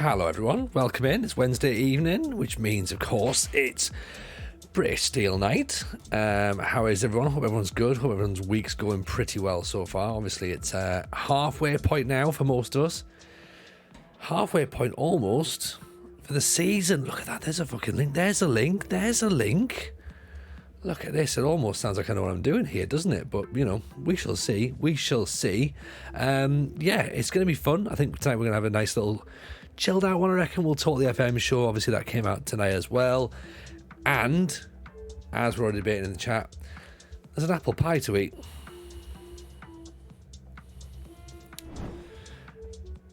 Hello everyone, welcome in. It's Wednesday evening, which means of course it's British Steel Night. How is everyone? Hope everyone's good. Hope everyone's week's going pretty well so far. Obviously it's halfway point now for most of us. Halfway point almost for the season. Look at that, there's a fucking link. There's a link. Look at this, it almost sounds like I know what I'm doing here, doesn't it? But, you know, we shall see. Yeah, it's going to be fun. I think tonight we're going to have a nice little chilled out one, I reckon. We'll talk the FM show. Obviously, that came out tonight as well. And, as we're already debating in the chat, there's an apple pie to eat.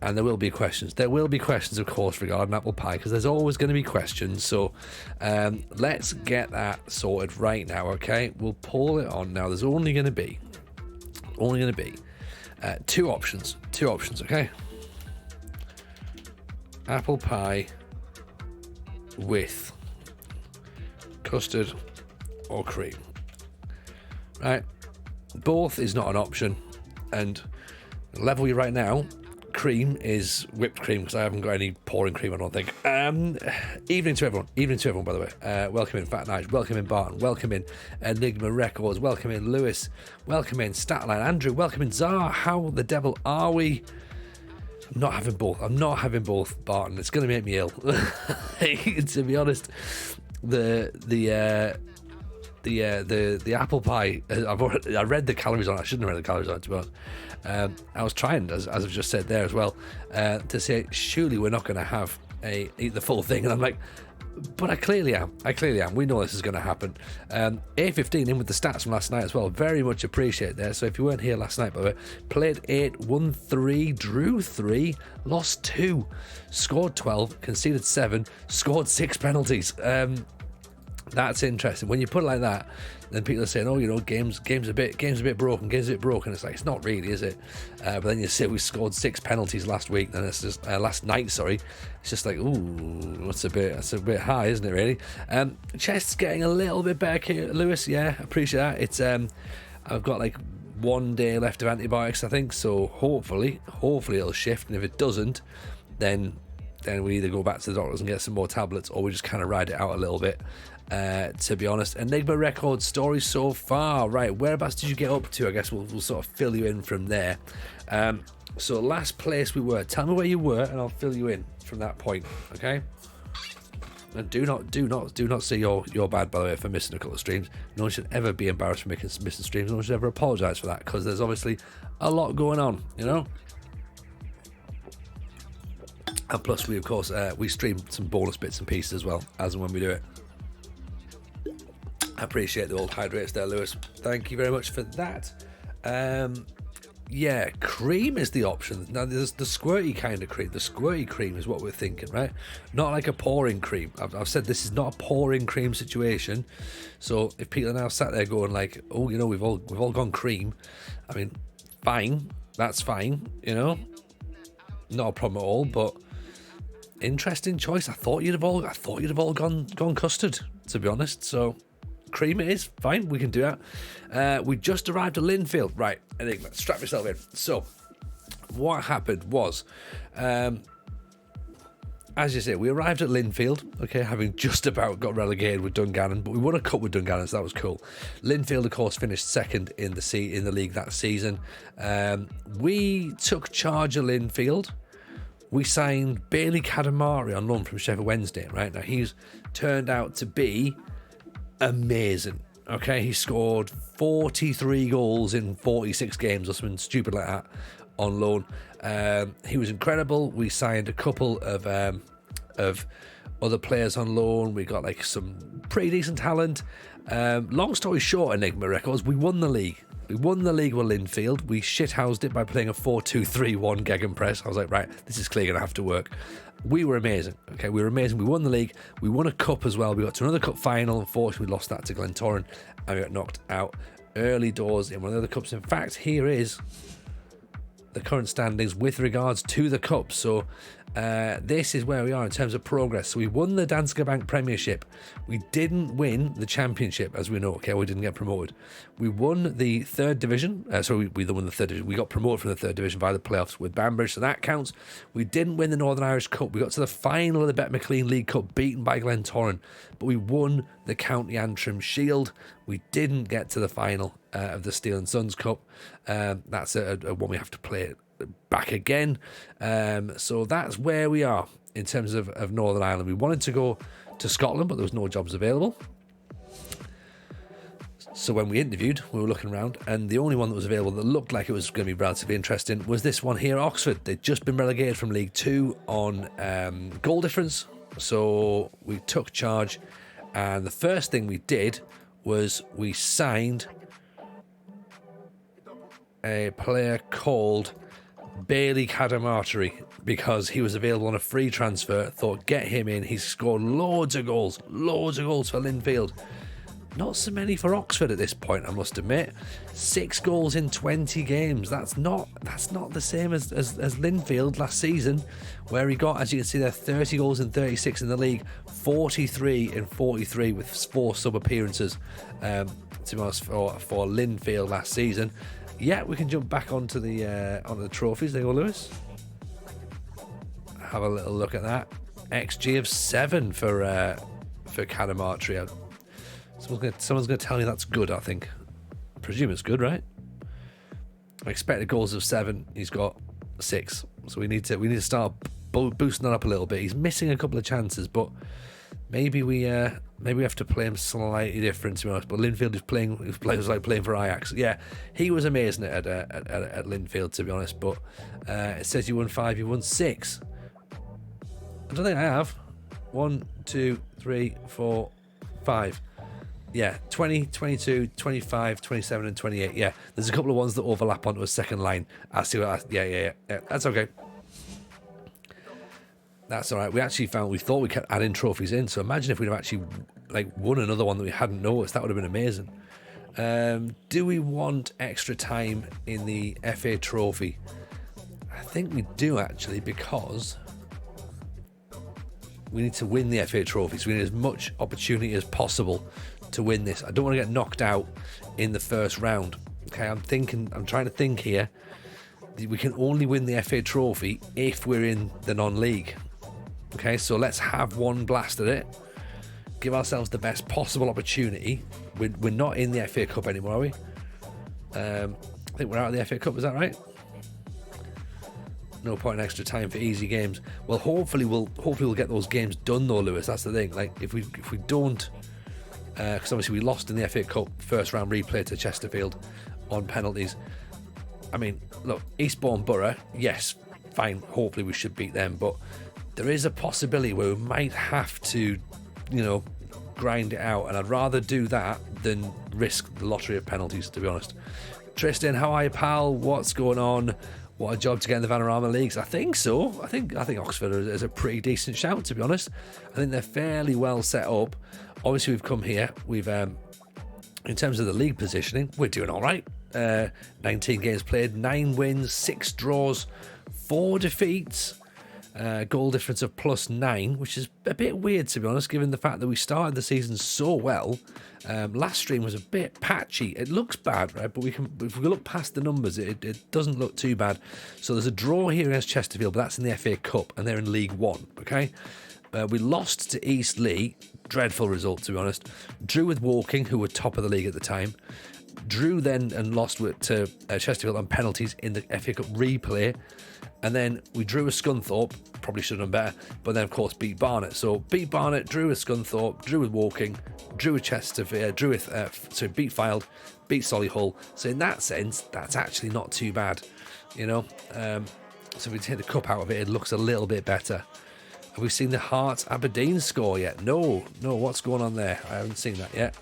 And there will be questions. There will be questions, of course, regarding apple pie, because there's always going to be questions. So let's get that sorted right now, okay? We'll pull it on now. There's only going to be two options, okay? Apple pie with custard or cream, right? Both is not an option, and level you right now. Cream is whipped cream because I haven't got any pouring cream, I don't think. Evening to everyone, by the way. Welcome in Fat Nige, welcome in Barton, welcome in Enigma Records, welcome in Lewis, welcome in Statline Andrew, welcome in Zar. How the devil are we? I'm not having both, Barton. It's going to make me ill. To be honest, the apple pie. I read the calories on it. I shouldn't have read the calories on it, to be honest. I was trying, as I've just said there as well, to say surely we're not going to eat the full thing, and I'm like, but I clearly am. We know this is going to happen. A15 in with the stats from last night as well. Very much appreciate that. So if you weren't here last night, by the way, played 8, won 3, drew 3, lost 2, scored 12, conceded 7, scored 6 penalties. That's interesting. When you put it like that, then people are saying, "Oh, you know, game's a bit broken." It's like, it's not really, is it? But then you say we scored 6 penalties last week, then it's just last night. Sorry, it's just like, ooh, that's a bit high, isn't it? Really. Chest's getting a little bit better, Lewis. Yeah, appreciate that. It's I've got like 1 day left of antibiotics, I think. So hopefully it'll shift, and if it doesn't, then we either go back to the doctors and get some more tablets, or we just kind of ride it out a little bit. To be honest, Enigma Records story so far. Right, whereabouts did you get up to? I guess we'll sort of fill you in from there. So last place we were. Tell me where you were, and I'll fill you in from that point. Okay. And do not say you're bad, by the way, for missing a couple of streams. No one should ever be embarrassed for missing streams. No one should ever apologise for that, because there's obviously a lot going on, you know. And plus, we of course we stream some bonus bits and pieces as well, as and when we do it. I appreciate the old hydrates there, Lewis. Thank you very much for that. Yeah, cream is the option. Now, there's the squirty kind of cream. The squirty cream is what we're thinking, right? Not like a pouring cream. I've said this is not a pouring cream situation. So if people are now sat there going like, "Oh, you know, we've all gone cream," I mean, fine, that's fine, you know, not a problem at all. But interesting choice. I thought you'd have all gone custard, to be honest. So cream it is, fine, we can do that. We just arrived at Linfield, right? Enigma, strap yourself in. So what happened was, as you say, we arrived at Linfield, okay, having just about got relegated with Dungannon, but we won a cup with Dungannon, so that was cool. Linfield, of course, finished second in the league that season. We took charge of Linfield. We signed Bailey Kadamari on loan from Sheffield Wednesday, right? Now, he's turned out to be amazing. Okay, he scored 43 goals in 46 games or something stupid like that on loan. He was incredible. We signed a couple of other players on loan. We got like some pretty decent talent. Long story short, Enigma Records, we won the league. with Linfield. We shithoused it by playing a 4-2-3-1 gegenpress. I was like, right, this is clearly going to have to work. We were amazing. Okay, we were amazing. We won the league. We won a cup as well. We got to another cup final. Unfortunately, we lost that to Glentoran, and we got knocked out early doors in one of the other cups. In fact, here is the current standings with regards to the Cup. So this is where we are in terms of progress. So we won the Danske Bank Premiership. We didn't win the Championship, as we know. Okay, we didn't get promoted. We won the third division. We won the third division. We got promoted from the third division via the playoffs with Banbridge, so that counts. We didn't win the Northern Irish Cup. We got to the final of the Bet McLean League Cup, beaten by Glentoran, but we won the County Antrim Shield. We didn't get to the final of the Steel and Sons Cup. That's a one we have to play back again. So that's where we are in terms of Northern Ireland. We wanted to go to Scotland, but there was no jobs available. So when we interviewed, we were looking around, and the only one that was available that looked like it was going to be relatively interesting was this one here, Oxford. They'd just been relegated from League Two on goal difference. So we took charge, and the first thing we did was we signed a player called Bailey Cadamarteri because he was available on a free transfer. Thought, get him in. He's scored loads of goals for Linfield. Not so many for Oxford at this point, I must admit. 6 goals in 20 games. That's not the same as Linfield last season, where he got, as you can see there, 30 goals in 36 in the league, 43 in 43 with 4 sub appearances. To be honest, for Linfield last season. Yeah, we can jump back onto the trophies. There you go, Lewis. Have a little look at that. XG of 7 for Cadamarteri. Someone's going to tell me that's good, I think. I presume it's good, right? Expected goals of 7. He's got 6. So we need to start boosting that up a little bit. He's missing a couple of chances, but maybe we have to play him slightly different, to be honest. But Linfield was like playing for Ajax. Yeah, he was amazing at Linfield, to be honest. But it says you won 5, you won 6. I don't think I have. 1, 2, 3, 4, 5. Yeah, 20, 22, 25, 27 and 28. Yeah, there's a couple of ones that overlap onto a second line. I see what yeah, that's okay. That's all right. We thought we kept adding trophies in, so imagine if we'd have actually won another one that we hadn't noticed. That would have been amazing. Do we want extra time in the FA Trophy? I think we do, actually, because we need to win the FA Trophy, so we need as much opportunity as possible to win this. I don't want to get knocked out in the first round. Okay, I'm trying to think here. We can only win the FA Trophy if we're in the non-league. Okay, so let's have one blast at it. Give ourselves the best possible opportunity. We're not in the FA Cup anymore, are we? I think we're out of the FA Cup, is that right? No point in extra time for easy games. Well, hopefully we'll get those games done though, Lewis. That's the thing. If we don't, because obviously we lost in the FA Cup first round replay to Chesterfield on penalties. I mean, look, Eastbourne Borough, yes, fine. Hopefully we should beat them, but there is a possibility where we might have to, grind it out, and I'd rather do that than risk the lottery of penalties, to be honest. Tristan, how are you, pal? What's going on? What a job to get in the Vanarama Leagues. I think so. I think Oxford is a pretty decent shout, to be honest. I think they're fairly well set up. Obviously, we've come here. We've, in terms of the league positioning, we're doing all right. 19 games played, 9 wins, 6 draws, 4 defeats. Goal difference of +9, which is a bit weird, to be honest, given the fact that we started the season so well. Last stream was a bit patchy. It looks bad, right? But if we look past the numbers, it doesn't look too bad. So there's a draw here against Chesterfield, but that's in the FA Cup, and they're in League One. Okay, we lost to East Leigh. Dreadful result, to be honest. Drew with Woking, who were top of the league at the time. Drew then and lost to Chesterfield on penalties in the FA Cup replay. And then we drew with Scunthorpe, probably should have done better, but then of course beat Barnet. So beat Barnet, drew with Scunthorpe, drew with Woking, drew with Chesterfield, beat Fylde, beat Solihull. So in that sense, that's actually not too bad, So if we take the cup out of it, it looks a little bit better. Have we seen the Hearts Aberdeen score yet? No, what's going on there? I haven't seen that yet.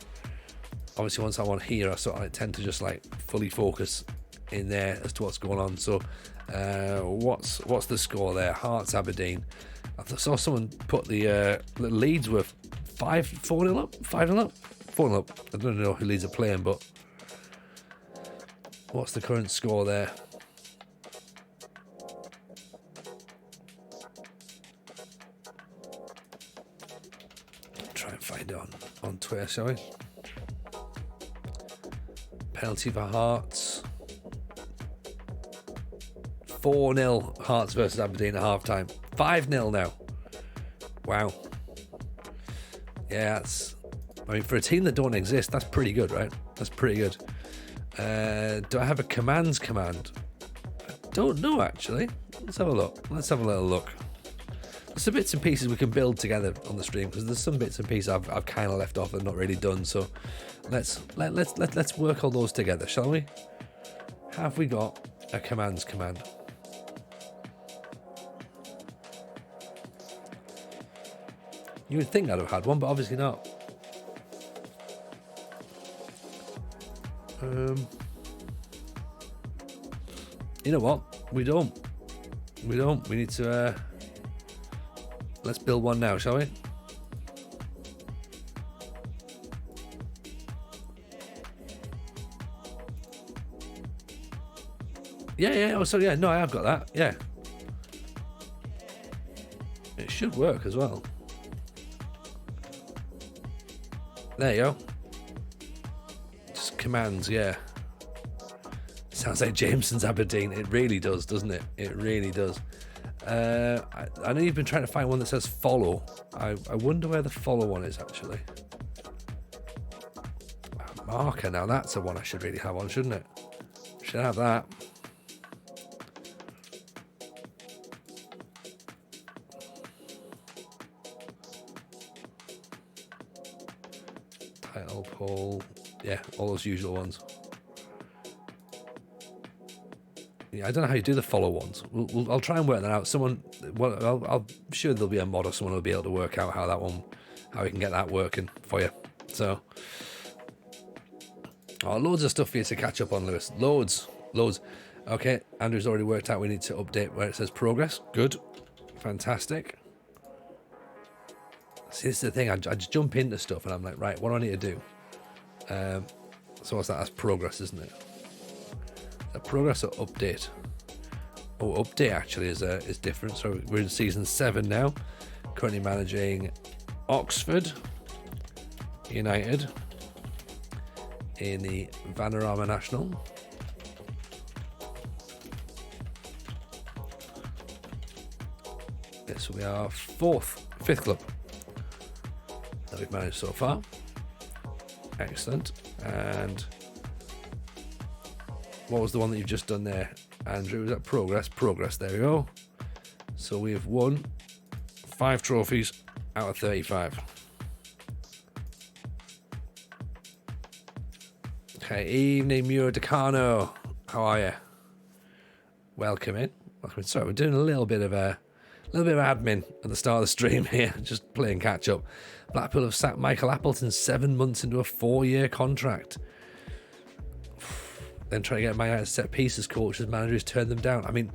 Obviously, once I'm on here, I tend to just fully focus in there as to what's going on. So what's the score there? Hearts Aberdeen. I saw someone put the Leeds were 4-0 up, 5-0 up, 4-0 up. I don't know who Leeds are playing, but what's the current score there? Twitter, shall we? Penalty for Hearts. 4-0 Hearts versus Aberdeen at half-time. 5-0 now. Wow. Yeah, I mean, for a team that don't exist, that's pretty good, right? That's pretty good. Do I have a commands command? I don't know, actually. Let's have a look. Let's have a little look. There's some bits and pieces we can build together on the stream, because there's some bits and pieces I've kind of left off and not really done. So let's work all those together, shall we? Have we got a commands command? You would think I'd have had one, but obviously not. You know what? We don't. We need to. Let's build one now, shall we? Yeah. Oh, sorry. Yeah, no, I have got that. Yeah. It should work as well. There you go. Just commands, yeah. Sounds like Jameson's Aberdeen. It really does, doesn't it? It really does. I know you've been trying to find one that says follow. I wonder where the follow one is, actually. Marker, now that's the one I should really have on, shouldn't it? Should have that. Title, poll, yeah, all those usual ones. Yeah, I don't know how you do the follow ones. I'll try and work that out. I'm sure there'll be a mod or someone will be able to work out how we can get that working for you. So, loads of stuff for you to catch up on, Lewis. Loads. Okay, Andrew's already worked out we need to update where it says progress. Good, fantastic. See, this is the thing. I just jump into stuff and I'm like, right, what do I need to do? So what's that? That's progress, isn't it? Progress or update? Oh, update actually is different. So we're in season 7 now. Currently managing Oxford United in the Vanarama National. This will be our fifth club that we've managed so far. Excellent. And what was the one that you've just done there, Andrew? Was that progress? Progress, there we go. So we have won 5 trophies out of 35. Okay, evening, Muro Decano. How are you? Welcome in. Sorry, we're doing a little bit of admin at the start of the stream here, just playing catch up. Blackpool have sacked Michael Appleton 7 months into a 4-year contract. Then trying to get my set pieces coach as managers turned them down. I mean,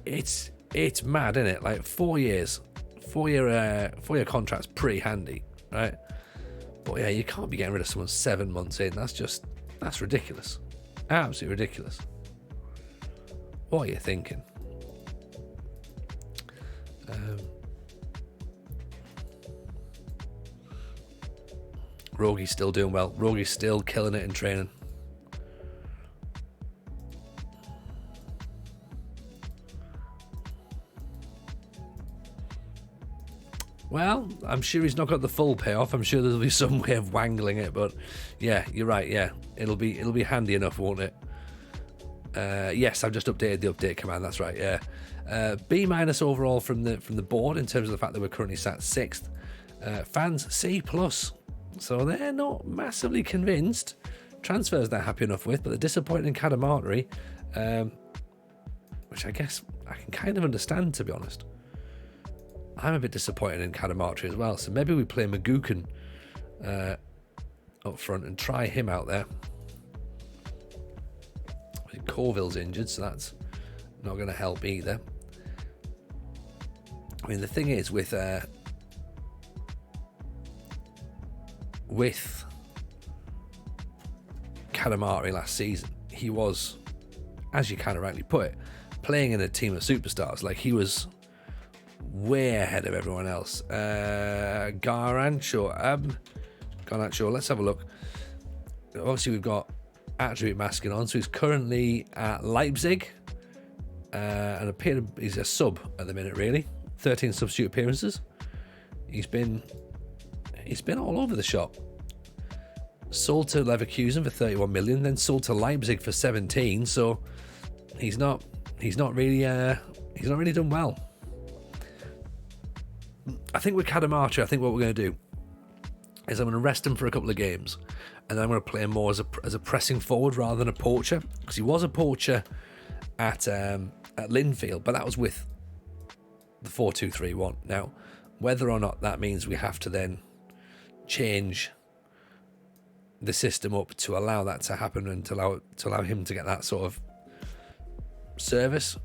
it's mad, isn't it? Like 4 years, 4-year contract's pretty handy, right? But yeah, you can't be getting rid of someone 7 months in. That's ridiculous, absolutely ridiculous. What are you thinking? Rogi's still doing well. Rogi's still killing it in training. Well, I'm sure he's not got the full payoff. I'm sure there'll be some way of wangling it, but yeah, you're right. Yeah, it'll be handy enough, won't it? Yes, I've just updated the update command. That's right. Yeah, B- overall from the board in terms of the fact that we're currently sat 6th. Fans C+, so they're not massively convinced. Transfers they're happy enough with, but they're disappointed in Kadamatri, which I guess I can kind of understand, to be honest. I'm a bit disappointed in Kadamatri as well, so maybe we play Magukan up front and try him out there. Corville's injured, so that's not going to help either. I mean, the thing is with Kadamatri last season, he was, as you kind of rightly put it, playing in a team of superstars. Like, he was way ahead of everyone else. Garnacho, let's have a look. Obviously, we've got attribute masking on, so he's currently at Leipzig, and he's a sub at the minute. Really, 13 substitute appearances. He's been all over the shop. Sold to Leverkusen for 31 million, then sold to Leipzig for 17. So he's not really done well. I think with Cadamarcha, I think what we're going to do is I'm going to rest him for a couple of games, and then I'm going to play him more as a pressing forward rather than a poacher, because he was a poacher at Linfield, but that was with the 4-2-3-1. Now, whether or not that means we have to then change the system up to allow that to happen and to allow him to get that sort of service,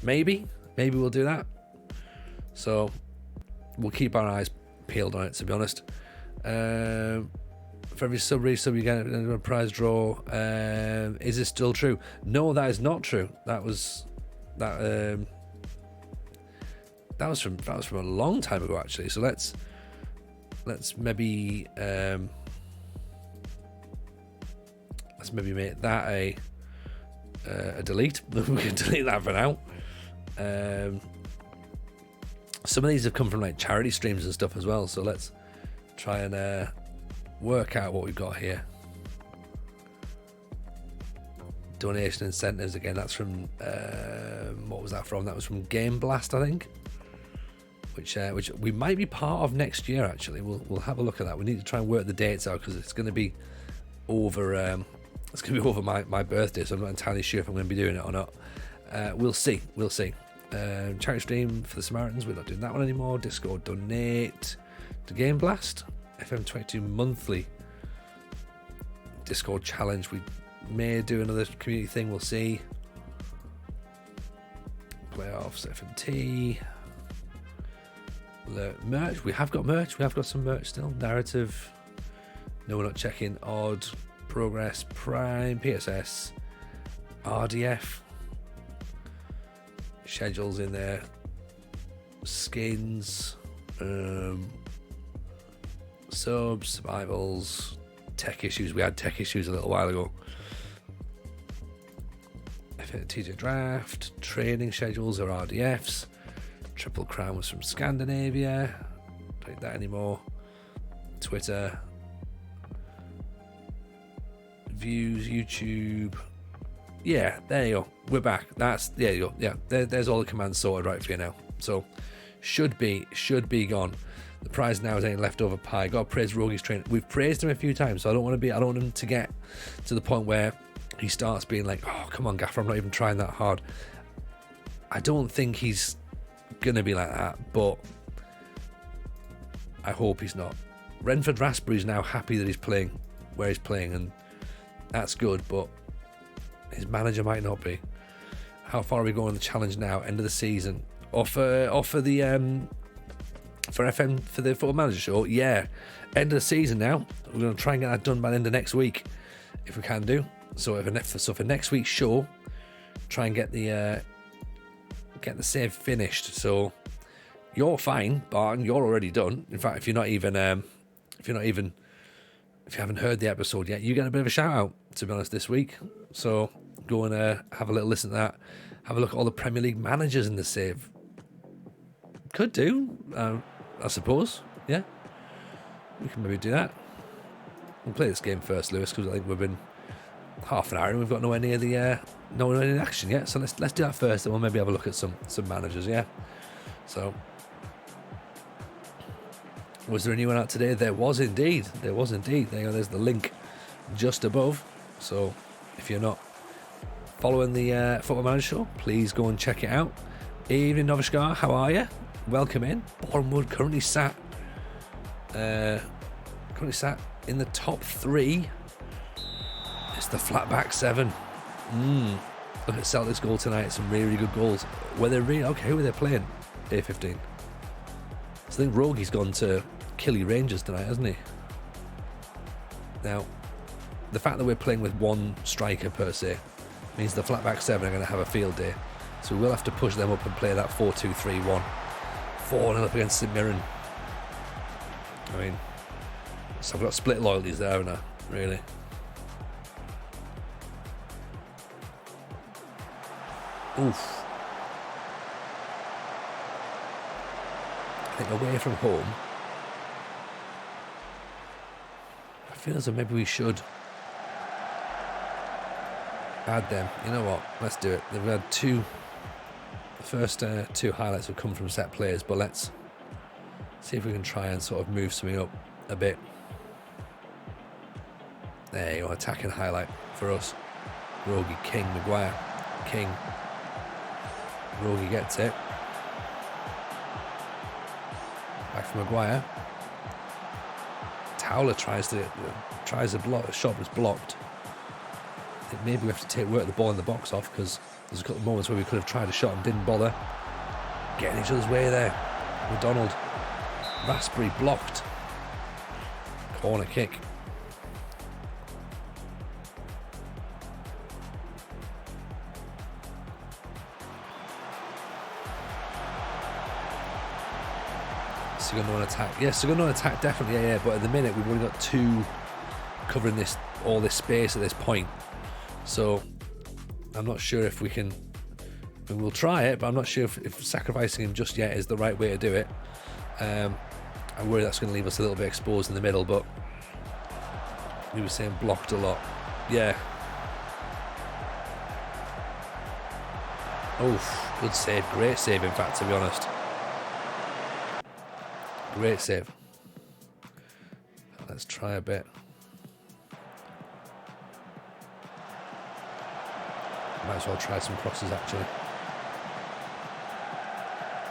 maybe we'll do that. So we'll keep our eyes peeled on it, to be honest. For every resub you get a prize draw. Is this still true? No, that is not true. That was from a long time ago, actually. So let's maybe make that a delete. We can delete that for now. Some of these have come from like charity streams and stuff as well, so let's try and work out what we've got here. Donation incentives, again, that's from what was that from? That was from Game Blast, I think, which we might be part of next year. Actually, we'll have a look at that. We need to try and work the dates out, because it's going to be over my birthday, so I'm not entirely sure if I'm going to be doing it or not. We'll see. Charity stream for the Samaritans, we're not doing that one anymore. Discord donate to Game Blast. FM23 monthly Discord challenge, we may do another community thing, we'll see. Playoffs, FMT. Merch, we have got some merch still. Narrative, no, we're not checking. Odd, Progress, Prime, PSS, RDF, schedules in there, skins, subs, survivals, tech issues. We had tech issues a little while ago. TJ draft, training schedules or RDFs. Triple Crown was from Scandinavia. Don't need that anymore. Twitter, views, YouTube. Yeah, there you go. We're back. There you go. Yeah, there's all the commands sorted right for you now. So should be gone. The prize now is any leftover pie. Got to praise Rogi's training. We've praised him a few times, so I don't want him to get to the point where he starts being like, oh, come on, Gaffer, I'm not even trying that hard. I don't think he's gonna be like that, but I hope he's not. Renford Raspberry's now happy that he's playing where he's playing, and that's good, but his manager might not be. How far are we going in the challenge now? End of the season. For the Football Manager show, yeah. End of the season now. We're going to try and get that done by the end of next week, if we can do. So for next week's show, try and get the save finished. So you're fine, Barton. You're already done. In fact, if you haven't heard the episode yet, you get a bit of a shout out, to be honest, this week. So go and have a little listen to that. Have a look at all the Premier League managers in the save. Could do, I suppose. Yeah, we can maybe do that. We'll play this game first, Lewis, because I think we've been half an hour and we've got nowhere near the action yet. So let's do that first, and we'll maybe have a look at some managers. Yeah. So, was there a new one out today? There was indeed. There you go. There's the link just above. So if you're not following the Football Manager show, please go and check it out. Evening, Novishkar. How are you? Welcome in. Bournemouth currently sat in the top 3. It's the flatback 7. Look at Celtic's goal tonight. Some really good goals. Were they really okay? Who were they playing? A15. So I think Rogi's gone to Killy Rangers tonight, hasn't he? Now, the fact that we're playing with one striker per se means the flatback 7 are going to have a field day. So we'll have to push them up and play that 4-2-3-1 4-0 up against St Mirren. I mean, so I've got split loyalties there, haven't I? Really. Oof. I think away from home, I feel as though maybe we should add them. You know what? Let's do it. They've had the first two highlights have come from set plays, but let's see if we can try and sort of move something up a bit. There you go, attacking highlight for us. Rogie, King, Maguire, King. Rogie gets it. Back from Maguire. Towler tries to block. The shot was blocked. I think maybe we have to work the ball in the box off, because there's a couple of moments where we could have tried a shot and didn't bother. Getting each other's way there. McDonald. Raspberry blocked. Corner kick. Segundo on attack. Yeah, Segundo on attack, definitely, yeah. But at the minute, we've only got two covering all this space at this point. So I'm not sure if we can. We'll try it, but I'm not sure if sacrificing him just yet is the right way to do it. I'm worried that's going to leave us a little bit exposed in the middle, but we were saying blocked a lot. Yeah. Oh, good save. Great save, in fact, to be honest. Great save. Let's try a bit. Might as well try some crosses, actually.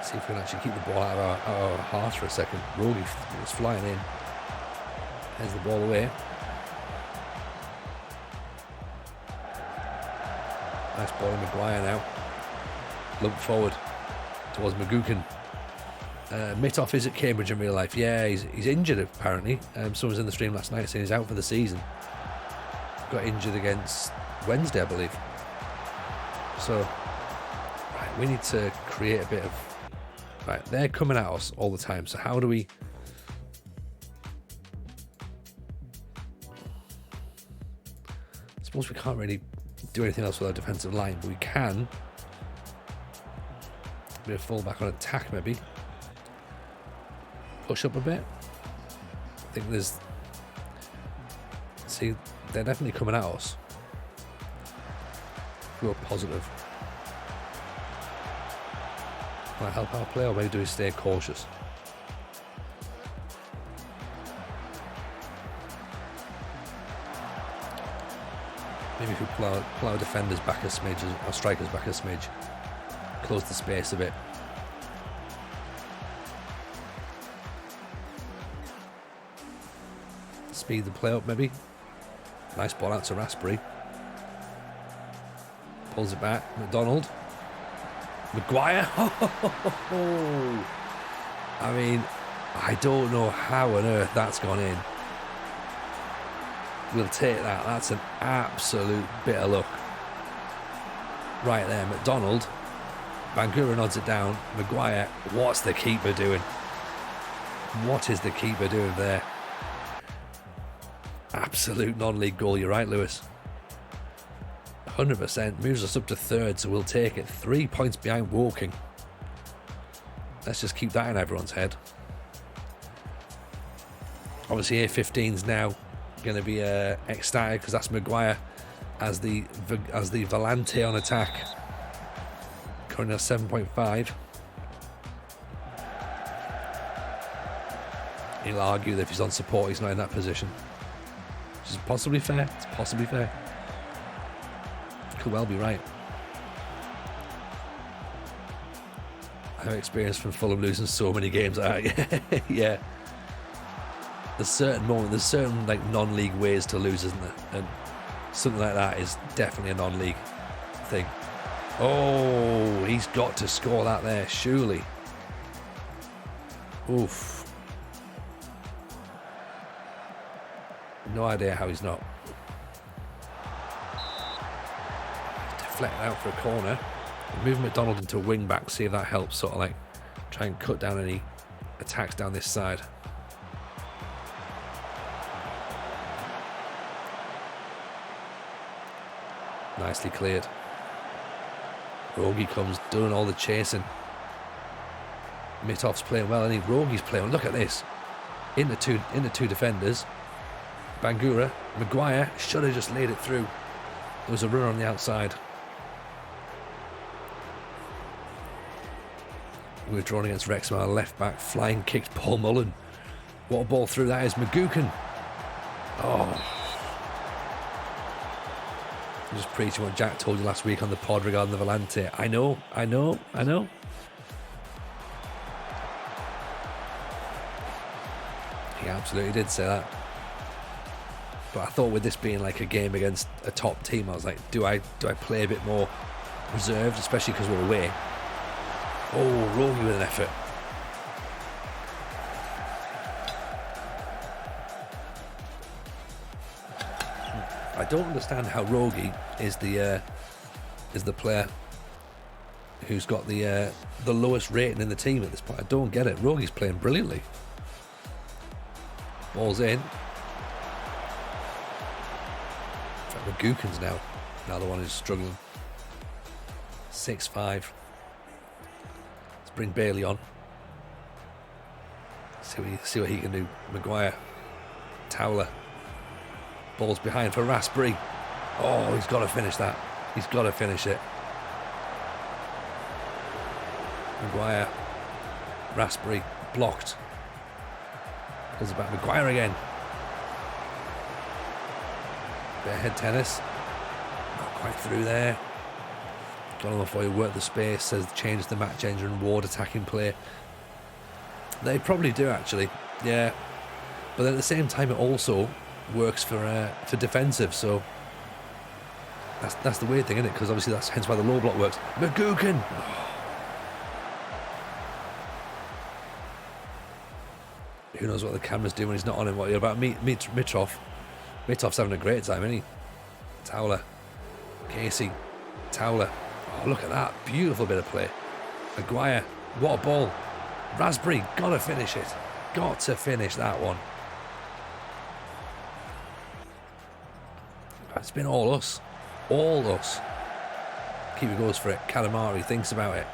See if we can actually keep the ball out of our halves for a second. Rogie was flying in. Heads the ball away. Nice ball in Maguire now. Look forward towards Magukin. Mitov is at Cambridge in real life. Yeah, he's injured apparently. Someone was in the stream last night saying he's out for the season. Got injured against Wednesday, I believe. So, right, we need to create a bit of... Right, they're coming at us all the time. So how do we... I suppose we can't really do anything else with our defensive line, but we can. A bit of fullback on attack, maybe. Push up a bit. I think there's... See, they're definitely coming at us. Real positive. Will that help our play, or maybe do we stay cautious? Maybe if we pull our defenders back a smidge, our strikers back a smidge, close the space a bit. Speed the play up, maybe. Nice ball out to Raspberry. Pulls it back. McDonald. Maguire. I mean, I don't know how on earth that's gone in. We'll take that. That's an absolute bit of luck. Right there, McDonald. Bangura nods it down. Maguire. What's the keeper doing? What is the keeper doing there? Absolute non-league goal. You're right, Lewis. 100%. Moves us up to third, so we'll take it. 3 points behind Woking. Let's just keep that in everyone's head. Obviously, A15's now going to be ecstatic because that's Maguire as the Volante on attack. Currently at 7.5. He'll argue that if he's on support, he's not in that position. Which is possibly fair. It's possibly fair. Could well be right. I have experience from Fulham losing so many games like that. Yeah. There's certain like non-league ways to lose, isn't there? And something like that is definitely a non-league thing. Oh, he's got to score that there, surely. Oof. No idea how he's not. Deflect out for a corner. Move McDonald into a wing back, see if that helps, sort of like try try and cut down any attacks down this side. Nicely cleared. Rogi comes, doing all the chasing. Mitov's playing well, and Rogi's playing. Look at this. Into two defenders. Bangura, Maguire should have just laid it through. There was a runner on the outside. We were drawn against Wrexham, our left back, flying kicked Paul Mullen. What a ball through that is. McGuckin. Oh. I'm just preaching what Jack told you last week on the pod regarding the Volante. I know. He absolutely did say that. But I thought with this being like a game against a top team, I was like, do I play a bit more reserved, especially because we're away? Oh, Rogi with an effort. I don't understand how Rogi is the player who's got the lowest rating in the team at this point. I don't get it. Rogi's playing brilliantly. Ball's in. Gukins now the one who's struggling. 6-5. Let's bring Bailey on. See what he can do. Maguire, Towler. Ball's behind for Raspberry. Oh, he's got to finish that. He's got to finish it. Maguire, Raspberry blocked. Goes back. Maguire again. Bit of head tennis. Not quite through there. Got on before he worked the space. Says change the match engine. Ward attacking play. They probably do actually. Yeah. But then at the same time, it also works for defensive. So that's the weird thing, isn't it? Because obviously that's hence why the low block works. McGuckin. Oh. Who knows what the camera's doing when he's not on him? What you're about? Mitrov. Mitov's having a great time, isn't he? Towler. Casey. Towler. Oh, look at that. Beautiful bit of play. Maguire. What a ball. Raspberry. Got to finish it. Got to finish that one. It's been all us. All us. Keeper goes for it. Calamari thinks about it.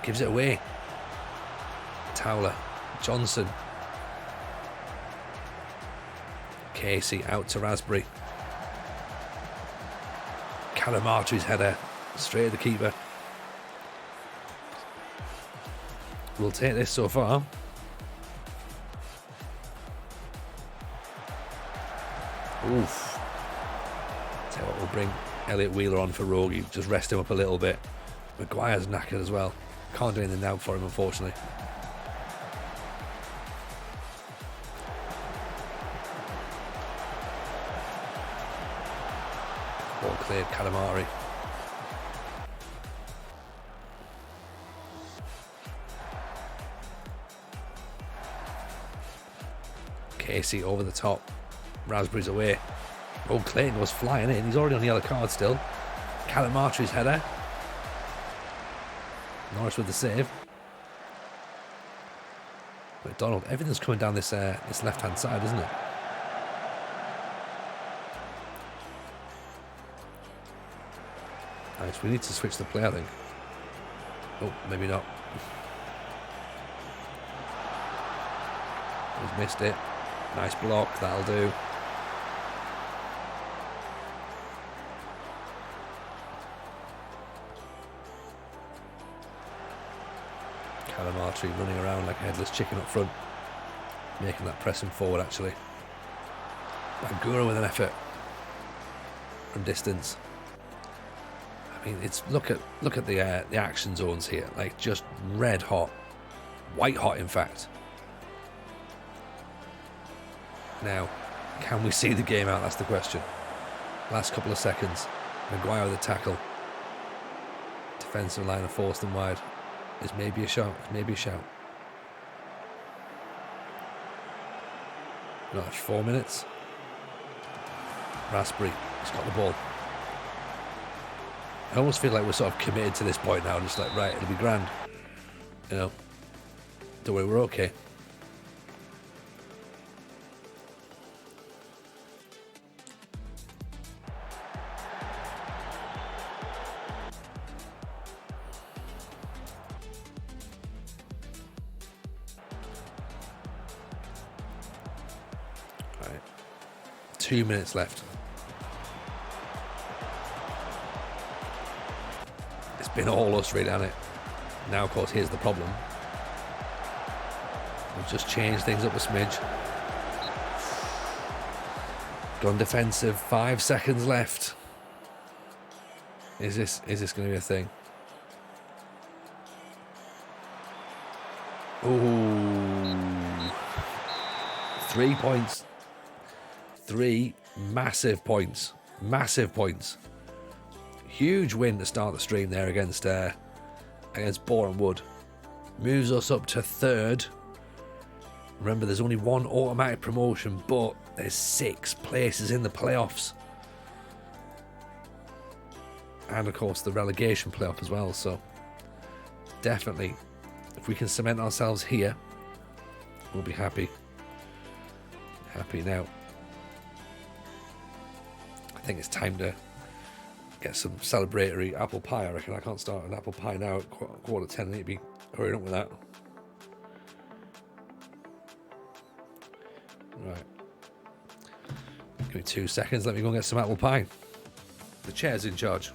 Gives it away. Towler. Johnson. Casey out to Raspberry. Calamartri's header straight at the keeper. We'll take this so far. Oof. Tell you what, we'll bring Elliot Wheeler on for Rogi. Just rest him up a little bit. Maguire's knackered as well. Can't do anything now for him, unfortunately. Ball cleared, Calamari. Casey over the top. Raspberry's away. Oh, Clayton was flying in. He's already on the yellow card still. Calamartri's header. Norris with the save. McDonald. Everything's coming down this left-hand side, isn't it? Nice. We need to switch the play, I think. Oh, maybe not. He's missed it. Nice block. That'll do. Calamartri running around like a headless chicken up front, making that pressing forward actually. Bangura with an effort from distance. I mean, it's look at the action zones here, like just red hot, white hot in fact. Now, can we see the game out? That's the question. Last couple of seconds. Maguire with a tackle. Defensive line are forced and wide. It's maybe a shout. It's maybe a shout. No, it's 4 minutes. Raspberry. He's got the ball. I almost feel like we're sort of committed to this point now. Just like, right, it'll be grand. You know. Don't worry, we're okay. Right. 2 minutes left. It's been all us really, hasn't it? Now, of course, here's the problem. We've just changed things up a smidge. Gone defensive. 5 seconds left. Is this going to be a thing? Ooh. 3 points. 3 massive points. Massive points. Huge win to start the stream there against Boreham Wood. Moves us up to 3rd. Remember, there's only 1 automatic promotion, but there's 6 places in the playoffs. And, of course, the relegation playoff as well. So, definitely, if we can cement ourselves here, we'll be happy. Happy now. I think it's time to get some celebratory apple pie. I reckon I can't start an apple pie now at 9:45. I need to be hurrying up with that. Right. Give me 2 seconds. Let me go and get some apple pie. The chair's in charge.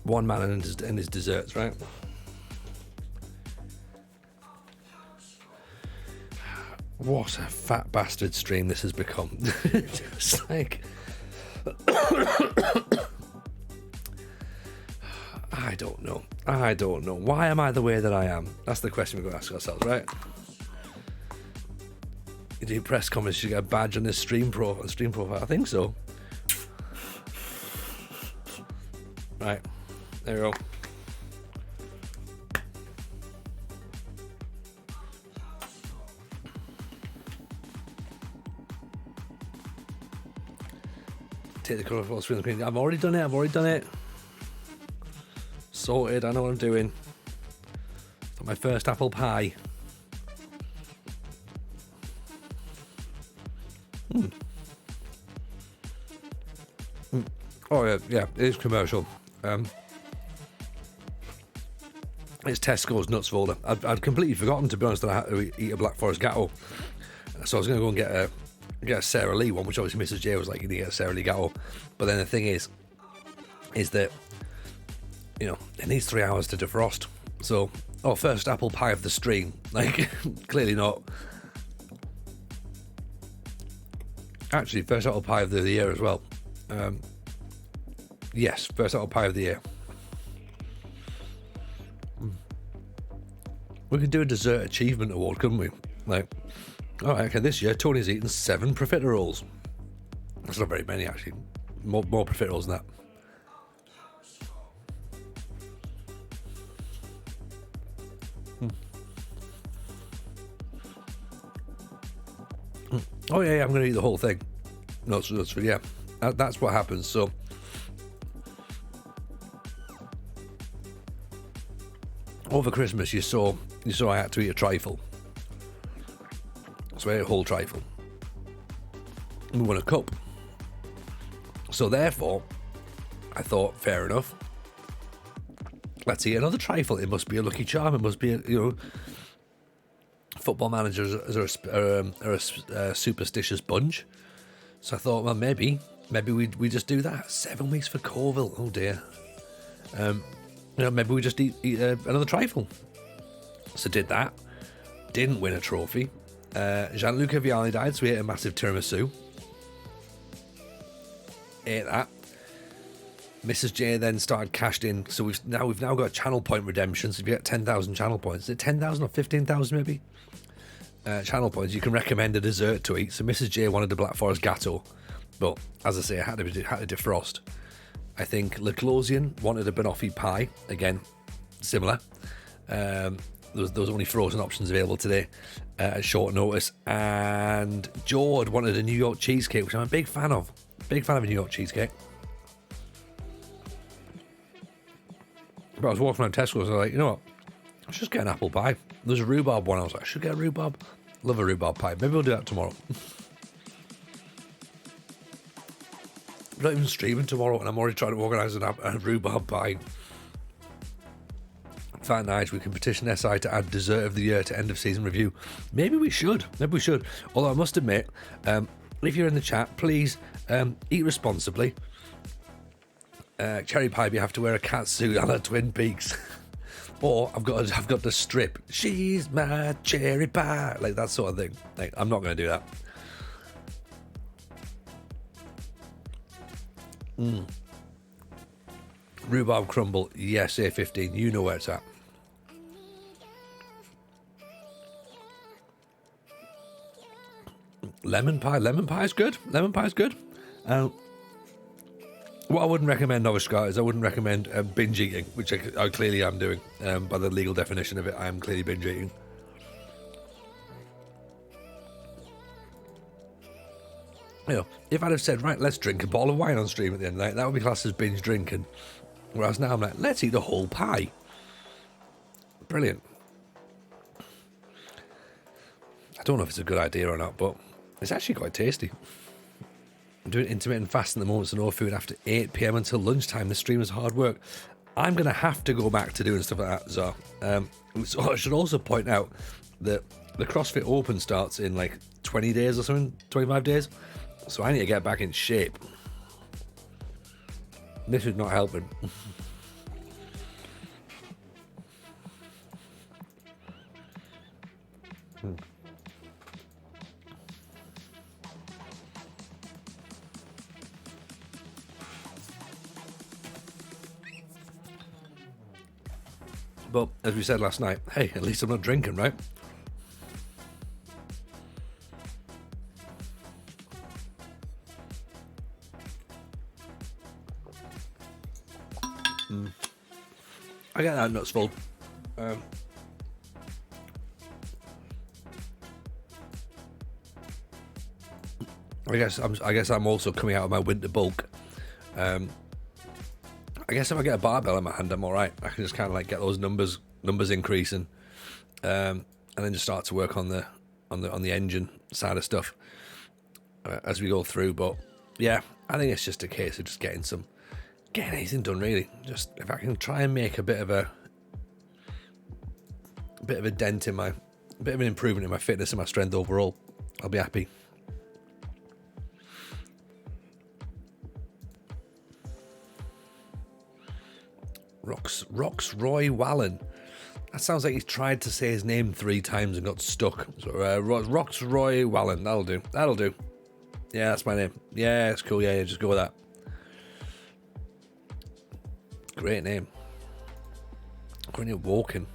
One man and his desserts, right? What a fat bastard stream this has become. Just like... I don't know. Why am I the way that I am? That's the question we've got to ask ourselves, right? You do press comments, you get a badge on this stream profile. I think so. Right. There we go. Take the colour off the screen. I've already done it. Sorted. I know what I'm doing. Got my first apple pie. Oh yeah, it is commercial. It's Tesco's nuts folder. I'd completely forgotten, to be honest, that I had to eat a Black Forest Gatto. So I was going to go and get a Sara Lee one, which obviously Mrs. J was like, you need to get a Sara Lee Gatto. But then the thing is that, you know, it needs 3 hours to defrost. So, first apple pie of the stream. Like, clearly not. Actually, first apple pie of the year as well. Yes, first apple pie of the year. We could do a dessert achievement award, couldn't we? Like, all right, okay, this year Tony's eaten 7 profiteroles. That's not very many, actually. More profiteroles than that. Oh yeah, I'm going to eat the whole thing. No, yeah, that's what happens. So, over Christmas, you saw I had to eat a trifle. So I ate a whole trifle. We won a cup. So therefore, I thought, fair enough. Let's eat another trifle. It must be a lucky charm. It must be, football managers are a superstitious bunch. So I thought, well, maybe we just do that. 7 weeks for Corville. Oh dear. Maybe we just eat another trifle. So did that. Didn't win a trophy. Gianluca Vialli died, so we ate a massive tiramisu. Ate that. Mrs. J then started cashed in, so we've now got channel point redemption. So if you get 10,000 channel points, is it 10,000 or 15,000 maybe? Channel points, you can recommend a dessert to eat. So Mrs. J wanted a Black Forest Gatto, but as I say, I had to defrost. I think Leclosian wanted a banoffee pie, again, similar. There was only frozen options available today at short notice. And Jord wanted a New York cheesecake, which I'm a big fan of. Big fan of a New York cheesecake. But I was walking around Tesco, and I was like, you know what? I should just get an apple pie. There's a rhubarb one. I was like, I should get a rhubarb. Love a rhubarb pie. Maybe we'll do that tomorrow. I'm not even streaming tomorrow, and I'm already trying to organise a rhubarb pie. Fat Nige, we can petition SI to add dessert of the year to end of season review. Maybe we should. Although I must admit, if you're in the chat, please eat responsibly. Cherry pie, you have to wear a cat suit a la Twin Peaks. Or I've got the strip. She's my cherry pie, like that sort of thing. Like, I'm not going to do that. Rhubarb crumble, yes, A15. You know where it's at. Lemon pie is good. What I wouldn't recommend, Novishka, is I wouldn't recommend binge eating, which I clearly am doing. By the legal definition of it, I am clearly binge eating. If I'd have said, right, let's drink a bottle of wine on stream at the end of the night, that would be classed as binge drinking. Whereas now I'm like, let's eat the whole pie. Brilliant. I don't know if it's a good idea or not, but it's actually quite tasty. I'm doing intermittent fasting at the moment, so no food after 8 p.m. until lunchtime. The stream is hard work. I'm going to have to go back to doing stuff like that, so I should also point out that the CrossFit Open starts in like 20 days or something, 25 days. So I need to get back in shape. This is not helping. But as we said last night, hey, at least I'm not drinking, right? I get that nuts full. I guess I'm also coming out of my winter bulk. I guess if I get a barbell in my hand, I'm all right. I can just kind of like get those numbers increasing, and then just start to work on the engine side of stuff as we go through. But yeah, I think it's just a case of just getting anything done really. Just if I can try and make a bit of an improvement in my fitness and my strength overall, I'll be happy. Rox Roy Wallen. That sounds like he's tried to say his name 3 times and got stuck. So Rox Roy Wallen. That'll do. Yeah, that's my name. Yeah, it's cool. Yeah, just go with that. Great name. Going at Woking.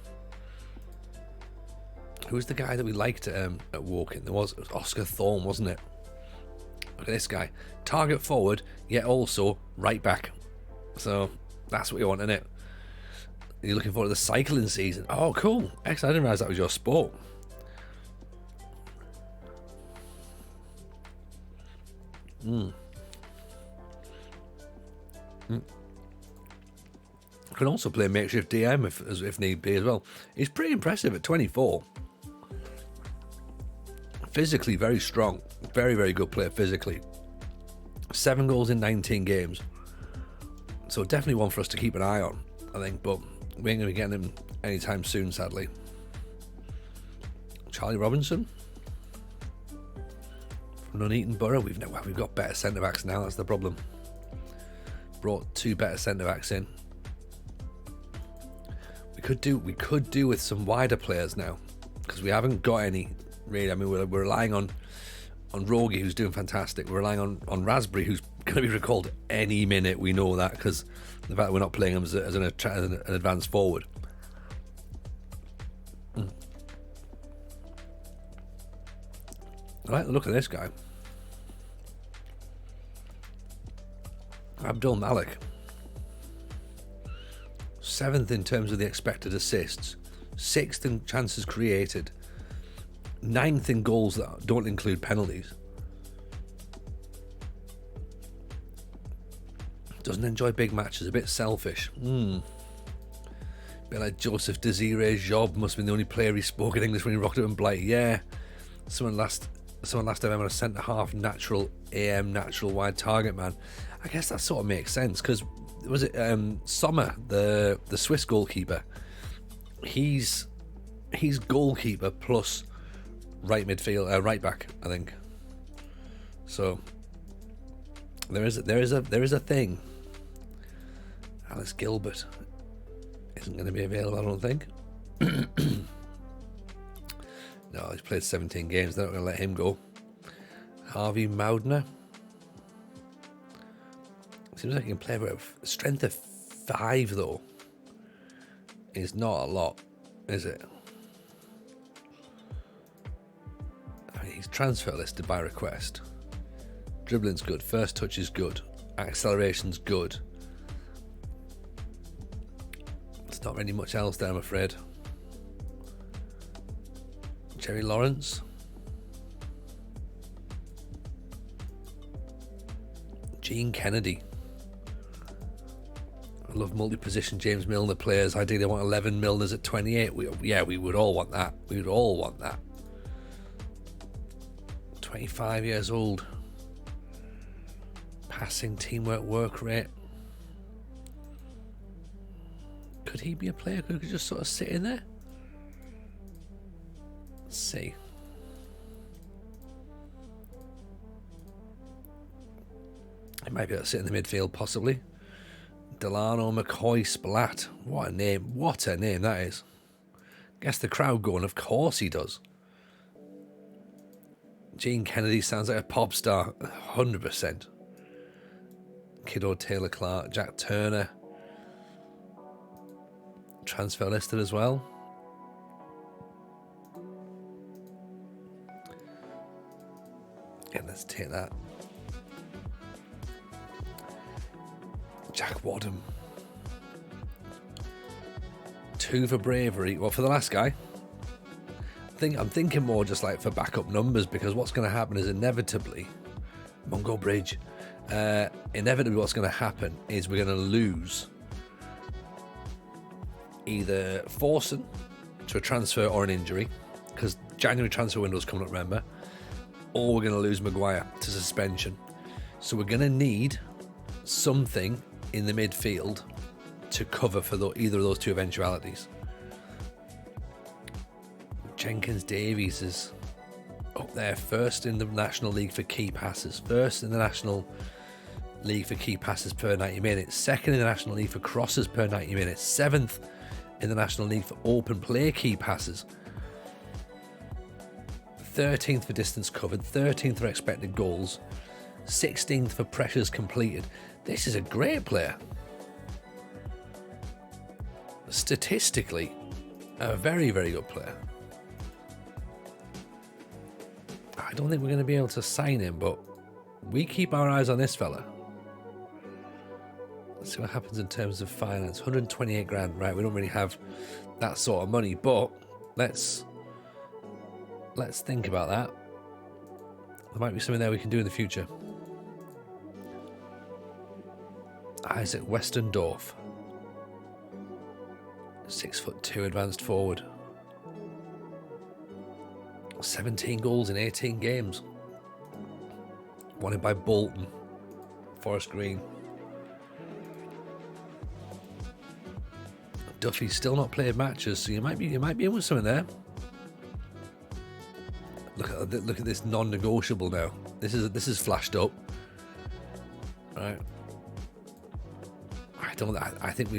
Who was the guy that we liked at Woking? It was Oscar Thorne, wasn't it? Look at this guy. Target forward, yet also right back. So that's what you want, innit? You're looking forward to the cycling season. Oh, cool. Excellent. I didn't realise that was your sport. Can also play makeshift DM if need be as well. He's pretty impressive at 24. physically very strong. Very, very good player physically. 7 goals in 19 games. So definitely one for us to keep an eye on, I think. But we ain't going to be getting him anytime soon, sadly. Charlie Robinson from Nuneaton Borough. We've got better centre-backs now. That's the problem. Brought 2 better centre-backs in. We could do with some wider players now, because we haven't got any really. I mean, we're relying on Rogie, who's doing fantastic. We're relying on Raspberry, who's going to be recalled any minute. We know that, because the fact that we're not playing him as an advanced forward. I like the look of this guy. Abdul Malik. 7th in terms of the expected assists. 6th in chances created. 9th in goals that don't include penalties. Doesn't enjoy big matches. A bit selfish. Bit like Joseph Desiree Job. Must have been the only player he spoke in English when he rocked up in Blighty. Yeah. Someone last time on a centre half natural wide target man. I guess that sort of makes sense, because was it Sommer, the Swiss goalkeeper? He's goalkeeper plus right back, I think. So there is a thing. Alex Gilbert isn't going to be available, I don't think. No, he's played 17 games. They're not going to let him go. Harvey Maudner. Seems like he can play for a strength of 5, though. Is not a lot, is it? I mean, he's transfer listed by request. Dribbling's good. First touch is good. Acceleration's good. There's not really much else there, I'm afraid. Jerry Lawrence. Gene Kennedy. I love multi-position James Milner players. Ideally, I want 11 Milners at 28. We would all want that. We would all want that. 25 years old. Passing, teamwork, work rate. Could he be a player who could just sort of sit in there? Let's see. He might be able to sit in the midfield, possibly. Delano McCoy Splat. What a name. What a name that is. Guess the crowd going, of course he does. Gene Kennedy sounds like a pop star. 100%. Kiddo Taylor Clark. Jack Turner. Transfer listed as well. Yeah, let's take that. Jack Wadham. 2 for bravery. Well, for the last guy, I'm thinking more just like for backup numbers, because what's going to happen is inevitably, Mungo Bridge, inevitably what's going to happen is we're going to lose either Forson to a transfer or an injury, because January transfer window's coming up, remember, or we're going to lose Maguire to suspension. So we're going to need something in the midfield to cover for either of those 2 eventualities. Jenkins Davies is up there, first in the National League for key passes, first in the National League for key passes per 90 minutes, second in the National League for crosses per 90 minutes, 7th in the National League for open play key passes, 13th for distance covered, 13th for expected goals, 16th for pressures completed. This is a great player. Statistically, a very, very good player. I don't think we're going to be able to sign him, but we keep our eyes on this fella. Let's see what happens in terms of finance. 128 grand, right? We don't really have that sort of money, but let's think about that. There might be something there we can do in the future. Isaac Westendorf, 6'2" advanced forward. 17 goals in 18 games. Won it by Bolton, Forest Green. Duffy's still not played matches, so you might be in with something there. Look at this non-negotiable now. This is flashed up. Right. I think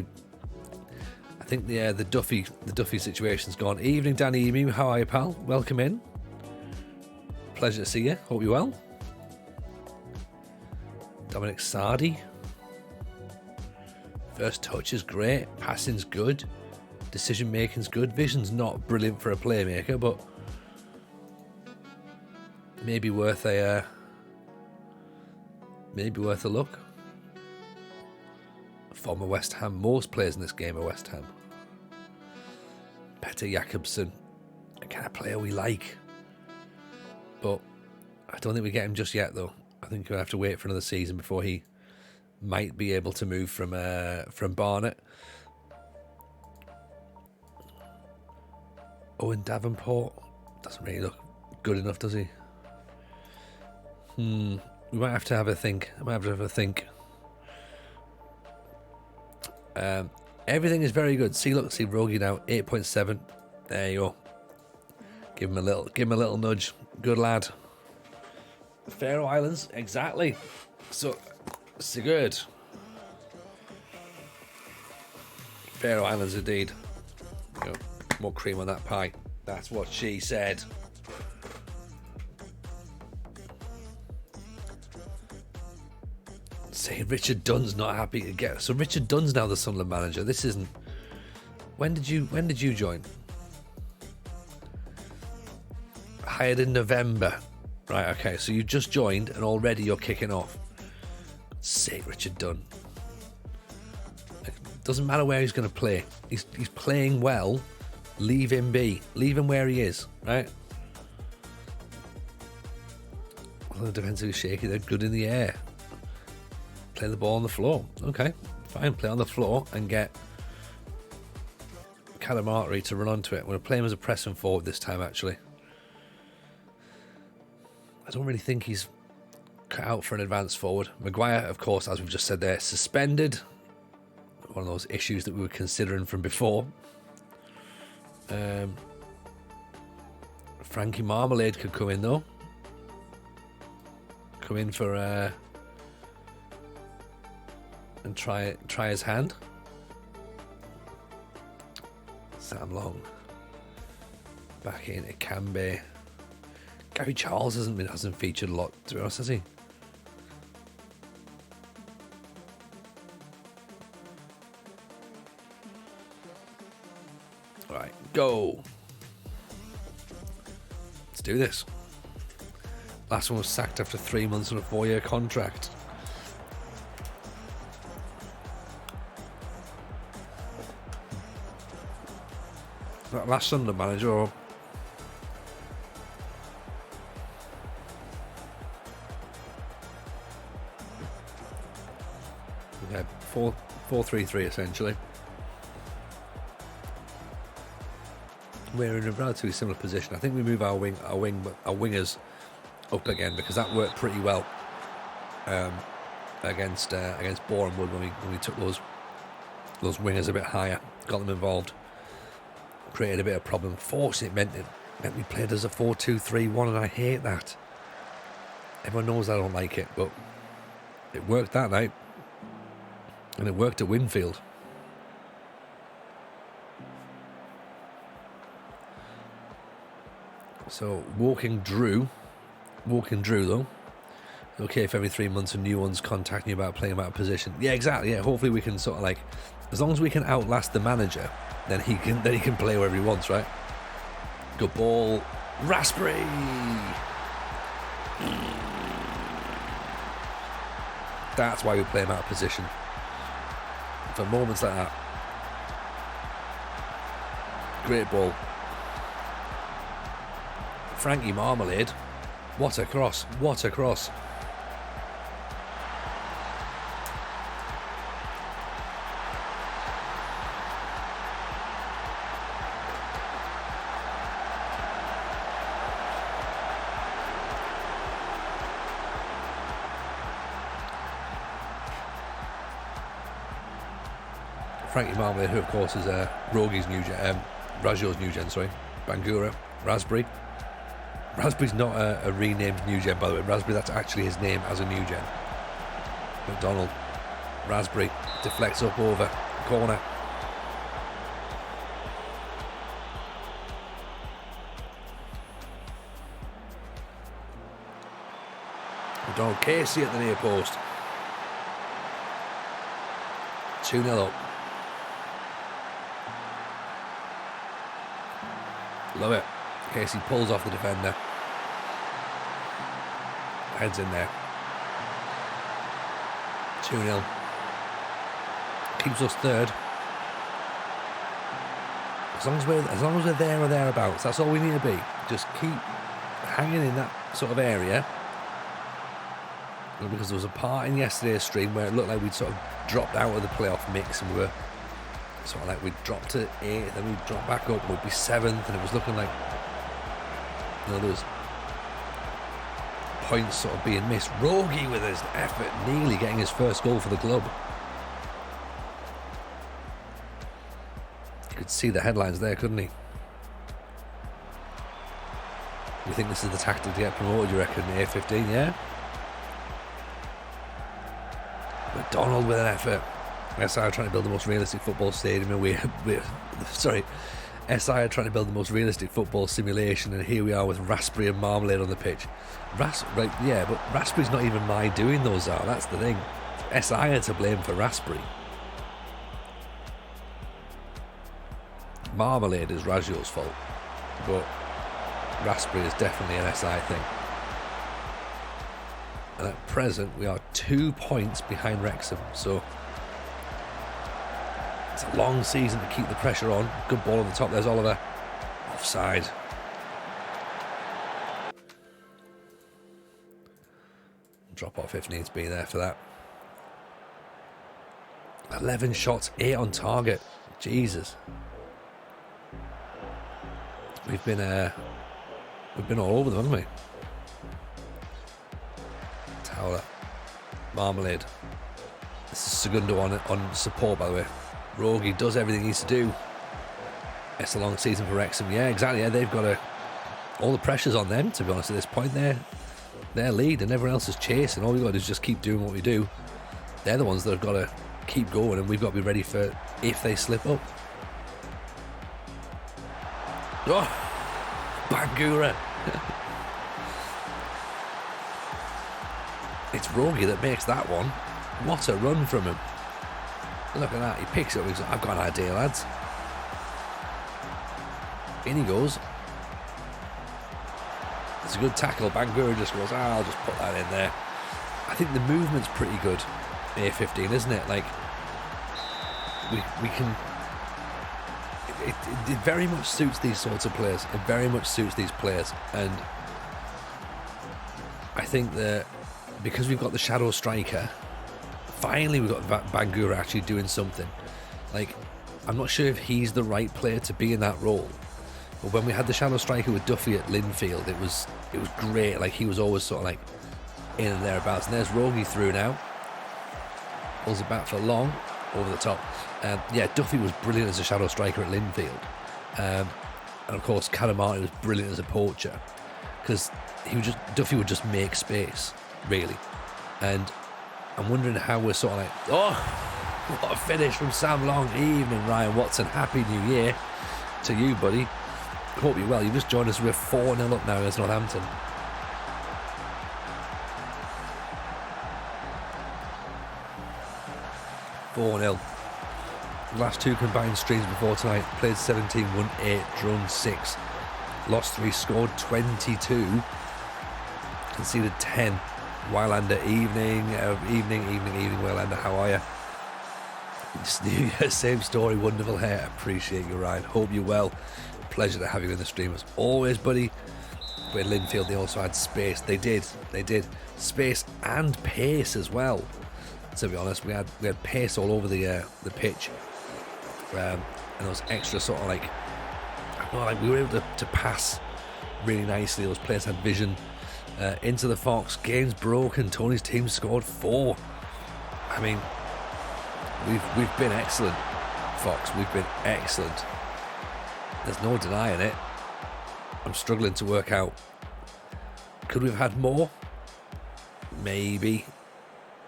the Duffy situation's gone. Evening, Danny Emu. How are you, pal? Welcome in. Pleasure to see you. Hope you're well. Dominic Sardi. First touch is great. Passing's good. Decision making's good. Vision's not brilliant for a playmaker, but maybe worth a look. Former West Ham. Most players in this game are West Ham. Petter Jakobsen, a kind of player we like, but I don't think we get him just yet, though. I think we'll have to wait for another season before he might be able to move from Barnet. Owen Davenport doesn't really look good enough, does he? We might have to have a think. Everything is very good. See Rogie now, 8.7. There you go. Give him a little nudge. Good lad. Faroe Islands, exactly. So good. Faroe Islands indeed. You know, more cream on that pie. That's what she said. Say Richard Dunn's not happy to get. So Richard Dunn's now the Sunderland manager. This isn't. When did you join? Hired in November. Right, okay, so you just joined and already you're kicking off. Say Richard Dunn. Doesn't matter where he's going to play. He's playing well. Leave him be. Leave him where he is, right? Well, the defensive is shaky. They're good in the air. Play the ball on the floor. Okay, fine. Play on the floor and get Calamartri to run onto it. I'm going to play him as a pressing forward this time, actually. I don't really think he's cut out for an advance forward. Maguire, of course, as we've just said there, suspended. One of those issues that we were considering from before. Frankie Marmalade could come in, though. Come in for and try his hand. Sam Long back in. It can be. Gary Charles hasn't featured a lot, to be honest, has he? Right, go. Let's do this. Last one was sacked after 3 months on a 4-year contract. That last Sunderland manager, or yeah, 4-3-3 essentially. We're in a relatively similar position. I think we move our wingers up again, because that worked pretty well against Bournemouth when we took those wingers a bit higher, got them involved, created a bit of problem. Fortunately, it meant we played as a 4-2-3-1, and I hate that. Everyone knows I don't like it, but it worked that night, and it worked at Winfield. So Walking Drew though. Okay, if every 3 months a new one's contacting you about playing him out of position. Yeah, exactly. Yeah, hopefully we can sort of like, as long as we can outlast the manager, then he can play wherever he wants, right? Good ball, Raspberry. That's why we play him out of position. For moments like that. Great ball. Frankie Marmalade. What a cross. What a cross. Frankie Marmalade, who of course is Rogie's new gen, Rajio's new gen, sorry. Bangura, Raspberry. Raspberry's not a renamed new gen, by the way. Raspberry, that's actually his name as a new gen. McDonald, Raspberry, deflects up over, corner. McDonald, Casey at the near post. 2-0 up. Love it. Casey pulls off the defender. Heads in there. 2-0. Keeps us third. As long as we're there or thereabouts, that's all we need to be. Just keep hanging in that sort of area. Because there was a part in yesterday's stream where it looked like we'd sort of dropped out of the playoff mix, and we were sort of like we'd dropped to 8th, then we'd drop back up, we'd be 7th, and it was looking like, you know, there was points sort of being missed. Rogie with his effort, nearly getting his first goal for the club. You could see the headlines there, couldn't he? You think this is the tactic to get promoted, you reckon? A15, yeah? McDonald with an effort. SI are trying to build the most realistic football stadium, and SI are trying to build the most realistic football simulation, and here we are with Raspberry and Marmalade on the pitch. Right, yeah, but Raspberry's not even my doing, those are. That's the thing. SI are to blame for Raspberry. Marmalade is Rajio's fault, but Raspberry is definitely an SI thing. And at present, we are 2 points behind Wrexham, so it's a long season to keep the pressure on. Good ball on the top. There's Oliver. Offside. Drop off if needs be there for that. 11 shots, 8 on target. Jesus. We've been all over them, haven't we? Towler. Marmalade. This is Segundo on support, by the way. Rogie does everything he needs to do. It's a long season for Wrexham. Yeah, exactly. Yeah, they've got all the pressure's on them, to be honest, at this point. They're lead and everyone else is chasing. All we've got to do is just keep doing what we do. They're the ones that have got to keep going, and we've got to be ready for if they slip up. Oh, Bangura. It's Rogie that makes that one. What a run from him. Look at that. He picks it up. He's like, I've got an idea, lads. In he goes. It's a good tackle. Bangura just goes, I'll just put that in there. I think the movement's pretty good. A15, isn't it? Like, we can... It very much suits these sorts of players. It very much suits these players. And I think that because we've got the shadow striker, finally we've got Bangura actually doing something. Like, I'm not sure if he's the right player to be in that role. But when we had the shadow striker with Duffy at Linfield, it was great. Like, he was always sort of like in and thereabouts. And there's Rogie through now. Pulls it back for long, over the top. Yeah, Duffy was brilliant as a shadow striker at Linfield. And of course, Calamari was brilliant as a poacher. Because Duffy would just make space, really. And I'm wondering how we're sort of like, oh, what a finish from Sam Long. Evening, Ryan Watson. Happy New Year to you, buddy. Hope you're well. You just joined us. We're 4-0 up now against Northampton. Last 2 combined streams before tonight. Played 17, won 8, drawn 6. Lost 3, scored 22. Conceded 10. Wylander, evening, Wylander, how are you? Same story, wonderful hair. Appreciate you, Ryan. Hope you're well. Pleasure to have you in the stream as always, buddy. With Linfield, they also had space. They did. Space and pace as well. To be honest, we had pace all over the pitch. And there was extra sort of like, I don't know, like we were able to pass really nicely. Those players had vision. Into the Fox, game's broken. Tony's team scored 4. I mean, we've been excellent. Fox, we've been excellent. There's no denying it. I'm struggling to work out. Could we have had more? Maybe.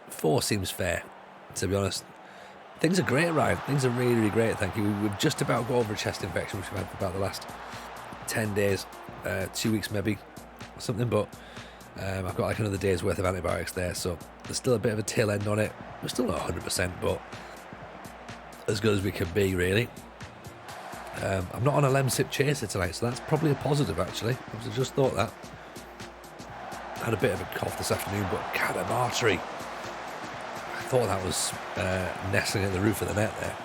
4 seems fair, to be honest. Things are great, Ryan. Things are really, really great, thank you. We've just about got over a chest infection, which we've had for about the last 10 days, 2 weeks maybe, or something, but I've got like another day's worth of antibiotics there, so there's still a bit of a tail end on it. We're still not 100%, but as good as we can be, really. I'm not on a Lemsip chaser tonight, so that's probably a positive, actually. I just thought that. Had a bit of a cough this afternoon, but cannon artery. I thought that was nestling at the roof of the net there.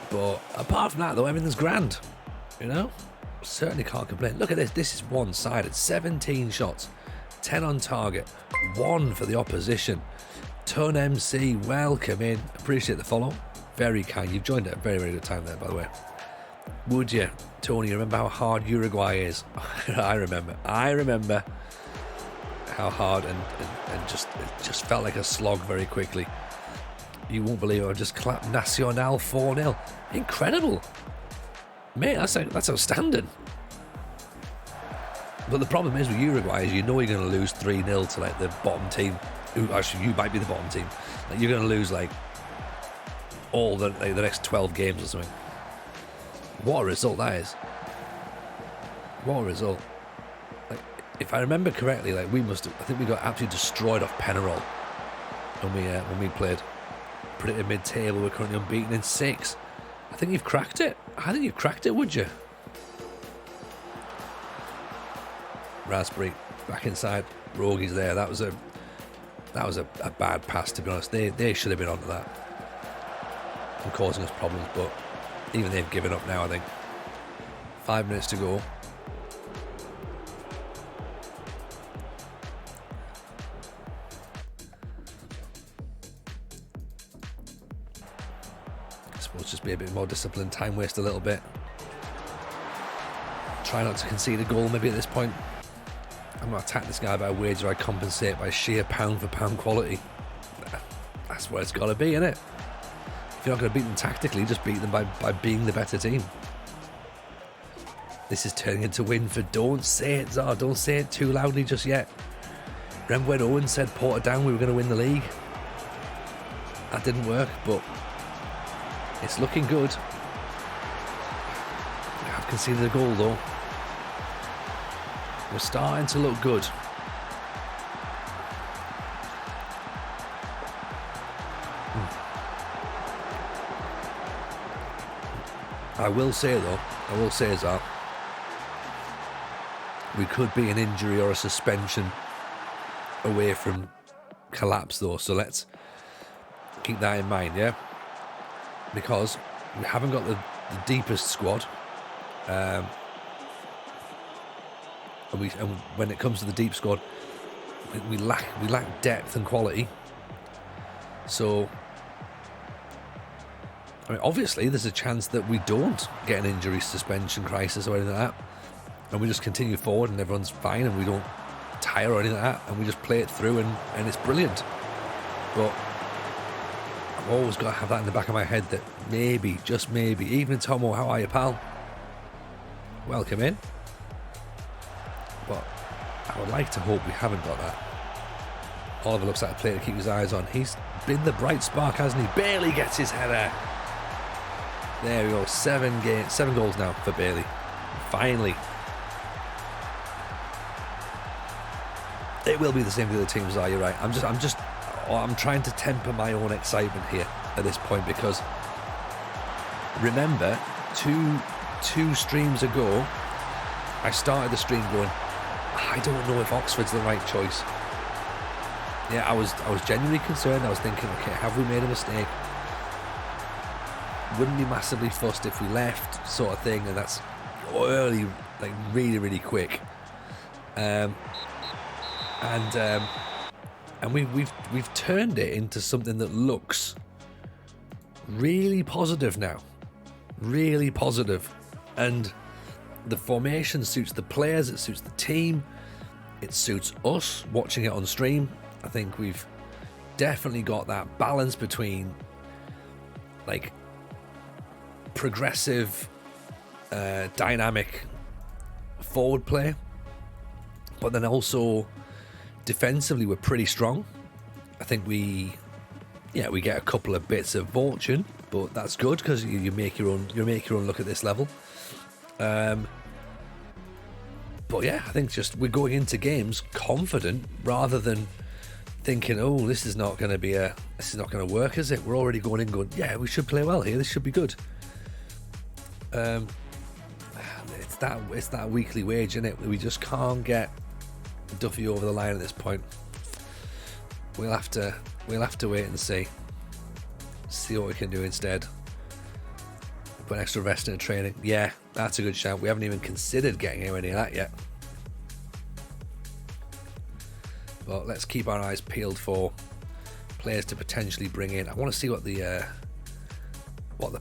But apart from that, though, everything's grand. You know? Certainly can't complain. Look at this. This is one-sided. 17 shots. 10 on target. 1 for the opposition. Ton MC, welcome in. Appreciate the follow. Very kind. You've joined at a very, very good time there, by the way. Would you, Tony, remember how hard Uruguay is? I remember how hard and just it just felt like a slog very quickly. You won't believe it. I just clapped Nacional 4-0. Incredible. Mate, that's outstanding. But the problem is with Uruguay is you know you're going to lose 3-0 to like the bottom team. Actually, you might be the bottom team. Like, you're going to lose like all the next 12 games or something. What a result that is. What a result. Like, if I remember correctly, like I think we got absolutely destroyed off Penarol when we played. Put it in mid-table, we're currently unbeaten in 6. I think you've cracked it. I think you've cracked it, would you? Raspberry back inside. Rogi's there. That was a bad pass, to be honest. They should have been onto that and causing us problems, but even they've given up now, I think. 5 minutes to go. I suppose just be a bit more disciplined, time waste a little bit. Try not to concede a goal maybe at this point. I'm not attack this guy by wager, I compensate by sheer pound for pound quality. That's where it's got to be, innit? If you're not going to beat them tactically, just beat them by being the better team. This is turning into win for don't say it, Zar. Don't say it too loudly just yet. Remember when Owen said Portadown we were going to win the league? That didn't work, but it's looking good. We have conceded a goal though. We're starting to look good. I will say that we could be an injury or a suspension away from collapse though, so let's keep that in mind, yeah? Because we haven't got the deepest squad, and when it comes to the deep squad, we lack depth and quality. So I mean, obviously there's a chance that we don't get an injury, suspension, crisis or anything like that, and we just continue forward and everyone's fine and we don't tire or anything like that and we just play it through and it's brilliant. But I've always got to have that in the back of my head that maybe, just maybe, even Tomo, how are you, pal? Welcome in. But I would like to hope we haven't got that. Oliver looks like a player to keep his eyes on. He's been the bright spark, hasn't he? Bailey gets his header. There we go. 7 goals now for Bailey. Finally. It will be the same for the other teams, are you right? I'm trying to temper my own excitement here at this point because remember, two streams ago, I started the stream going, I don't know if Oxford's the right choice. Yeah, I was genuinely concerned. I was thinking, okay, have we made a mistake? Wouldn't be massively fussed if we left, sort of thing, and that's early, like really, really quick. And we've turned it into something that looks really positive now, really positive, and the formation suits the players, it suits the team, it suits us watching it on stream. I think we've definitely got that balance between like progressive, dynamic forward play, but then also defensively we're pretty strong. I think we get a couple of bits of fortune, but that's good because you make your own look at this level. But yeah, I think just we're going into games confident rather than thinking, oh, this is not going to work, is it? We're already going in going, yeah, we should play well here. This should be good. It's that weekly wage, isn't it? We just can't get Duffy over the line at this point. We'll have to wait and see what we can do instead. Put extra rest in training. Yeah, that's a good shout. We haven't even considered getting anywhere near that yet. But let's keep our eyes peeled for players to potentially bring in. I want to see what the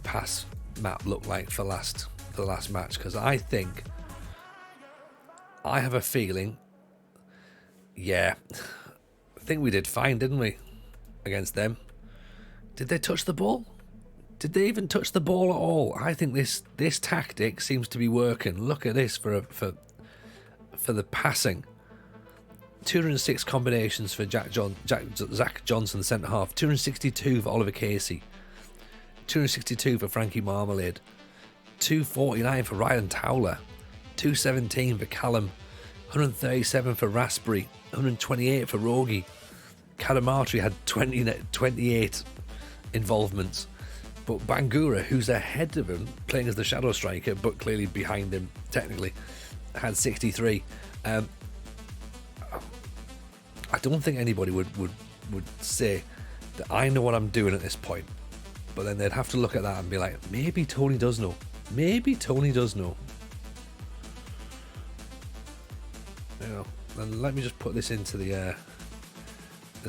pass map looked like for the last match, because I have a feeling, I think we did fine, didn't we, against them? Did they touch the ball? Did they even touch the ball at all? I think this tactic seems to be working. Look at this for the passing. 206 combinations for Zach Johnson, centre half. 262 for Oliver Casey. 262 for Frankie Marmalade. 249 for Ryan Towler. 217 for Callum. 137 for Raspberry. 128 for Rogi. Kadamatri had 28 involvements. But Bangura, who's ahead of him, playing as the shadow striker, but clearly behind him technically, had 63. I don't think anybody would say that I know what I'm doing at this point. But then they'd have to look at that and be like, maybe Tony does know. Maybe Tony does know. You know, and let me just put this into the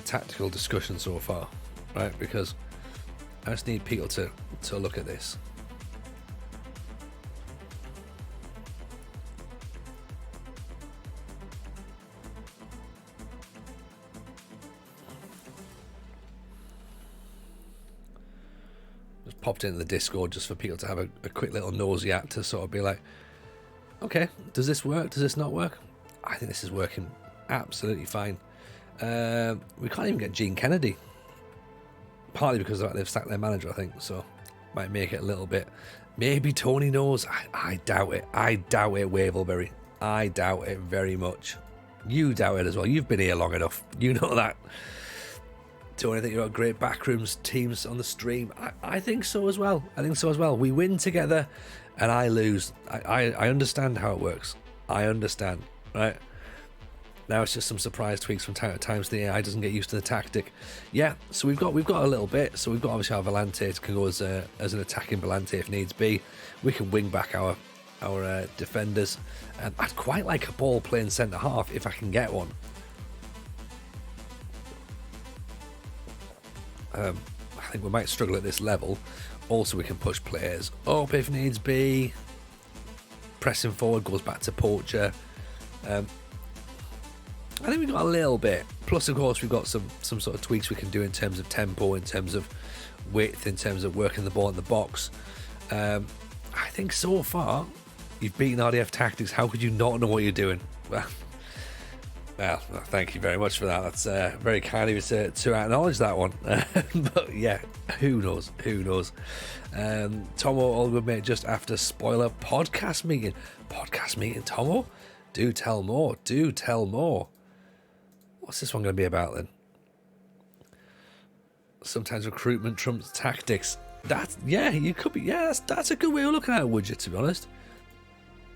tactical discussion so far, right? Because I just need people to look at this. Just popped into the Discord just for people to have a quick little nosy at, to sort of be like, okay, does this work? Does this not work? I think this is working absolutely fine. We can't even get Gene Kennedy. Partly because they've sacked their manager, I think, so might make it a little bit. Maybe Tony knows. I doubt it. I doubt it, Wavelberry. I doubt it very much. You doubt it as well. You've been here long enough. You know that. Tony, I think you've got great backrooms teams on the stream. I think so as well. We win together and I lose. I understand how it works. I understand, right? Now it's just some surprise tweaks from time to time so the AI doesn't get used to the tactic. Yeah, so we've got a little bit. So we've got obviously our Volante can go as an attacking Volante if needs be. We can wing back our defenders. I'd quite like a ball playing centre half if I can get one. I think we might struggle at this level. Also, we can push players up if needs be. Pressing forward goes back to Poacher. I think we've got a little bit. Plus, of course, we've got some sort of tweaks we can do in terms of tempo, in terms of width, in terms of working the ball in the box. I think so far, you've beaten RDF Tactics. How could you not know what you're doing? Well, thank you very much for that. That's very kind of you to acknowledge that one. But yeah, who knows? Tomo, all good mate, just after spoiler podcast meeting. Podcast meeting, Tomo? Do tell more. What's this one going to be about then? Sometimes recruitment trumps tactics. You could be. Yeah, that's a good way of looking at it, would you? To be honest,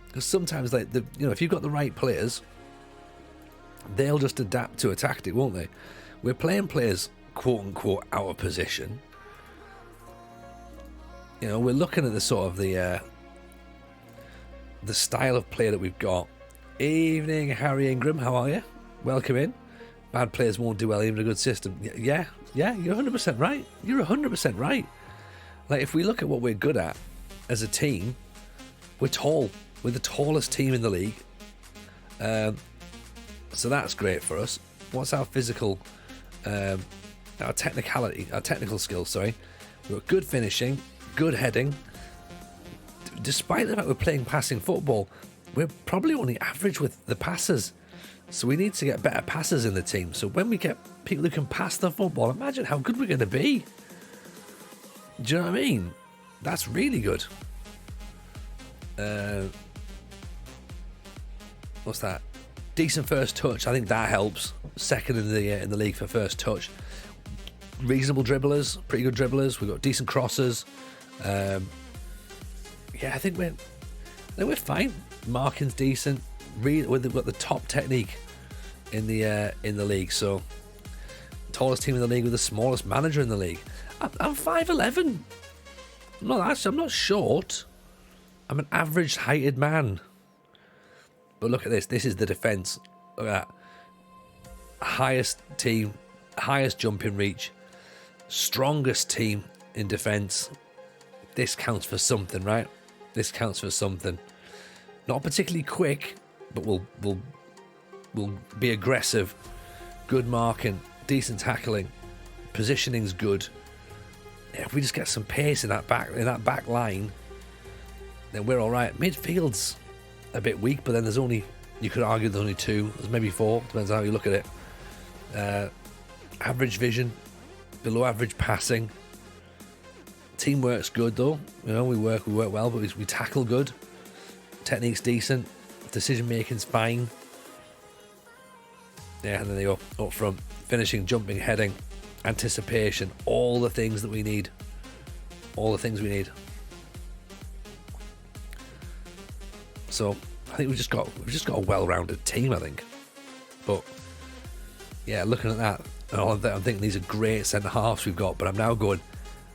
because sometimes, like if you've got the right players, they'll just adapt to a tactic, won't they? We're playing players quote unquote out of position. We're looking at the sort of the style of play that we've got. Evening, Harry Ingram. How are you? Welcome in. Bad players won't do well, even a good system. Yeah, you're 100% right. You're 100% right. Like, if we look at what we're good at as a team, we're tall. We're the tallest team in the league. So that's great for us. What's our physical, our technical skills, sorry. We've got good finishing, good heading, despite the fact we're playing passing football, we're probably only average with the passes. So we need to get better passers in the team. So when we get people who can pass the football, imagine how good we're going to be. Do you know what I mean? That's really good. What's that? Decent first touch. I think that helps. Second in the league for first touch. Reasonable dribblers, pretty good dribblers. We've got decent crossers. Yeah, I think we're fine. Marking's decent. We've got the top technique in the league. So, tallest team in the league with the smallest manager in the league. I'm 5'11". I'm not short. I'm an average heighted man. But look at this. This is the defence. Look at that. Highest team, highest jumping reach, strongest team in defence. This counts for something, right? This counts for something. Not particularly quick, but we'll be aggressive. Good marking, decent tackling, positioning's good. Yeah, if we just get some pace in that back line, then we're all right. Midfield's a bit weak, but then you could argue there's only two. There's maybe four. Depends on how you look at it. Average vision, below average passing. Teamwork's good though. You know, we work well, but we tackle good. Technique's decent. Decision making's fine. Yeah, and then they go up front. Finishing, jumping, heading, anticipation, all the things that we need. All the things we need. So I think we've just got a well-rounded team, I think. But yeah, looking at that, I'm thinking these are great centre halves we've got, but I'm now going,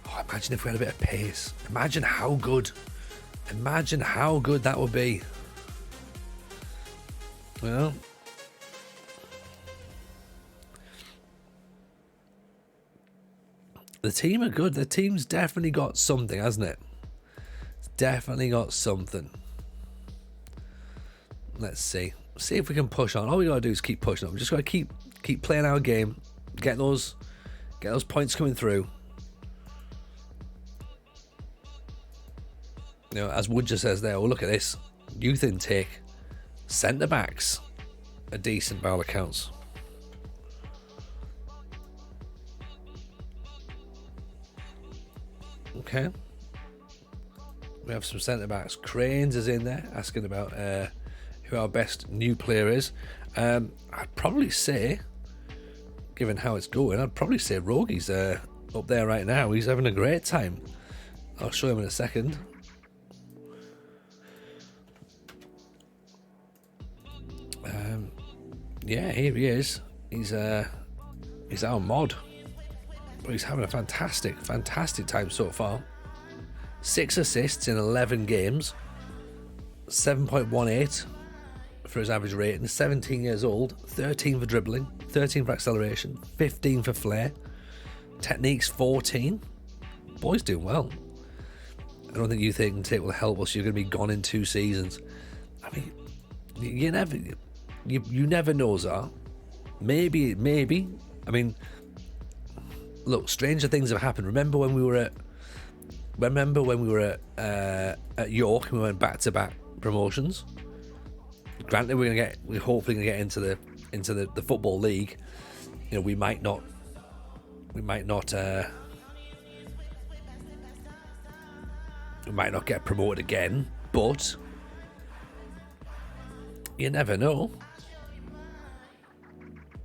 oh, imagine if we had a bit of pace. Imagine how good that would be. You know? The team are good. The team's definitely got something, hasn't it? It's definitely got something. Let's see. See if we can push on. All we gotta do is keep pushing on. We just gotta keep playing our game. Get those points coming through. You know, as Wood just says there, well, look at this. Youth intake. Centre backs. A decent by all accounts. Okay. We have some centre backs. Cranes is in there asking about who our best new player is. I'd probably say, given how it's going, I'd probably say Rogi's up there right now. He's having a great time. I'll show him in a second. Yeah, here he is. He's our mod. But he's having a fantastic time so far. 6 assists in 11 games. 7.18 for his average rating. 17 years old. 13 for dribbling. 13 for acceleration. 15 for flair. Techniques 14. Boy's doing well. I don't think youth intake will help us. You're going to be gone in 2 seasons. I mean, you never know, Zar. Maybe. I mean, look, stranger things have happened. Remember when we were at York and we went back-to-back promotions? Granted, we're hopefully gonna get into the football league. You know, we might not get promoted again, but you never know.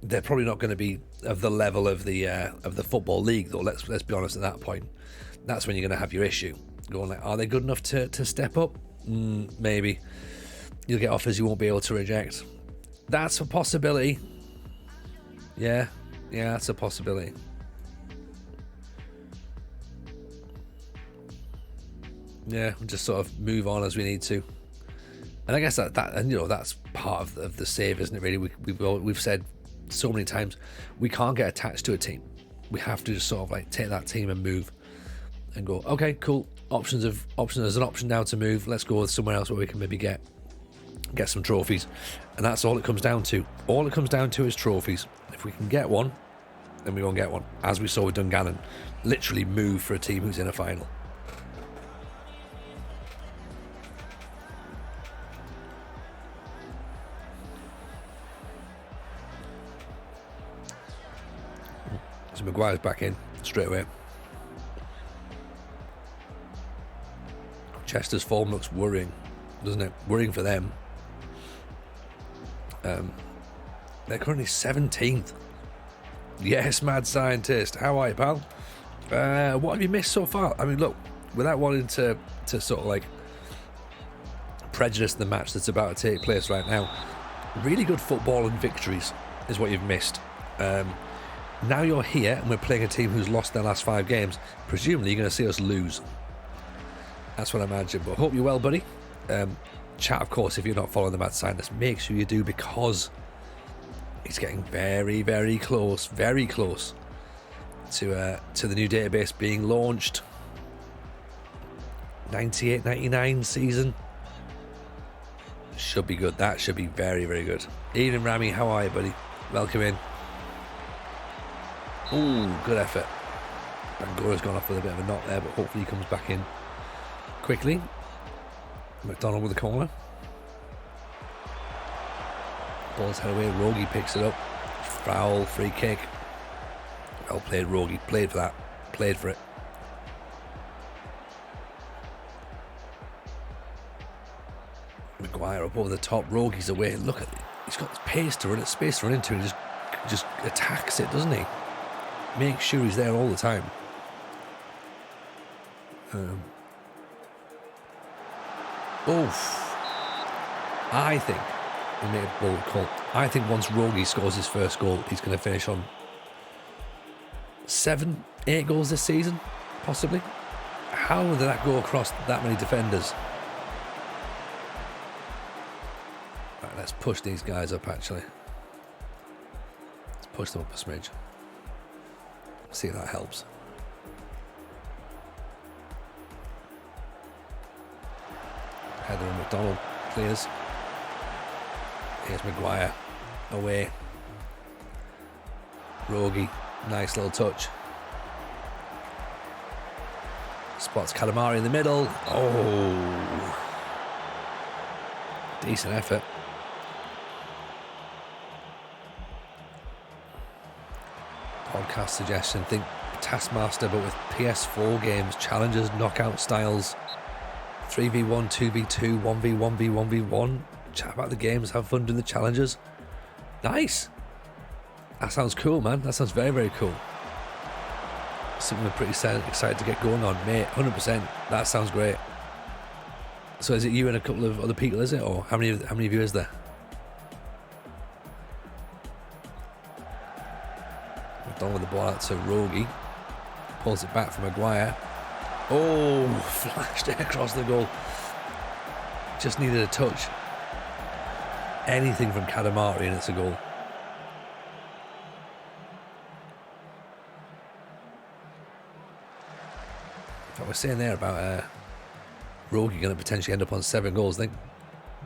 They're probably not going to be of the level of the football league, though. Let's be honest. At that point, that's when you're going to have your issue. Going like, are they good enough to step up? Maybe. You'll get offers you won't be able to reject. That's a possibility. Yeah, that's a possibility. Yeah, we'll just sort of move on as we need to. And I guess that's part of the save, isn't it? Really, we've said so many times we can't get attached to a team. We have to just sort of like take that team and move and go, okay, cool, there's an option now to move. Let's go with somewhere else where we can maybe get some trophies. And that's all it comes down to. All it comes down to is trophies. If we can get one, then we won't get one, as we saw with Dungannon. Literally move for a team who's in a final. So Maguire's back in straight away. Chester's form looks worrying, doesn't it? Worrying for them. They're currently 17th. Yes, mad scientist. How are you, pal? What have you missed so far? I mean, look, without wanting to sort of like prejudice the match that's about to take place right now, really good football and victories is what you've missed. Now you're here and we're playing a team who's lost their last 5 games. Presumably you're going to see us lose. That's what I imagine. But hope you're well, buddy. Chat, of course, if you're not following the Mad Scientist, make sure you do, because it's getting very, very close to the new database being launched. 98-99 season. Should be good. That should be very, very good. Evening, Rami. How are you, buddy? Welcome in. Ooh, good effort. Bangora's gone off with a bit of a knot there, but hopefully he comes back in quickly. McDonald with the corner. Ball's head away. Rogi picks it up. Foul, free kick. Well played, Rogi. Played for that. Played for it. Maguire up over the top. Rogi's away. Look at it. He's got pace to run it, space to run into. He just attacks it, doesn't he? Makes sure he's there all the time. I think he made a bold call. I think once Rogi scores his first goal, he's going to finish on 7, 8 goals this season, possibly. How did that go across that many defenders? Right, let's push these guys up, actually. Let's push them up a smidge. See if that helps. Heather and McDonald clears. Here's Maguire away. Rogi, nice little touch. Spots Calamari in the middle. Oh, decent effort. Podcast suggestion: think Taskmaster, but with PS4 games, challenges, knockout styles. 3v1, 2v2, 1v1, 1v1. Chat about the games, have fun doing the challenges. Nice. That sounds cool, man. That sounds very, very cool. Something we're pretty excited to get going on, mate. 100%. That sounds great. So is it you and a couple of other people, is it? Or how many of you is there? McDonald with the ball out to Rogi. Pulls it back from Maguire. Oh, flashed it across the goal. Just needed a touch. Anything from Kadamari and it's a goal. I was saying there about Rogi going to potentially end up on 7 goals. I think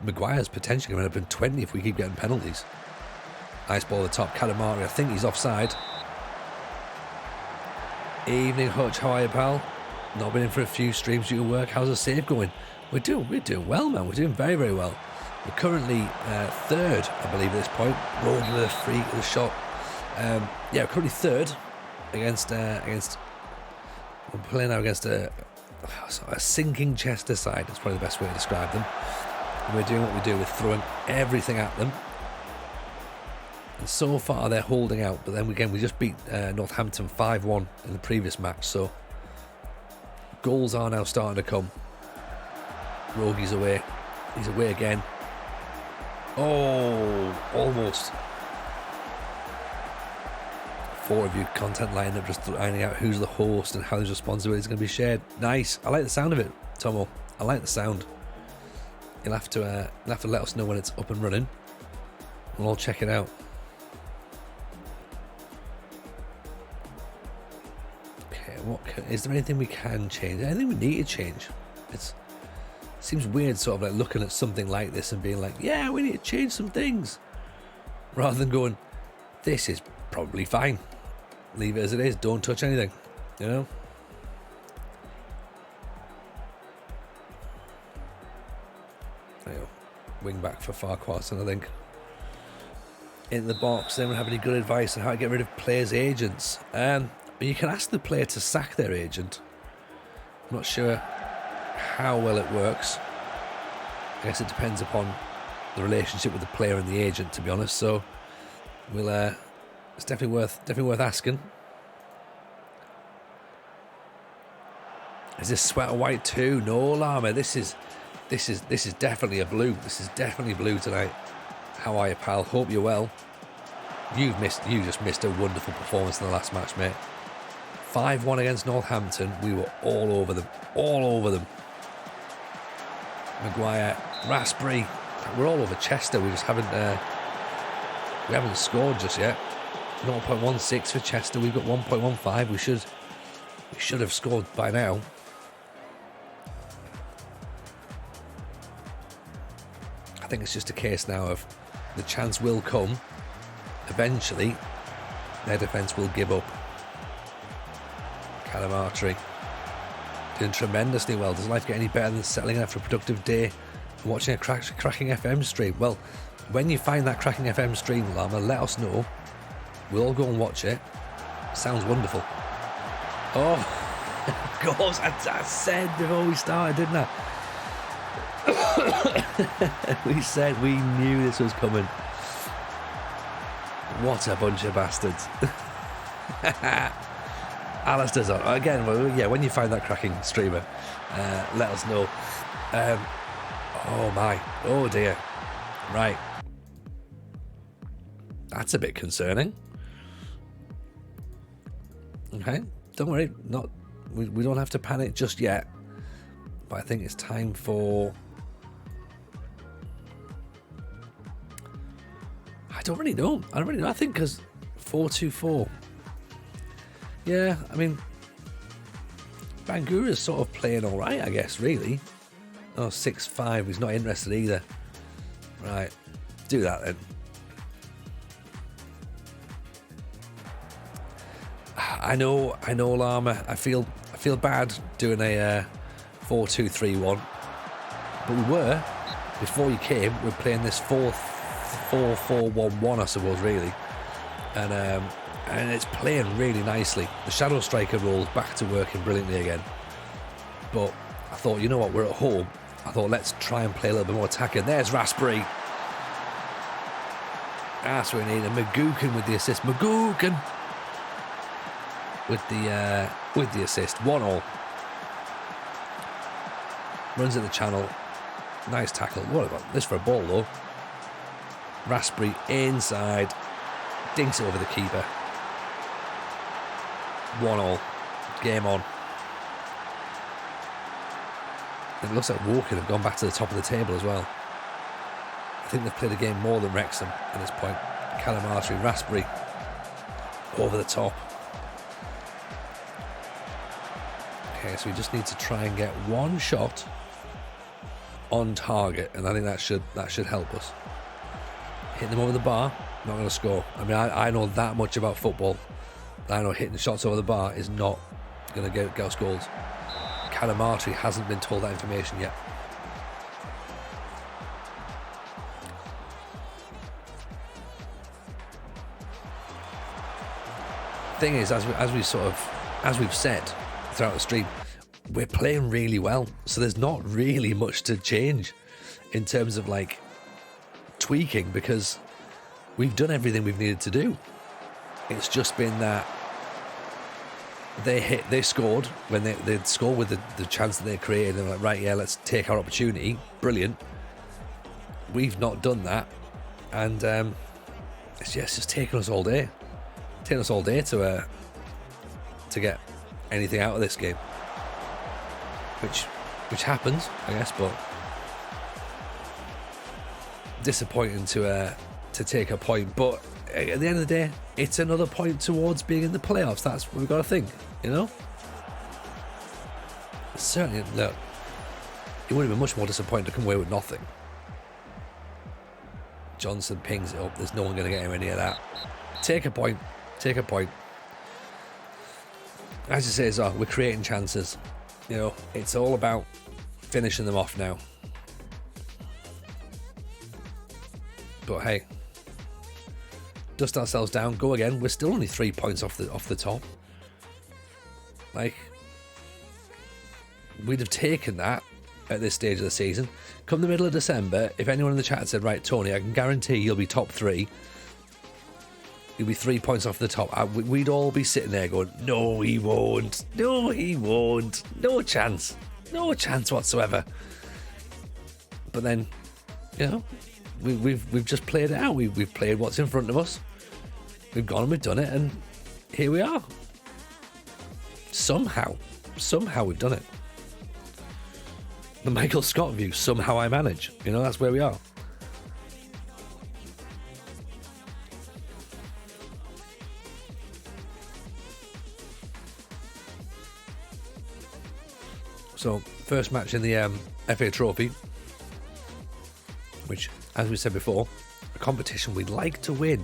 Maguire's potentially going to end up in 20 if we keep getting penalties. Nice ball at the top. Kadamari, I think he's offside. Evening, Hutch. How are you, pal? Not been in for a few streams due to work. How's the save going? We're doing well, man. We're doing very, very well. We're currently 3rd, I believe, at this point. Rogi with a free with a shot. Yeah, we're currently 3rd against. We're playing now against a sinking Chester side. That's probably the best way to describe them. And we're doing what we do. We're throwing everything at them. And so far they're holding out. But then again, we just beat Northampton 5-1 in the previous match. So goals are now starting to come. Rogi's away. He's away again. Oh, almost. 4 of you content lined up, just ironing out who's the host and how his responsibility is going to be shared. Nice. I like the sound of it, Tomo. I like the sound. You'll have to let us know when it's up and running. We'll all check it out. Okay, is there anything we can change? Anything we need to change? It seems weird, sort of like looking at something like this and being like, yeah, we need to change some things, rather than going, this is probably fine. Leave it as it is. Don't touch anything. You know? There you go. Wing back for Farquharson, I think. in the box. Anyone have any good advice on how to get rid of players' agents? You can ask the player to sack their agent. I'm not sure how well it works. I guess it depends upon the relationship with the player and the agent, to be honest. So we'll it's definitely worth asking. Is this sweater white too? No, Llama. This is definitely a blue. This is definitely blue tonight. How are you, pal? Hope you're well. You just missed a wonderful performance in the last match, mate. 5-1 against Northampton. We were all over them. All over them. Maguire, Raspberry. We're all over Chester. We just haven't scored just yet. 0.16 for Chester. We've got 1.15. We should have scored by now. I think it's just a case now of the chance will come. Eventually, their defence will give up. Calamatri doing tremendously well. Does life get any better than settling after a productive day and watching a cracking FM stream? Well, when you find that cracking FM stream, Llama, let us know. We'll all go and watch it. Sounds wonderful. Oh, of course, I said before we started, didn't I? We said we knew this was coming. What a bunch of bastards. Alistair's on. Again, well, yeah, when you find that cracking streamer, let us know. Oh my. Oh dear. Right. That's a bit concerning. Okay. Don't worry. We don't have to panic just yet. But I think it's time for... I don't really know. I think because 4-2-4. Yeah, I mean, Bangura's sort of playing all right, I guess, really. Oh, 6-5. He's not interested either. Right, do that then. I know, Llama. I feel bad doing a 4-2-3-1, but we were before you came. We're playing this 4-4-1-1, I suppose, really, and it's playing really nicely. The Shadow Striker role's back to working brilliantly again. But I thought, you know what, we're at home. I thought, let's try and play a little bit more attacking. There's Raspberry. That's what we need. And Magookin with the assist. Magookin with the assist. 1-1. Runs at the channel. Nice tackle. What about this for a ball though? Raspberry inside. Dinks it over the keeper. 1-1. Game on. It looks like Woking have gone back to the top of the table as well. I think they've played a game more than Wrexham at this point. Calamatri, Raspberry over the top. Okay, so we just need to try and get one shot on target, and I think that should help us. Hitting them over the bar, not going to score. I mean, I know that much about football. I know hitting shots over the bar is not going to get us goals. Calamatri hasn't been told that information yet. Thing is, as we've said throughout the stream, we're playing really well, so there's not really much to change in terms of like tweaking, because we've done everything we've needed to do. It's just been that they scored when they scored with the chance that they created, and they're like, right, yeah, let's take our opportunity. Brilliant. We've not done that, and it's just taken us all day. Taken us all day to get anything out of this game, which happens, I guess, but disappointing to take a point. But at the end of the day, it's another point towards being in the playoffs. That's what we've got to think, you know. Certainly, look, it would have been much more disappointing to come away with nothing. Johnson pings it up. There's no one going to get anywhere near that. Take a point. Take a point. As you say, as well, we're creating chances. You know, it's all about finishing them off now. dust ourselves down, go again. We're still only 3 points off the top. Like, we'd have taken that at this stage of the season. Come the middle of December, if anyone in the chat said, right, Tony, I can guarantee you'll be top 3. You'll be 3 points off the top. We'd all be sitting there going, no, he won't. No, he won't. No chance. No chance whatsoever. But then, you know, we've just played it out. We've played what's in front of us. We've gone and we've done it, and here we are. Somehow we've done it. The Michael Scott view, somehow I manage. You know, that's where we are. So, first match in the FA Trophy, which, as we said before, a competition we'd like to win.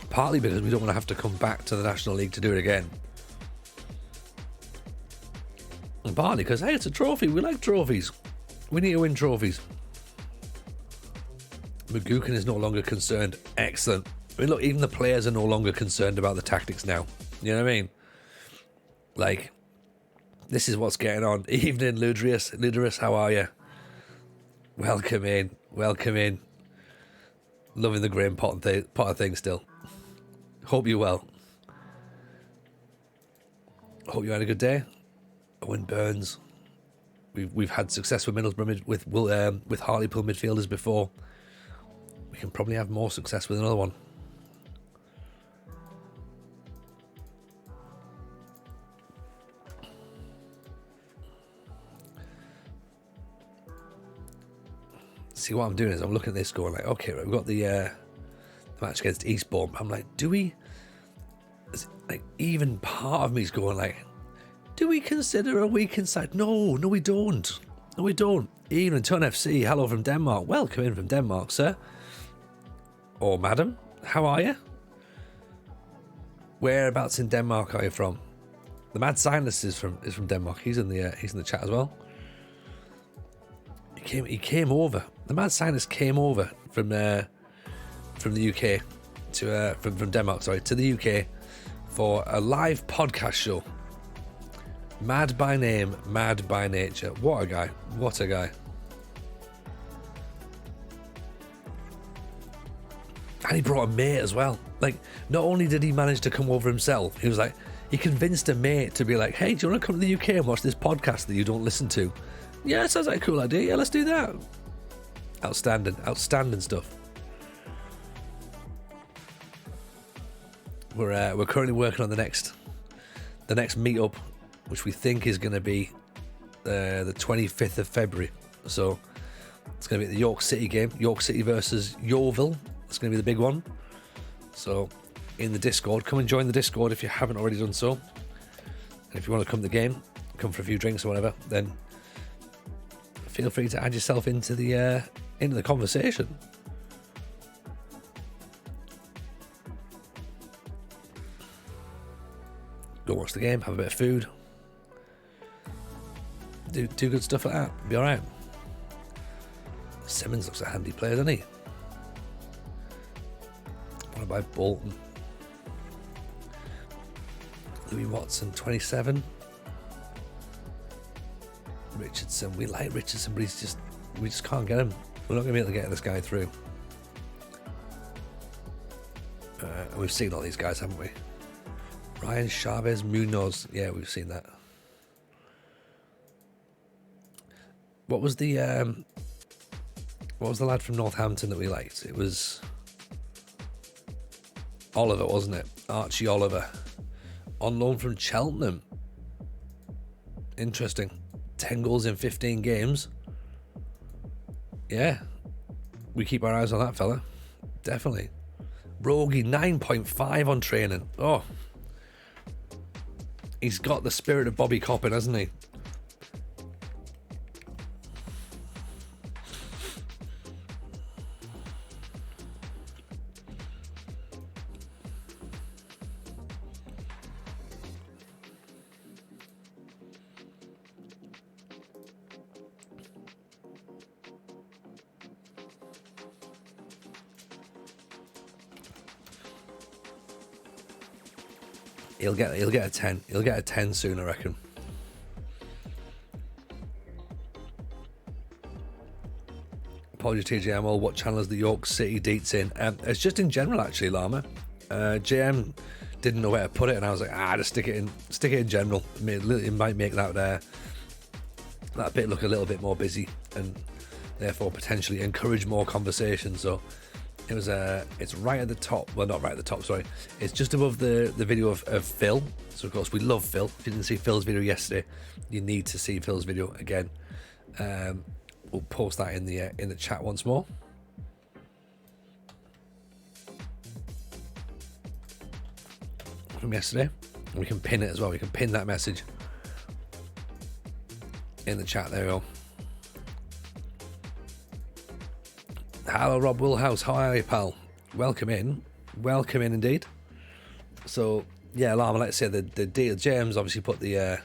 Partly because we don't want to have to come back to the National League to do it again. And partly because, hey, it's a trophy. We like trophies. We need to win trophies. McGukin is no longer concerned. Excellent. I mean, look, even the players are no longer concerned about the tactics now. You know what I mean? Like, this is what's getting on. Evening, Luderius, how are you? Welcome in. Loving the Graham Potter thing still. Hope you're well. Hope you had a good day. Owen Burns. We've had success with Middlesbrough with Hartlepool midfielders before. We can probably have more success with another one. See, what I'm doing is I'm looking at this going like, okay, right, we've got the match against Eastbourne. I'm like, do we, like, even part of me is going like, do we consider a weekend side? No, we don't. No, we don't. Even Ton FC, hello from Denmark. Welcome in from Denmark, sir. Or madam, how are you? Whereabouts in Denmark are you from? The Mad Scientist is from Denmark. He's in the chat as well. He came over. The Mad Scientist came over from the UK to from Denmark, sorry, to the UK for a live podcast show. Mad by name, mad by nature. What a guy. What a guy. And he brought a mate as well. Like, not only did he manage to come over himself, he was like, he convinced a mate to be like, hey, do you want to come to the UK and watch this podcast that you don't listen to? Yeah, it sounds like a cool idea. Yeah, let's do that. Outstanding stuff. We're currently working on the next meetup, which we think is going to be the 25th of February. So it's going to be the York City game, York City versus Yeovil. It's going to be the big one. So in the Discord, come and join the Discord if you haven't already done so. And if you want to come to the game, come for a few drinks or whatever, then feel free to add yourself into the conversation. Go watch the game, have a bit of food, do good stuff like that. Be all right. Simmons looks a handy player, doesn't he? What about Bolton? Louis Watson, 27. Richardson, we like Richardson, but we just can't get him. We're not going to be able to get this guy through. And we've seen all these guys, haven't we? Ryan Chavez Munoz, yeah, we've seen that. What was the lad from Northampton that we liked? It was Oliver, wasn't it? Archie Oliver, on loan from Cheltenham. Interesting. 10 goals in 15 games. Yeah, we keep our eyes on that fella. Definitely. Rogie, 9.5 on training. Oh, he's got the spirit of Bobby Coppin, hasn't he? He'll get a 10. He'll get a 10 soon, I reckon. Apologies, TJM. What channel is the York City Deets in? It's just in general, actually, Llama. JM didn't know where to put it, and I was like, just stick it in general. It might make that bit look a little bit more busy, and therefore potentially encourage more conversation. So it's right at the top. Well, not right at the top, sorry. It's just above the video of Phil. So of course we love Phil. If you didn't see Phil's video yesterday, you need to see Phil's video again. We'll post that in the chat once more. From yesterday. And we can pin it as well. We can pin that message in the chat. There we go. Hello, Rob Willhouse. How are you, pal? Welcome in. Welcome in indeed. So, yeah, Llama, let's say the deal. James obviously put the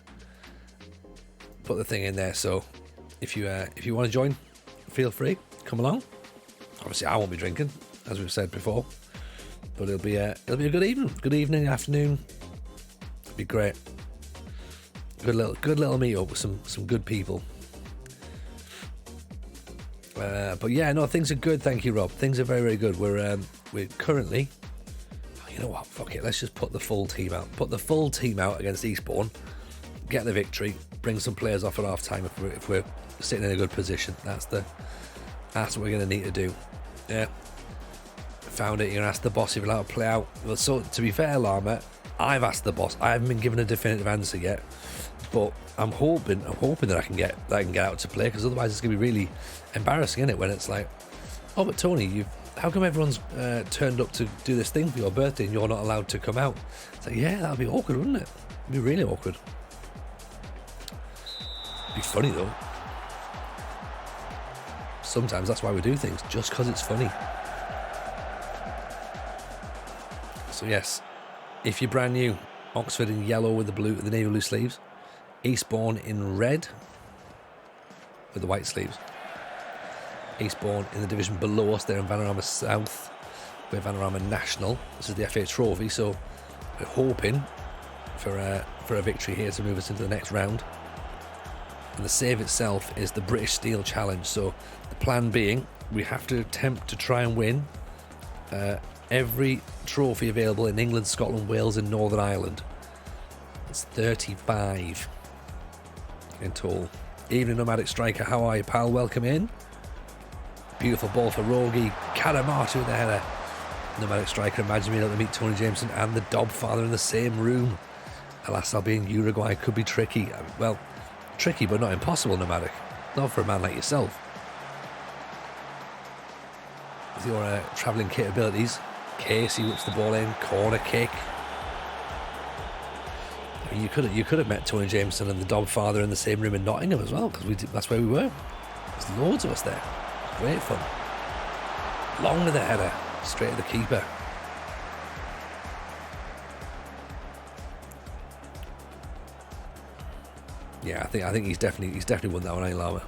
thing in there. So, if you want to join, feel free. Come along. Obviously, I won't be drinking, as we've said before, but it'll be a good evening, afternoon. It'll be great. Good little meet up with some good people. But yeah, no, things are good. Thank you, Rob. Things are very, very good. We're currently. You know what? Fuck it. Let's just put the full team out. Put the full team out against Eastbourne. Get the victory. Bring some players off at half time if we're sitting in a good position. That's what we're going to need to do. Yeah. Found it. You're going to ask the boss if you're allowed to play out. Well, so to be fair, Llama, I've asked the boss. I haven't been given a definitive answer yet, but I'm hoping that I can get out to play, because otherwise it's going to be really embarrassing, isn't it? When it's like, oh, but Tony, how come everyone's turned up to do this thing for your birthday and you're not allowed to come out? It's like, yeah, that'd be awkward, wouldn't it? It'd be really awkward. It'd be funny though. Sometimes that's why we do things, just because it's funny. So yes, if you're brand new, Oxford in yellow with the navy blue sleeves, Eastbourne in red with the white sleeves. Eastbourne in the division below us, they're in Vanarama South, we're Vanarama National. This is the FA Trophy, so we're hoping for a victory here to move us into the next round. And the save itself is the British Steel Challenge, so the plan being we have to attempt to try and win every trophy available in England, Scotland, Wales and Northern Ireland. It's 35 in total. Evening, Nomadic Striker, how are you, pal? Welcome in. Beautiful ball for Rogi. Karamatu with the header. Nomadic Striker, imagine being able to meet Tony Jameson and the Dob father in the same room. Alas, I'll be in Uruguay. Could be tricky. Well, tricky but not impossible, Nomadic. Not for a man like yourself. With your travelling capabilities. Casey whips the ball in. Corner kick. I mean, you could have met Tony Jameson and the Dob father in the same room in Nottingham as well, because that's where we were. There's loads of us there. Great fun. Long with the header, straight to the keeper. Yeah, I think he's definitely won that one, ain't Llama?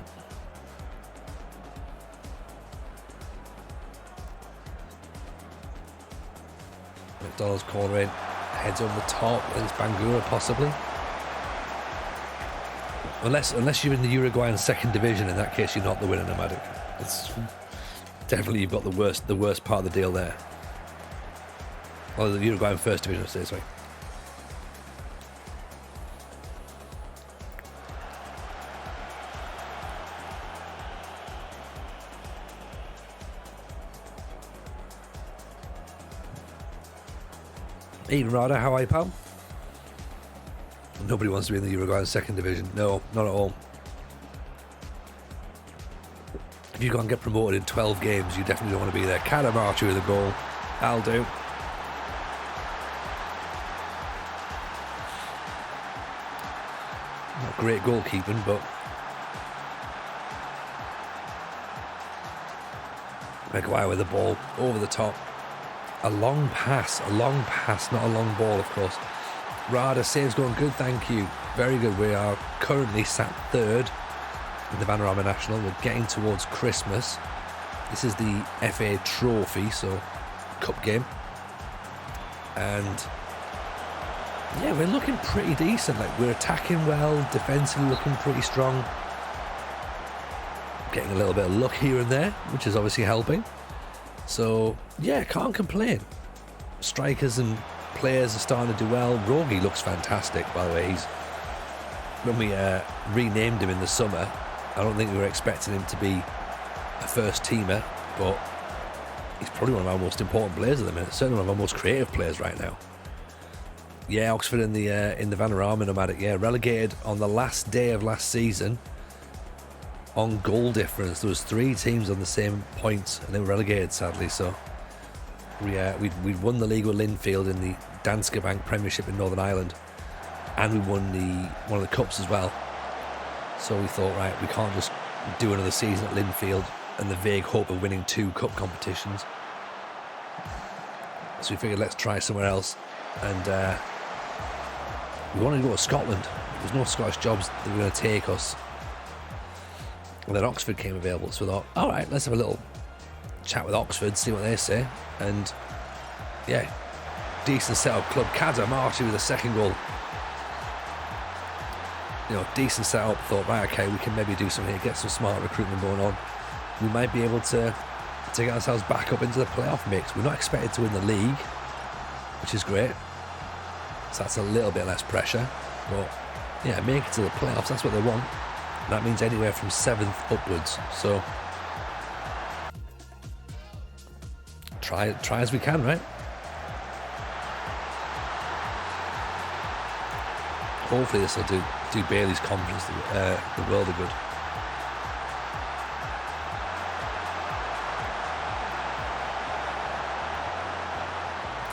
McDonald's corner in, heads over the top, and it's Bangura possibly. Unless you're in the Uruguayan second division, in that case you're not the winner, Nomadic. It's definitely, you've got the worst part of the deal there. Well, the Uruguayan first division, say this way. Even Rada, how are you, pal? Nobody wants to be in the Uruguayan second division. No, not at all. If you go and get promoted in 12 games, you definitely don't want to be there. Karamarchi with a goal. I'll do. Not great goalkeeping, but Maguire with the ball over the top. A long pass, not a long ball, of course. Rada, saves going good, thank you. Very good. We are currently sat third in the Vanarama National. We're getting towards Christmas. This is the FA Trophy, so cup game. And yeah, we're looking pretty decent. Like, we're attacking well, defensively looking pretty strong. Getting a little bit of luck here and there, which is obviously helping. So, yeah, can't complain. Strikers and players are starting to do well. Rogi looks fantastic, by the way. When we renamed him in the summer, I don't think we were expecting him to be a first teamer, but he's probably one of our most important players at the minute. Certainly one of our most creative players right now. Yeah, Oxford in the Vanarama Nomadic. Yeah, relegated on the last day of last season on goal difference. There was 3 teams on the same points, and they were relegated, sadly. So we'd won the league with Linfield in the Danske Bank Premiership in Northern Ireland, and we won one of the cups as well. So we thought, right, we can't just do another season at Linfield and the vague hope of winning 2 cup competitions. So we figured, let's try somewhere else. And we wanted to go to Scotland. There's no Scottish jobs that were going to take us. And then Oxford came available, so we thought, all right, let's have a little chat with Oxford, see what they say. And yeah, decent setup club. Kada Marty with the second goal. You know, decent setup. Thought, right, okay, we can maybe do something here, get some smart recruitment going on. We might be able to get ourselves back up into the playoff mix. We're not expected to win the league, which is great. So that's a little bit less pressure. But yeah, make it to the playoffs, that's what they want. And that means anywhere from 7th upwards. So try as we can, right? Hopefully this will do Bailey's confidence the world of good.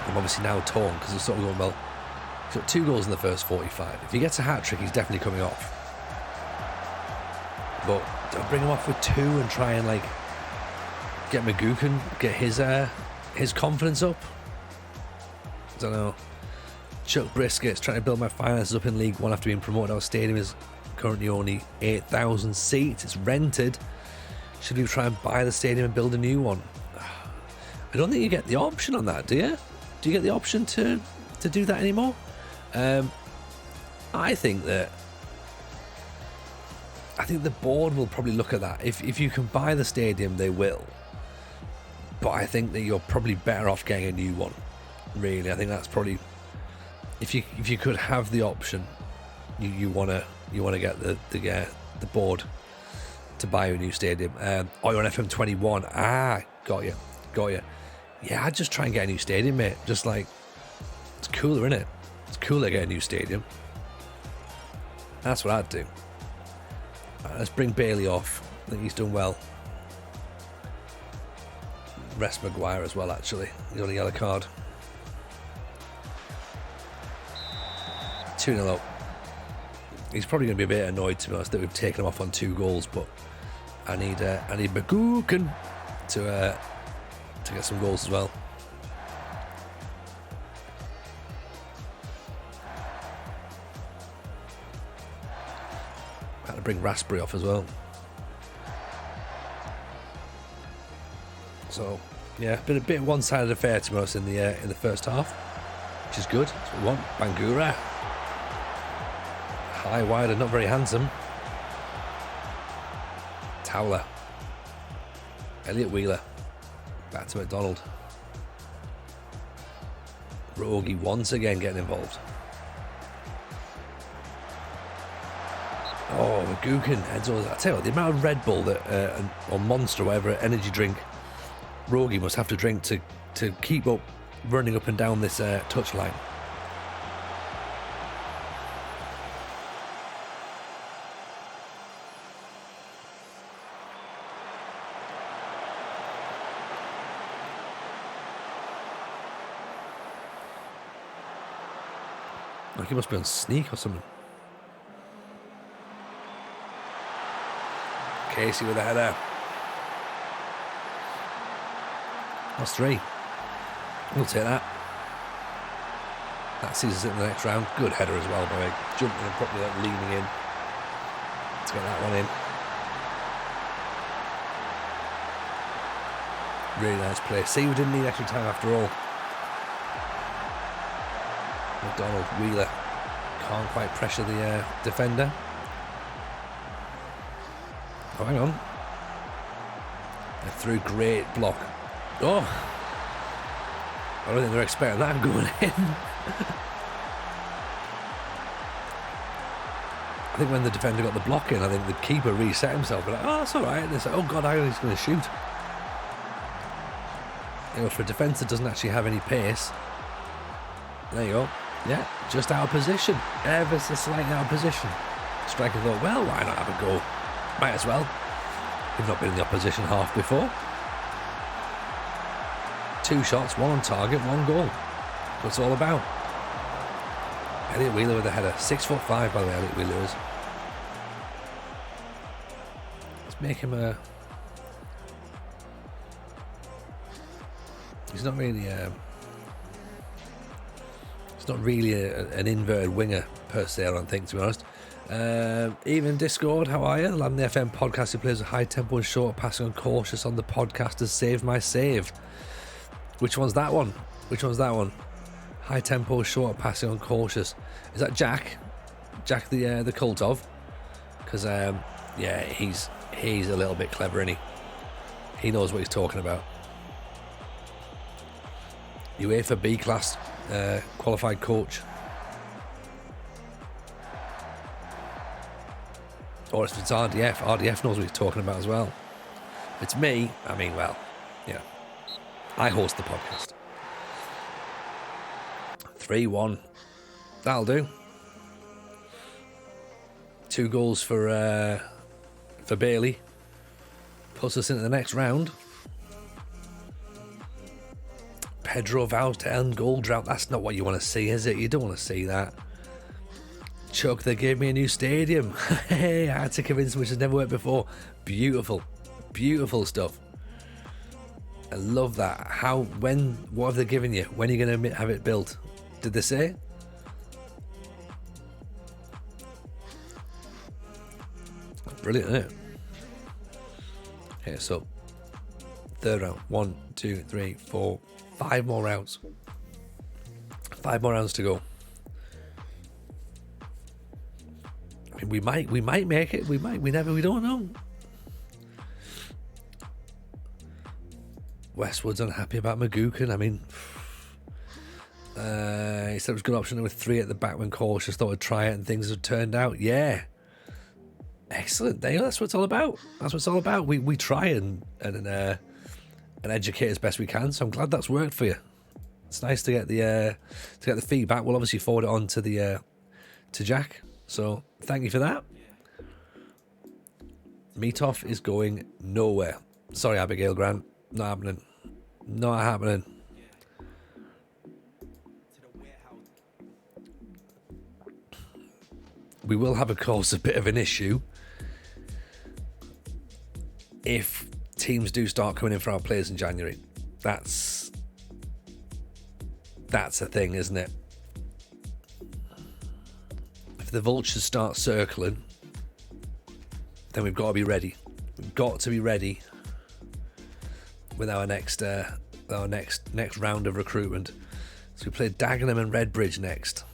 I'm obviously now torn because it's sort of going, well, he's got 2 goals in the first 45. If he gets a hat-trick, he's definitely coming off. But don't bring him off with 2 and try and, like, get McGuckin, get his confidence up. I don't know. Chuck Brisket's trying to build my finances up in League One after being promoted. Our stadium is currently only 8,000 seats. It's rented. Should we try and buy the stadium and build a new one? I don't think you get the option on that, do you? Do you get the option to do that anymore? I think the board will probably look at that. If you can buy the stadium, they will. But I think that you're probably better off getting a new one. Really, I think that's probably, if you could have the option, you wanna get the board to buy a new stadium. You're on FM21. Got you. Yeah, I'd just try and get a new stadium, mate. Just like, it's cooler, innit? It's cooler to get a new stadium. That's what I'd do. Right, let's bring Bailey off. I think he's done well. Rest Maguire as well, actually. He's on a yellow card. 2-0 up. He's probably going to be a bit annoyed, to be honest, that we've taken him off on 2 goals, but I need McGuckin to get some goals as well. Had to bring Raspberry off as well. So yeah, been a bit one-sided affair, to be honest, in the first half, which is good. That's what we want. Bangura, high, wide, and not very handsome. Towler, Elliot Wheeler. Back to McDonald. Rogi once again getting involved. Oh, McGuckin heads over. I tell you what, the amount of Red Bull that or Monster, whatever energy drink Rogi must have to drink to keep up running up and down this touchline. Like he must be on sneak or something. Casey with a header. That's 3. We'll take that. That sees us in the next round. Good header as well, by the way. Jumping and properly leaning in to get that one in. Really nice play. See, we didn't need extra time after all. McDonald, Wheeler can't quite pressure the defender. Oh, hang on. They're through, great block. Oh, I don't think they're expecting that going in. I think when the defender got the block in, I think the keeper reset himself. But oh, that's all right. And they said, oh God, I think he's going to shoot. You know, for a defence that doesn't actually have any pace. There you go. Yeah, just out of position. Ever so slightly out of position. Striker thought, well, why not have a go? Might as well. We've not been in the opposition half before. 2 shots, 1 on target, 1 goal. That's what it's all about. Elliot Wheeler with a header. 6'5", by the way, Elliot Wheeler is. Let's make him a... He's not really an inverted winger per se, I don't think, to be honest. Even Discord, how are you? The Lad in the FM podcast who plays a high tempo and short passing and cautious on the podcast has saved my save. Which one's that one? High tempo, short passing and cautious. Is that Jack? Jack the cult of? Because yeah, he's a little bit clever, isn't he? He knows what he's talking about. UEFA B class qualified coach. Or if it's RDF knows what he's talking about as well. If it's me, I mean, well, yeah. I host the podcast. 3-1. That'll do. 2 goals for Bailey. Puts us into the next round. Pedro vows to end goal drought. That's not what you want to see, is it? You don't want to see that. Chuck, they gave me a new stadium. Hey, I had to convince them, which has never worked before. Beautiful. Beautiful stuff. I love that. What have they given you? When are you going to have it built? Did they say? Brilliant, isn't it? Okay, so 3rd round. 1, 2, 3, 4, 5 more rounds. 5 more rounds to go. I mean, we might make it. We don't know. Westwood's unhappy about McGuckin. I mean, he said it was a good option with 3 at the back when cautious. Thought I'd try it and things have turned out. Yeah. Excellent. There you go. That's what it's all about. We try and educate as best we can. So I'm glad that's worked for you. It's nice to get the feedback. We'll obviously forward it on to to Jack. So thank you for that. Meetoff is going nowhere. Sorry, Abigail Grant. Not happening. Not happening. We will have, of course, a bit of an issue if teams do start coming in for our players in January. That's a thing, isn't it? If the vultures start circling, then we've got to be ready. We've got to be ready with our next round of recruitment. So we play Dagenham and Redbridge next.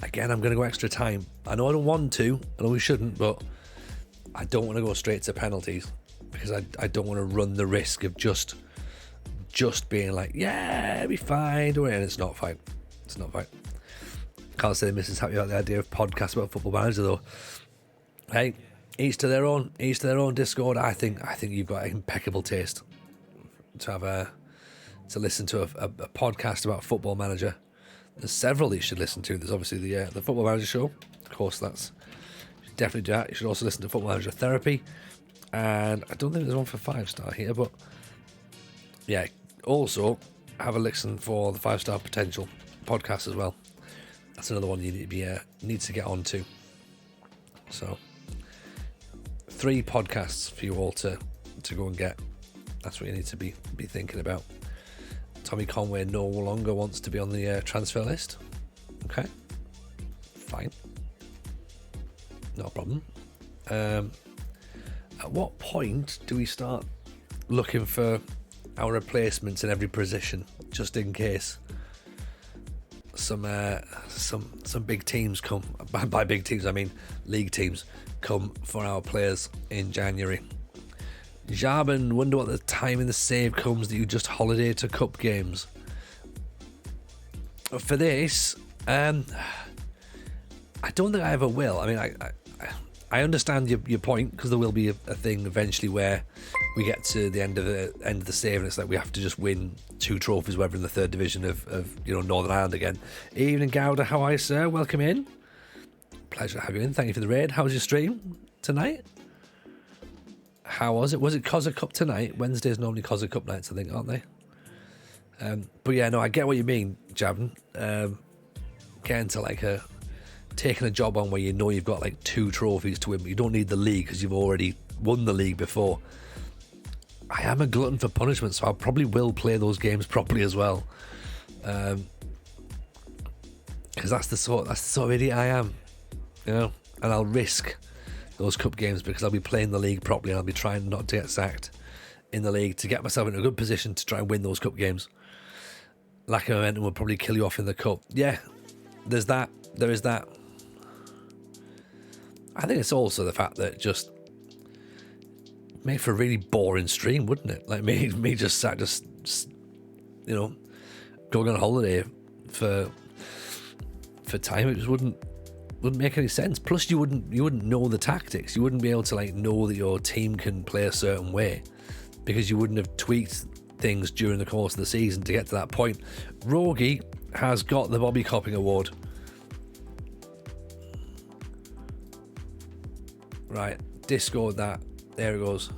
Again, I'm going to go extra time. I know I don't want to. I know we shouldn't, but I don't want to go straight to penalties because I don't want to run the risk of just being like, yeah, it'll be fine. And it's not fine. It's not fine. Can't say the missus happy about the idea of podcasts about Football Manager though. Hey, each to their own Discord. I think you've got impeccable taste to have to listen to a podcast about Football Manager. There's several that you should listen to. There's obviously the Football Manager show. Of course, you should definitely do that. You should also listen to Football Manager Therapy. And I don't think there's one for 5-star here, but yeah, also have a listen for the 5-star potential podcast as well. That's another one you need to get onto. So 3 podcasts for you all to go and get. That's what you need to be thinking about. Tommy Conway no longer wants to be on the transfer list. Okay, fine, not a problem. At what point do we start looking for our replacements in every position, just in case? some big teams come. By big teams, I mean league teams come for our players in January. Jarban, wonder what the time in the save comes that you just holiday to cup games. For this, I don't think I ever will. I mean, I understand your point, because there will be a thing eventually where we get to the end of the save and it's like we have to just win 2 trophies, whether in the 3rd division of Northern Ireland again. Evening, Gouda. How are you, sir? Welcome in. Pleasure to have you in. Thank you for the raid. How was your stream tonight? How was it? Was it Cossack Cup tonight? Wednesdays normally Cossack Cup nights, I think, aren't they? But yeah, no, I get what you mean, Javin. Getting to taking a job on where you've got 2 trophies to win, but you don't need the league because you've already won the league before. I am a glutton for punishment, so I probably will play those games properly as well. Because that's the sort of idiot I am, and I'll risk those cup games because I'll be playing the league properly and I'll be trying not to get sacked in the league to get myself in a good position to try and win those cup games. Lack of momentum will probably kill you off in the cup. Yeah, there is that. I think it's also the fact that just made for a really boring stream, wouldn't it? Me just going on holiday for time. It just wouldn't make any sense. Plus, you wouldn't know the tactics. You wouldn't be able to know that your team can play a certain way because you wouldn't have tweaked things during the course of the season to get to that point. Rogie has got the Bobby Copping Award. Right, Discord that. There it goes.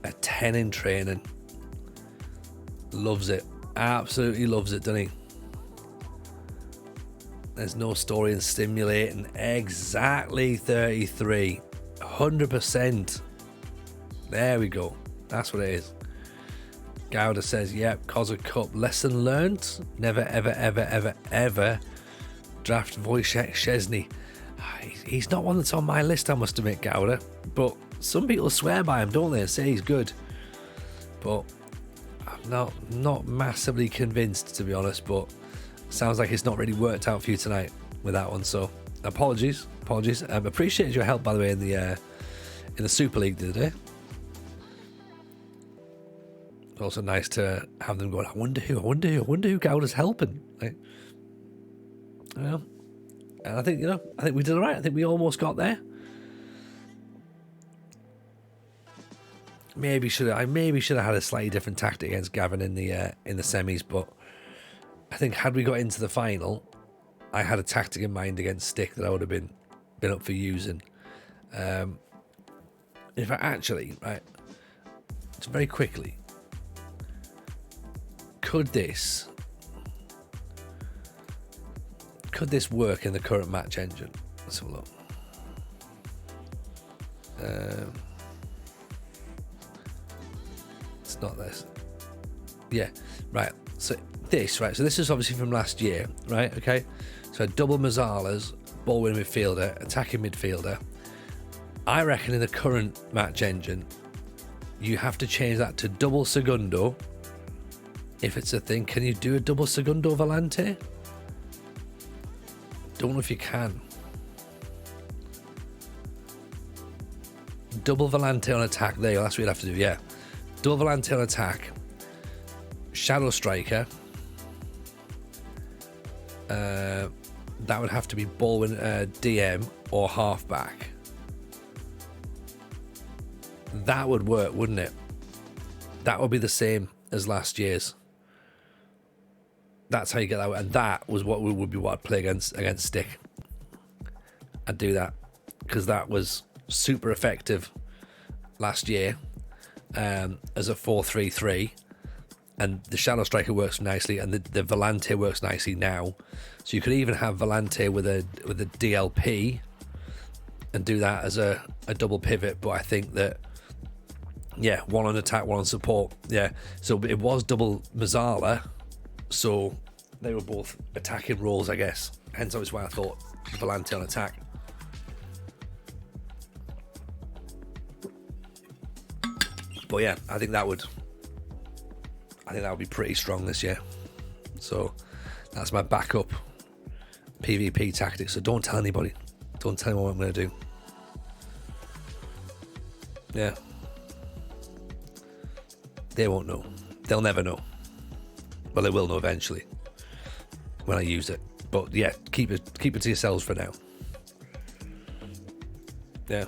A 10 in training. Loves it. Absolutely loves it, doesn't he? There's no story in stimulating. Exactly 33. 100%. There we go. That's what it is. Gouda says, yep, Cossack Cup. Lesson learned. Never, ever, ever, ever, ever draft Wojciech Szczesny. He's not one that's on my list, I must admit, Gouda. But some people swear by him, don't they, and say he's good. But I'm not massively convinced, to be honest, but sounds like it's not really worked out for you tonight with that one. So apologies. Appreciated your help, by the way, in the Super League the other day. Also nice to have them going, I wonder who Gouda's helping. And I think we did all right. I think we almost got there. Maybe should have had a slightly different tactic against Gavin in the semis, but I think had we got into the final, I had a tactic in mind against Stick that I would have been up for using. In fact, actually, right, just very quickly, could this work in the current match engine? Let's have a look. It's not this. Yeah, right. So this is obviously from last year, right? Okay. So double Mazzalas, ball winning midfielder, attacking midfielder. I reckon in the current match engine, you have to change that to double Segundo. If it's a thing, can you do a double Segundo Volante? Don't know if you can. Double Volante on attack. There you go. That's what you'd have to do. Yeah. Double Volante on attack. Shadow Striker. That would have to be Baldwin DM or halfback. That would work, wouldn't it? That would be the same as last year's. That's how you get that, and that was what would be what I'd play against Stick. I'd do that because that was super effective last year as a 4-3-3, and the Shadow Striker works nicely, and the Volante works nicely now. So you could even have Volante with a DLP and do that as a double pivot. But I think that, yeah, one on attack, one on support. Yeah, so it was double Mazzala, so they were both attacking roles, I guess. Hence, that's why I thought Volante on attack. But yeah, I think that would be pretty strong this year. So that's my backup PvP tactic. So don't tell anybody. Don't tell anyone what I'm going to do. Yeah. They won't know. They'll never know. Well, they will know eventually when I use it. But yeah, keep it to yourselves for now. Yeah.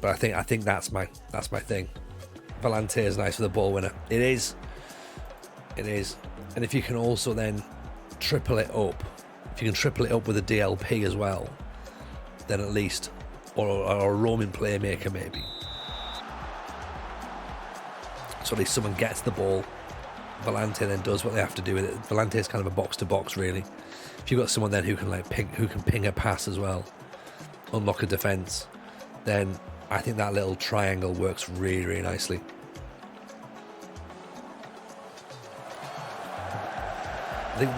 But I think that's my thing. Volante is nice for the ball winner. It is. And if you can also then triple it up, if you can triple it up with a DLP as well, then at least, or a roaming playmaker maybe. So at least someone gets the ball. Volante then does what they have to do with it. Volante is kind of a box to box really. If you've got someone then who can ping a pass as well, unlock a defense, then I think that little triangle works really, really nicely. I think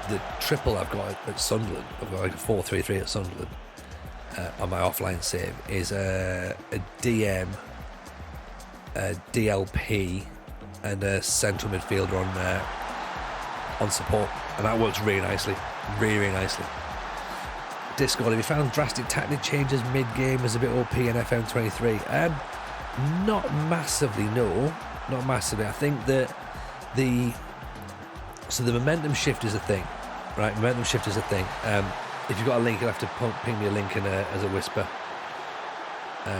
the triple I've got at Sunderland, I've got like a 4-3-3 at Sunderland on my offline save, is a DM, a DLP, and a central midfielder on support, and that works really nicely, really, really nicely. Discord, have you found drastic tactic changes mid-game as a bit OP in FM23? Not massively, no. Not massively. I think that the momentum shift is a thing, right? Momentum shift is a thing. If you've got a link, you'll have to ping me a link as a whisper.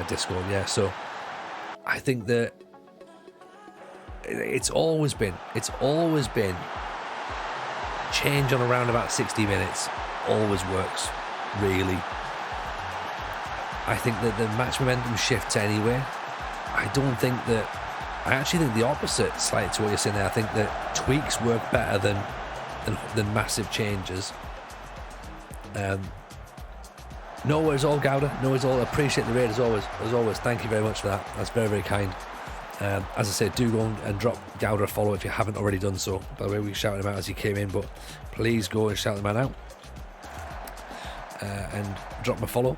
Discord, yeah. So I think that it's always been change on around about 60 minutes always works. Really, I think that the match momentum shifts anyway. I actually think the opposite slightly to what you're saying there. I think that tweaks work better than massive changes. No, it's all Gouda. No, it's all. Appreciate the raid as always. Thank you very much for that. That's very, very kind. As I said, do go and drop Gouda a follow if you haven't already done so. By the way, we shouted him out as he came in, but please go and shout the man out. And drop my follow.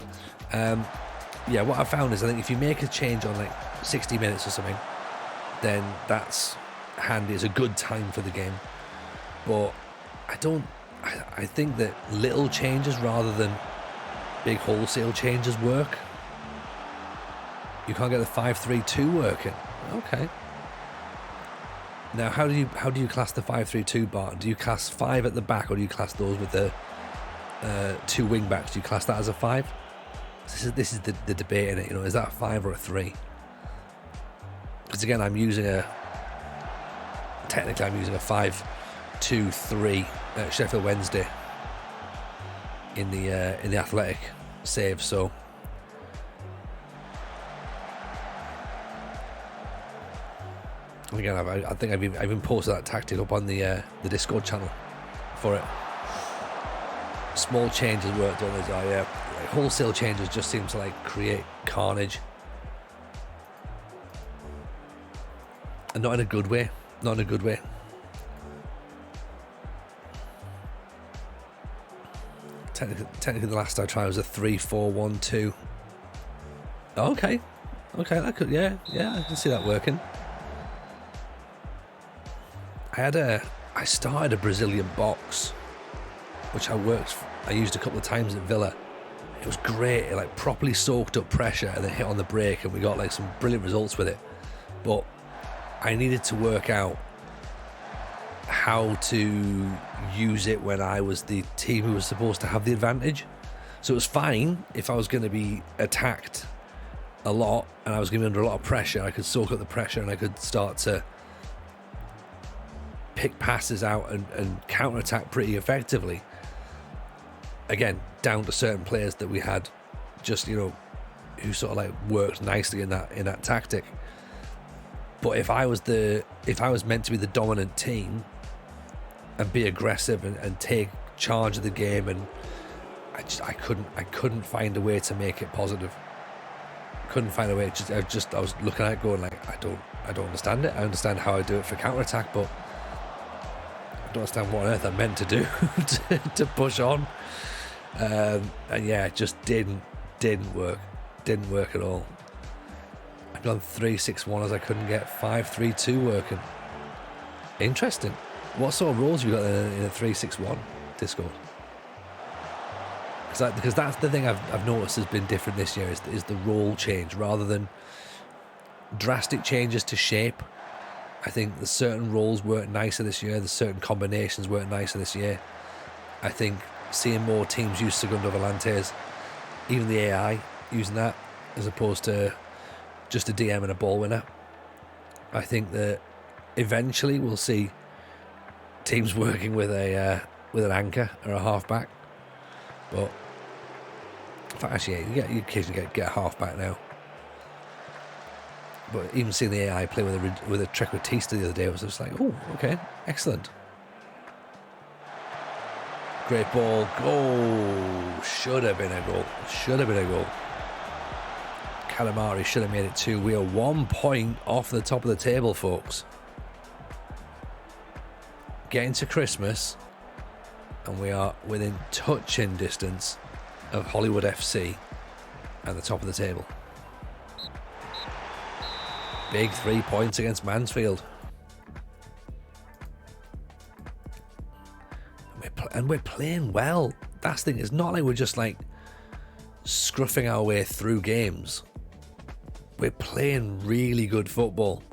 Yeah, what I found is I think if you make a change on like 60 minutes or something, then that's handy. It's a good time for the game. But I think that little changes rather than big wholesale changes work. You can't get the 5-3-2 working. Okay. Now, how do you class the 5-3-2 bar? Do you class 5 at the back, or do you class those with the 2 wing backs? Do you class that as a 5? This is the debate in it. You know, is that a 5 or a 3? Because again, I'm using a 5-2-3 Sheffield Wednesday in the athletic save. So again, I think I've even posted that tactic up on the Discord channel for it. Small changes work, don't they? Yeah, like wholesale changes just seem to like create carnage, and not in a good way. Not in a good way. Technically, the last I tried was a 3-4-1-2. Okay, that could, yeah, I can see that working. I started a Brazilian box, which I used a couple of times at Villa. It was great. It like properly soaked up pressure and then hit on the break, and we got like some brilliant results with it. But I needed to work out how to use it when I was the team who was supposed to have the advantage. So it was fine if I was going to be attacked a lot and I was going to be under a lot of pressure. I could soak up the pressure and I could start to pick passes out and counter-attack pretty effectively. Again, down to certain players that we had, just, you know, who sort of like worked nicely in that tactic. But if I was meant to be the dominant team and be aggressive and take charge of the game and I couldn't find a way to make it positive. Couldn't find a way. I was looking at it going like, I don't understand it. I understand how I do it for counter-attack, but I don't understand what on earth I'm meant to do to push on. And yeah, it just didn't work. Didn't work at all. I've gone 3-6-1 as I couldn't get 5-3-2 working. Interesting. What sort of roles have you got in a 3-6-1 Discord? Because that's the thing I've noticed has been different this year is the role change rather than drastic changes to shape. I think the certain roles work nicer this year. The certain combinations work nicer this year. I think seeing more teams use Segundo Volantes, even the AI using that as opposed to just a DM and a ball winner. I think that eventually we'll see teams working with an anchor or a halfback, but in fact, actually, yeah, you occasionally get a halfback now. But even seeing the AI play with a Trequartista the other day, I was just like, oh, okay, excellent. Great ball. Goal. Should have been a goal. Calamari should have made it 2. We are 1 point off the top of the table, folks. Getting to Christmas, and we are within touching distance of Hollywood FC at the top of the table. Big 3 points against Mansfield. And we're playing well. That's the thing. It's not like we're just like scruffing our way through games. We're playing really good football.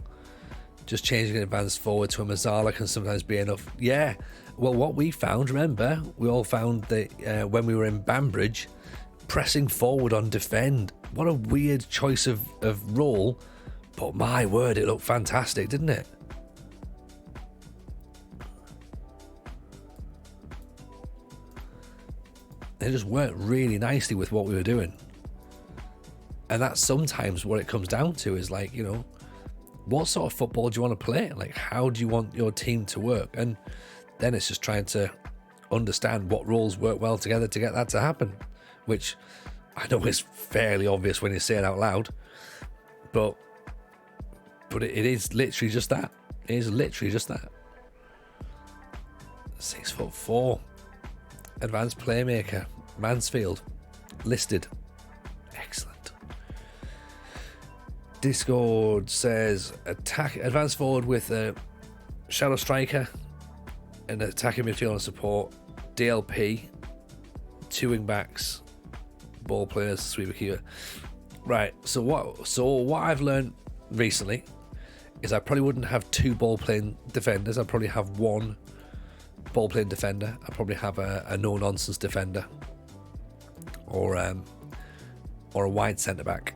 Just changing an advance forward to a Mazzala can sometimes be enough. Yeah. Well, what we found, remember, we all found that when we were in Banbridge, pressing forward on defend. What a weird choice of role. But my word, it looked fantastic, didn't it? It just worked really nicely with what we were doing. And that's sometimes what it comes down to is like, you know, what sort of football do you want to play? Like, how do you want your team to work? And then it's just trying to understand what roles work well together to get that to happen, which I know is fairly obvious when you say it out loud, but it is literally just that. It is literally just that. 6'4", advanced playmaker, Mansfield, listed. Excellent. Discord says attack advance forward with a shadow striker and attacking midfield and support, DLP, 2 wing backs, ball players, sweeper keeper. Right. So what I've learned recently is I probably wouldn't have 2 ball playing defenders. I'd probably have 1 ball playing defender. I'd probably have a no nonsense defender or a wide centre back.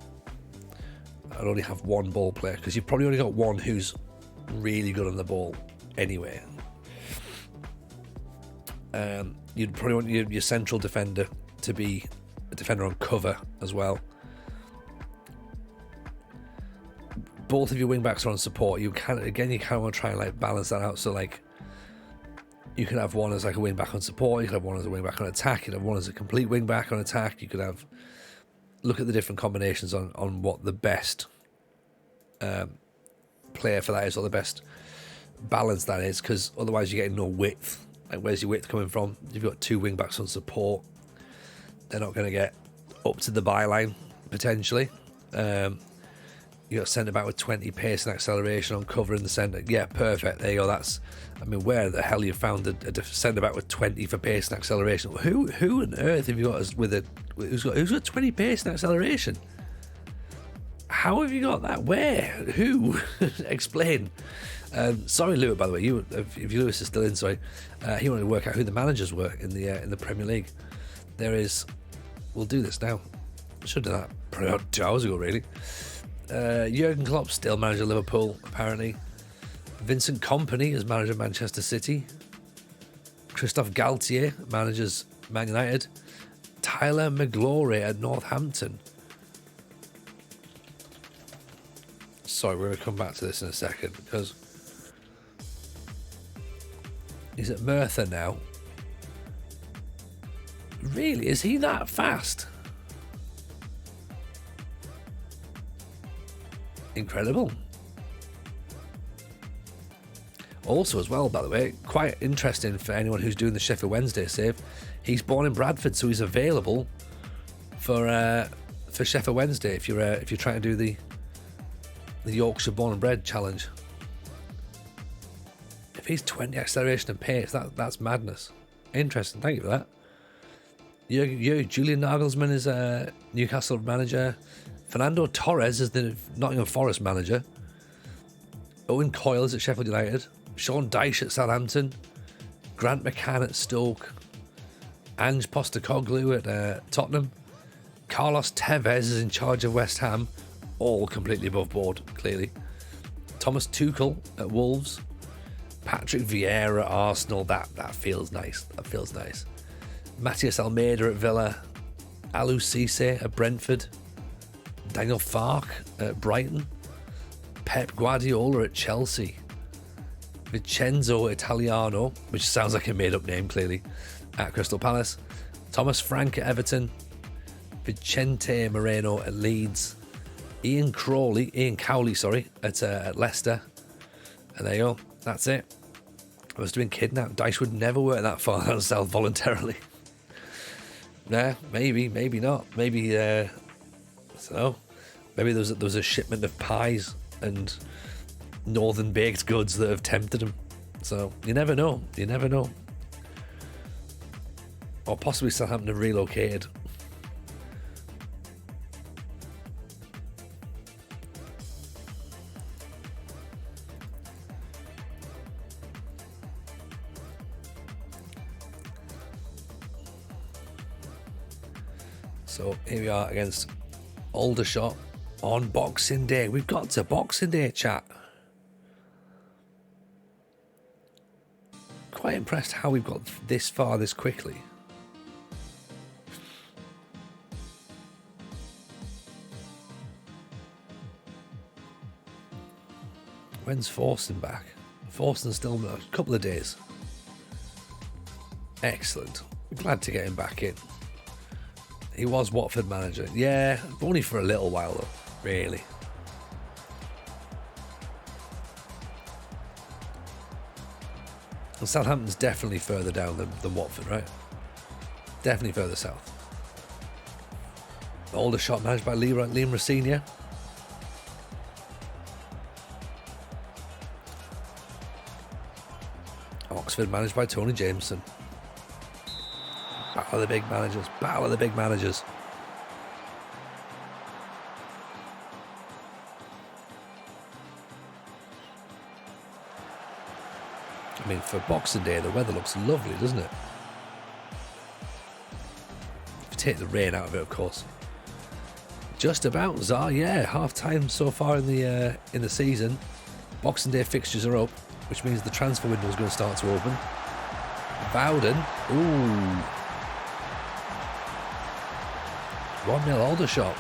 I'd only have 1 ball player because you've probably only got 1 who's really good on the ball anyway. You'd probably want your central defender to be a defender on cover as well. Both of your wing backs are on support. You kind of want to try and like balance that out. So like you can have one as like a wing back on support. You could have one as a wing back on attack. You could have one as a complete wing back on attack. You could have look at the different combinations on what the best player for that is, or the best balance that is, because otherwise you're getting no width. Like, where's your width coming from? You've got 2 wing backs on support. They're not going to get up to the byline potentially. You got centre back with 20 pace and acceleration on cover in the centre. Yeah, perfect. There you go. Where the hell you found a centre back with 20 for pace and acceleration? Who on earth have you got who's got 20 pace and acceleration? How have you got that? Where? Who? Explain. Sorry, Lewis. By the way, if Lewis is still in, sorry, he wanted to work out who the managers were in the Premier League. We'll do this now. Should have done that probably about 2 hours ago, really. Jurgen Klopp still manager of Liverpool, apparently. Vincent Kompany is manager of Manchester City. Christophe Galtier manages Man United. Tyler McGlory at Northampton. Sorry, we're going to come back to this in a second because he's at Merthyr now. Really? Is he that fast? Incredible. Also, as well, by the way, quite interesting for anyone who's doing the Sheffield Wednesday save. He's born in Bradford, so he's available for Sheffield Wednesday if you're trying to do the Yorkshire born and bred challenge. If he's 20 acceleration and pace, that's madness. Interesting. Thank you for that. Julian Nagelsmann is a Newcastle manager. Fernando Torres is the Nottingham Forest manager. Owen Coyle is at Sheffield United. Sean Dyche at Southampton. Grant McCann at Stoke. Ange Postecoglou at Tottenham. Carlos Tevez is in charge of West Ham. All completely above board, clearly. Thomas Tuchel at Wolves. Patrick Vieira at Arsenal. That feels nice. That feels nice. Matthias Almeida at Villa. Alou Cisse at Brentford. Daniel Farke at Brighton. Pep Guardiola at Chelsea. Vincenzo Italiano, which sounds like a made-up name, clearly, at Crystal Palace. Thomas Frank at Everton. Vicente Moreno at Leeds. Ian Cowley, at Leicester. And there you go. That's it. I must have been kidnapped. Dyche would never work that far down south voluntarily. Nah, maybe not. Maybe, I don't know. Maybe there was a shipment of pies and northern baked goods that have tempted him. So, you never know. You never know. Or possibly Southampton have relocated. So here we are against Aldershot on Boxing Day. We've got to Boxing Day, chat. Quite impressed how we've got this far this quickly. When's Forsten back? Forsten's still a couple of days. Excellent. Glad to get him back in. He was Watford manager. Yeah, only for a little while though, really. And Southampton's definitely further down than Watford, right? Definitely further south. Aldershot managed by Liam Rosenior. Oxford managed by Tony Jameson. Battle of the big managers. Battle of the big managers. I mean, for Boxing Day, the weather looks lovely, doesn't it? If you take the rain out of it, of course. Just about, Zar. Yeah, half time so far in the season. Boxing Day fixtures are up, which means the transfer window is going to start to open. Bowden. Ooh. 1-0 Aldershot.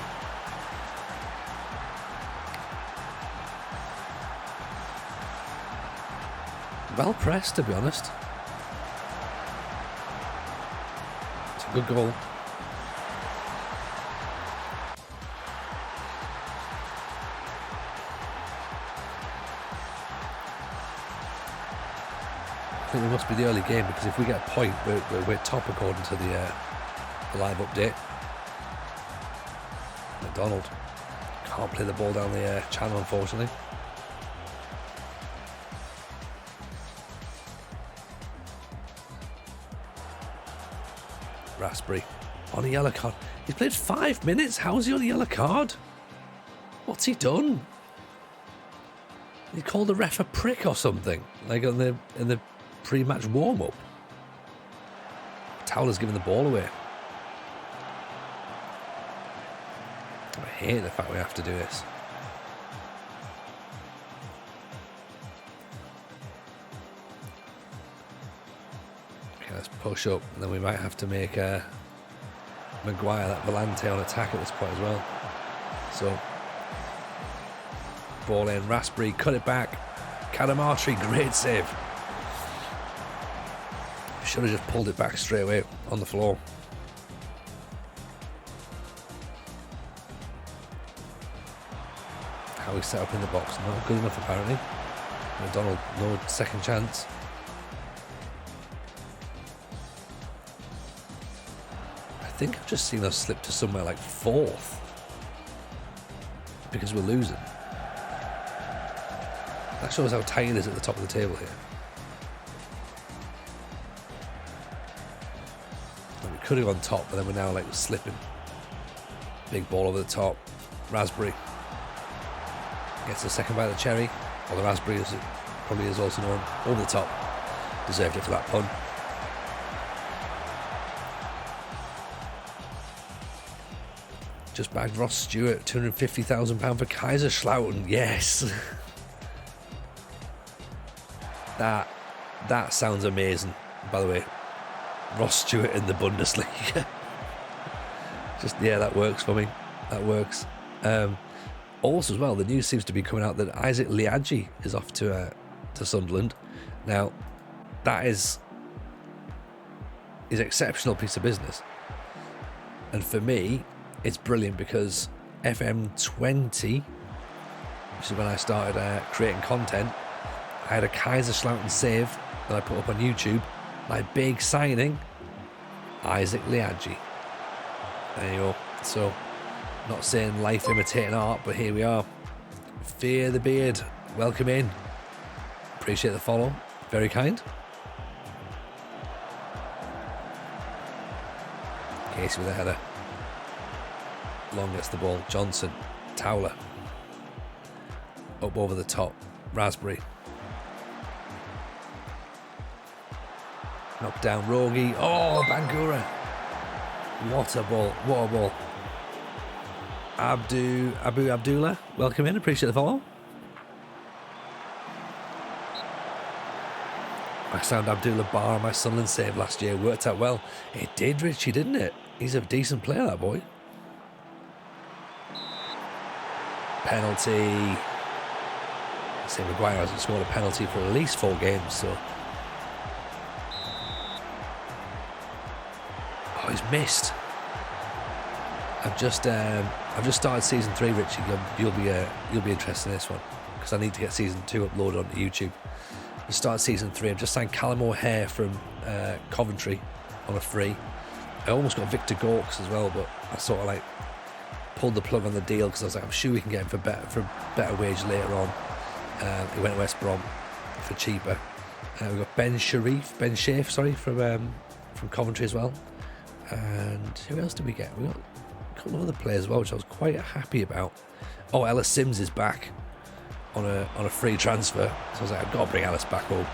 Well pressed, to be honest. It's a good goal. I think it must be the early game, because if we get a point, we're top according to the live update. McDonald can't play the ball down the channel, unfortunately. Raspberry on a yellow card. He's played 5 minutes. How's he on a yellow card? What's he done? He called the ref a prick or something, like in the pre-match warm-up. Towler's giving the ball away. I hate the fact we have to do this. Okay, let's push up, and then we might have to make Maguire, that Volante on attack at this point as well. So, ball in, Raspberry, cut it back. Cadamartri, great save. Should have just pulled it back straight away on the floor. we set up in the box. Not good enough, apparently. McDonald, no second chance. I think I've just seen us slip to somewhere like 4th because we're losing. That shows how tight it is at the top of the table here. And we could have gone top, but then we're now like slipping. Big ball over the top. Raspberry gets a second bite of the cherry, or the raspberry as it probably is also known, over the top. Deserved it for that pun. Just bagged Ross Stewart, £250,000 for Kaiserslautern. Yes. That sounds amazing. By the way, Ross Stewart in the Bundesliga. Just, yeah, that works for me. That works. Also, as well, the news seems to be coming out that Isaac Liadji is off to Sunderland. Now, that is exceptional piece of business. And for me, it's brilliant because FM23, which is when I started creating content, I had a Kaiserslautern save that I put up on YouTube. My big signing, Isaac Liadji. There you go. So, not saying life imitating art, but here we are. Fear the Beard, welcome in. Appreciate the follow, very kind. Casey with a header. Long gets the ball. Johnson, Towler. Up over the top. Raspberry. Knocked down Rogi. Oh, Bangura. What a ball. What a ball. Abu Abdullah, welcome in. Appreciate the follow. I sound Abdullah Bar on my Sunderland save last year. Worked out well. It did, Richie, didn't it? He's a decent player, that boy. Penalty. Say Maguire hasn't scored a penalty for at least 4 games, so. Oh, he's missed. I've just started season 3, Richie. You'll be interested in this one because I need to get season 2 uploaded onto YouTube. I started season 3. I've just signed Callum O'Hare from Coventry on a free. I almost got Victor Gorks as well, but I sort of like pulled the plug on the deal because I was like, I'm sure we can get him for better wage later on. He went to West Brom for cheaper. We've got Ben Sharif from Coventry as well. And who else did we get? We got a couple of other players as well, which I was quite happy about. Oh, Ellis Sims is back on a free transfer. So I was like, I've got to bring Ellis back home.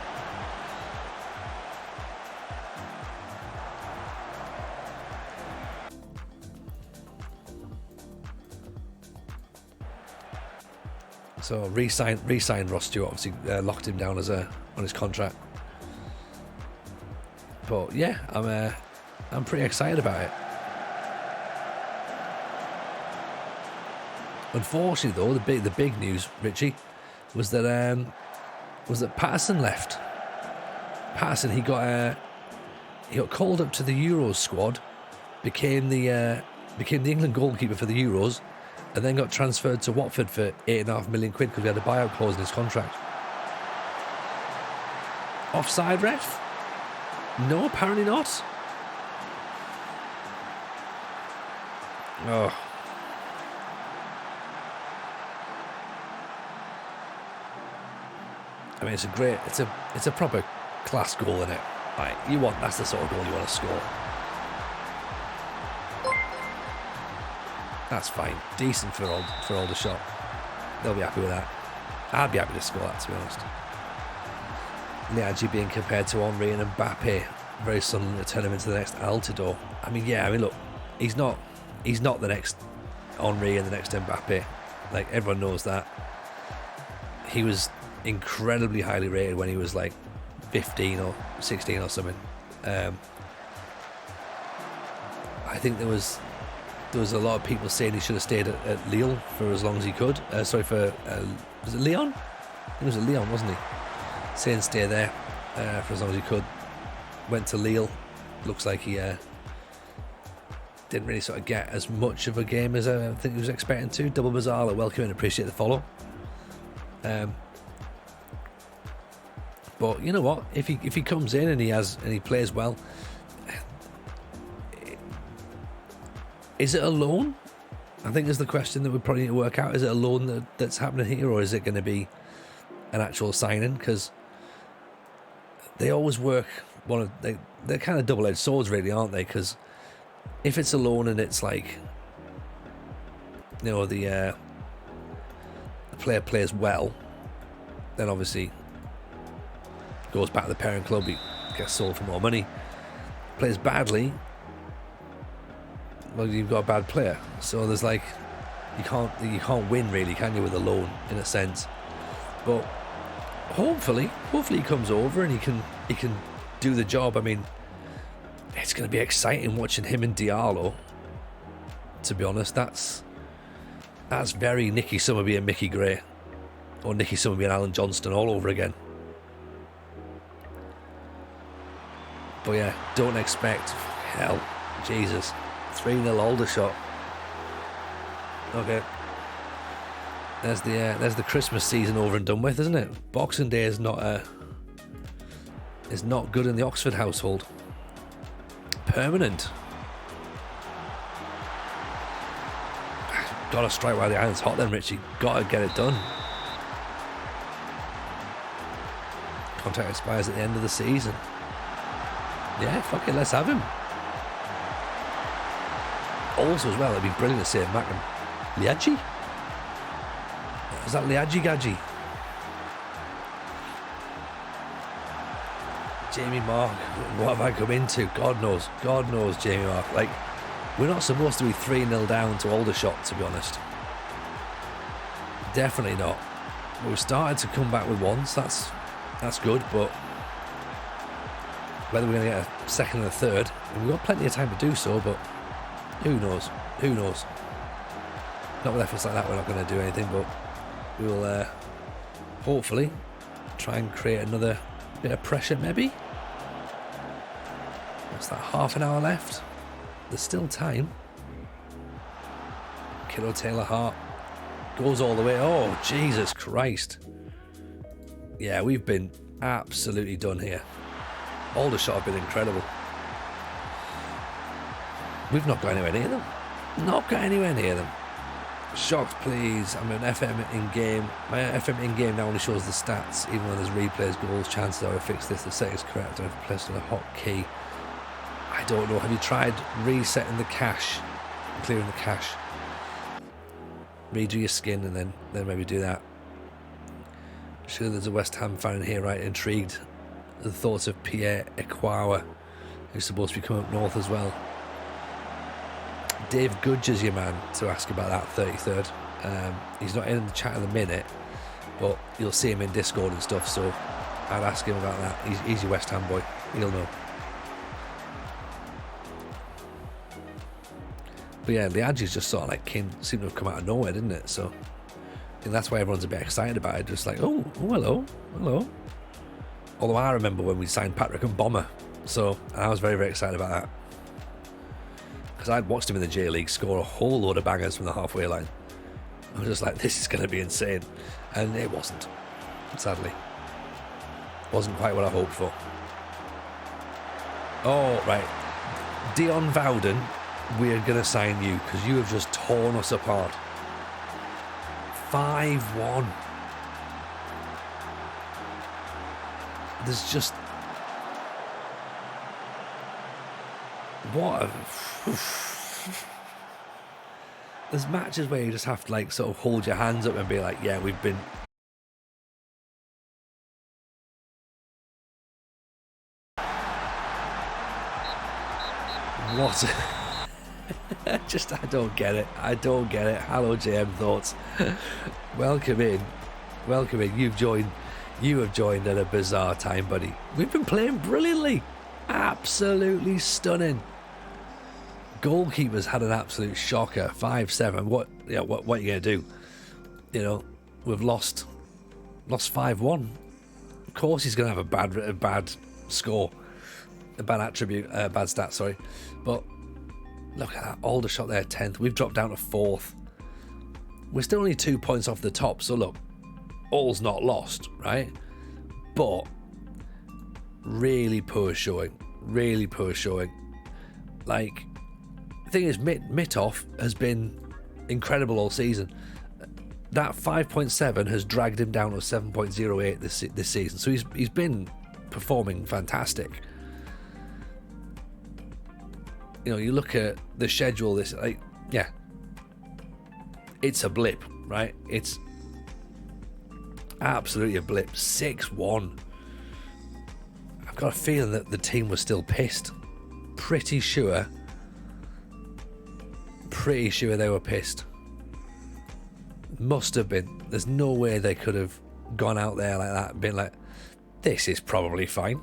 So re-signed Ross Stewart, obviously locked him down on his contract. But yeah, I'm pretty excited about it. Unfortunately, though, the big news, Richie, was that Patterson left. Patterson, he got called up to the Euros squad, became the England goalkeeper for the Euros, and then got transferred to Watford for £8.5 million because he had a buyout clause in his contract. Offside, ref? No, apparently not. Oh. I mean, it's a proper class goal, isn't it? Like, that's the sort of goal you want to score. That's fine. Decent for Aldershot. They'll be happy with that. I'd be happy to score that, to be honest. Liadji being compared to Henry and Mbappe. Very suddenly to turn him into the next Altidore. Look, he's not the next Henry and the next Mbappe. Like, everyone knows that. He was incredibly highly rated when he was like 15 or 16 or something. I think there was a lot of people saying he should have stayed at Lille for as long as he could. Was it Lyon? I think it was at Lyon, wasn't he? Saying stay there for as long as he could. Went to Lille. Looks like he didn't really sort of get as much of a game as I think he was expecting to. Double Bazzala, welcome and appreciate the follow. But you know what? If he comes in and he plays well, is it a loan? I think is the question that we probably need to work out. Is it a loan that's happening here, or is it going to be an actual signing? Because they always work. They're kind of double-edged swords, really, aren't they? Because if it's a loan and it's like, you know, the player plays well, then obviously goes back to the parent club, he gets sold for more money. Plays badly, well, you've got a bad player. So there's like, you can't win really, can you, with a loan in a sense? But hopefully he comes over and he can do the job. I mean, it's going to be exciting watching him and Diallo. To be honest, that's very Nicky Summerby and Mickey Gray, or Nicky Summerby and Alan Johnston all over again. But yeah, don't expect, hell, Jesus, 3-0 Aldershot. Okay, there's the Christmas season over and done with, isn't it? Boxing Day is not good in the Oxford household. Permanent. Gotta strike while the iron's hot then, Richie. Gotta get it done. Contract expires at the end of the season. Yeah, fuck it, let's have him. Also as well, it'd be brilliant to see him back in Liadji? Is that Liadji Gadji? Jamie Mark, what have I come into? God knows, Jamie Mark. Like, we're not supposed to be 3-0 down to Aldershot, to be honest. Definitely not. But we've started to come back with ones, that's good, but whether we're going to get a second and a third, and we've got plenty of time to do so, but who knows? Not with efforts like that, we're not going to do anything, but we'll hopefully try and create another bit of pressure, maybe. What's that, half an hour left? There's still time. Kiddo Taylor Hart goes all the way. Oh, Jesus Christ. Yeah, we've been absolutely done here. Aldershot have been incredible. We've not got anywhere near them. Shocked, please. I'm an FM in-game. My FM in-game now only shows the stats, even when there's replays, goals, chances. I fix this. The setting's correct. I've pressed on a hotkey. I don't know. Have you tried resetting the cache, clearing the cache? Redo your skin and then maybe do that. Sure, there's a West Ham fan in here, right? Intrigued. The thoughts of Pierre Ekwawa, who's supposed to be coming up north as well. Dave Gudge is your man to ask about that 33rd. He's not in the chat at the minute, but you'll see him in Discord and stuff, so I'd ask him about that. He's your West Ham boy. He'll know. But yeah, the Adji's just sort of like seemed to have come out of nowhere, didn't it? So I think that's why everyone's a bit excited about it. Just like, oh hello. Although I remember when we signed Patrick and Bomber, so I was very, very excited about that. Because I'd watched him in the J League score a whole load of bangers from the halfway line. I was just like, this is going to be insane. And it wasn't, sadly. Wasn't quite what I hoped for. Oh, right. Dion Vowden, we're going to sign you because you have just torn us apart. 5-1. There's just... What a... There's matches where you just have to like sort of hold your hands up and be like, yeah, we've been... What? Just, I don't get it. Hello, JM Thoughts. Welcome in. You have joined at a bizarre time, buddy. We've been playing brilliantly. Absolutely stunning. Goalkeeper's had an absolute shocker. 5-7. What are you gonna do? You know, we've lost 5-1. Of course he's gonna have a bad score. A bad attribute, bad stat, sorry. But look at that, Aldershot there, 10th. We've dropped down to 4th. We're still only 2 points off the top, so look, all's not lost, right? But really poor showing. Like, the thing is, Mitov has been incredible all season. That 5.7 has dragged him down to 7.08 this season. So he's been performing fantastic. You know, you look at the schedule. This, like, yeah, it's a blip, right? It's absolutely a blip. 6-1. I've got a feeling that the team was still pissed. Pretty sure they were pissed. Must have been. There's no way they could have gone out there like that and been like, this is probably fine.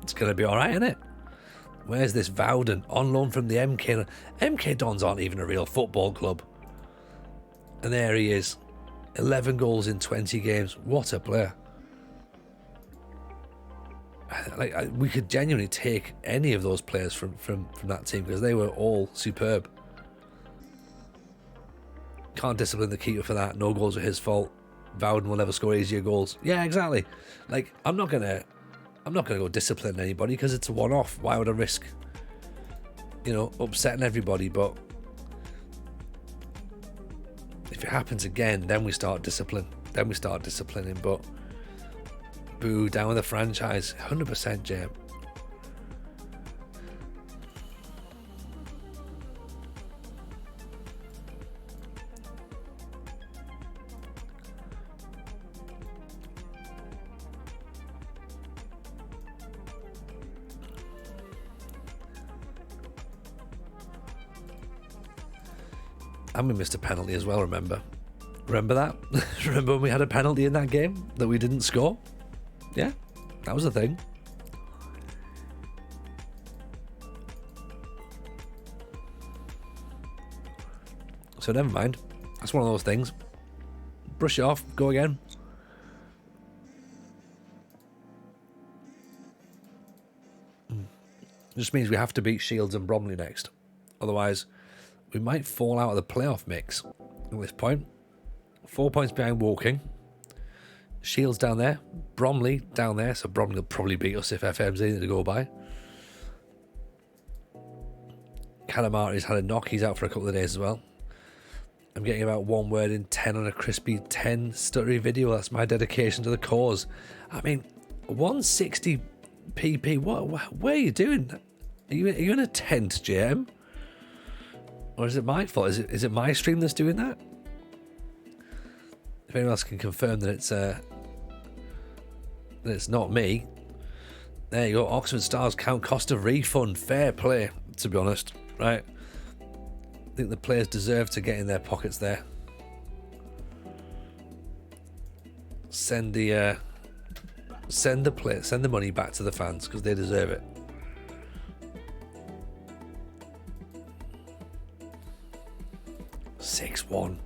It's going to be all right, isn't it? Where's this Wouden on loan from the MK? MK Dons aren't even a real football club. And there he is. 11 goals in 20 games. What a player. Like, we could genuinely take any of those players from that team because they were all superb. Can't discipline the keeper for that. No goals are his fault. Wouden will never score easier goals. Yeah, exactly. Like, I'm not gonna go discipline anybody because it's a one-off. Why would I risk, upsetting everybody? But if it happens again, then we start discipline. Then we start disciplining. But boo, down with the franchise. 100% Jam. And we missed a penalty as well, remember that? Remember when we had a penalty in that game that we didn't score? Yeah, that was the thing. So never mind. That's one of those things. Brush it off, go again. It just means we have to beat Shields and Bromley next. Otherwise, we might fall out of the playoff mix at this point. 4 points behind Woking. Shields down there. Bromley down there. So Bromley will probably beat us if FM's anything to go by. Calamari's had a knock. He's out for a couple of days as well. I'm getting about one word in 10 on a crispy 10 stuttery video. That's my dedication to the cause. I mean, 160 pp. What are you doing? Are you in a tent, JM? Or is it my fault? Is it my stream that's doing that? If anyone else can confirm that it's not me. There you go. Oxford Stars count cost of refund. Fair play, to be honest. Right. I think the players deserve to get in their pockets there. Send the money back to the fans because they deserve it. One.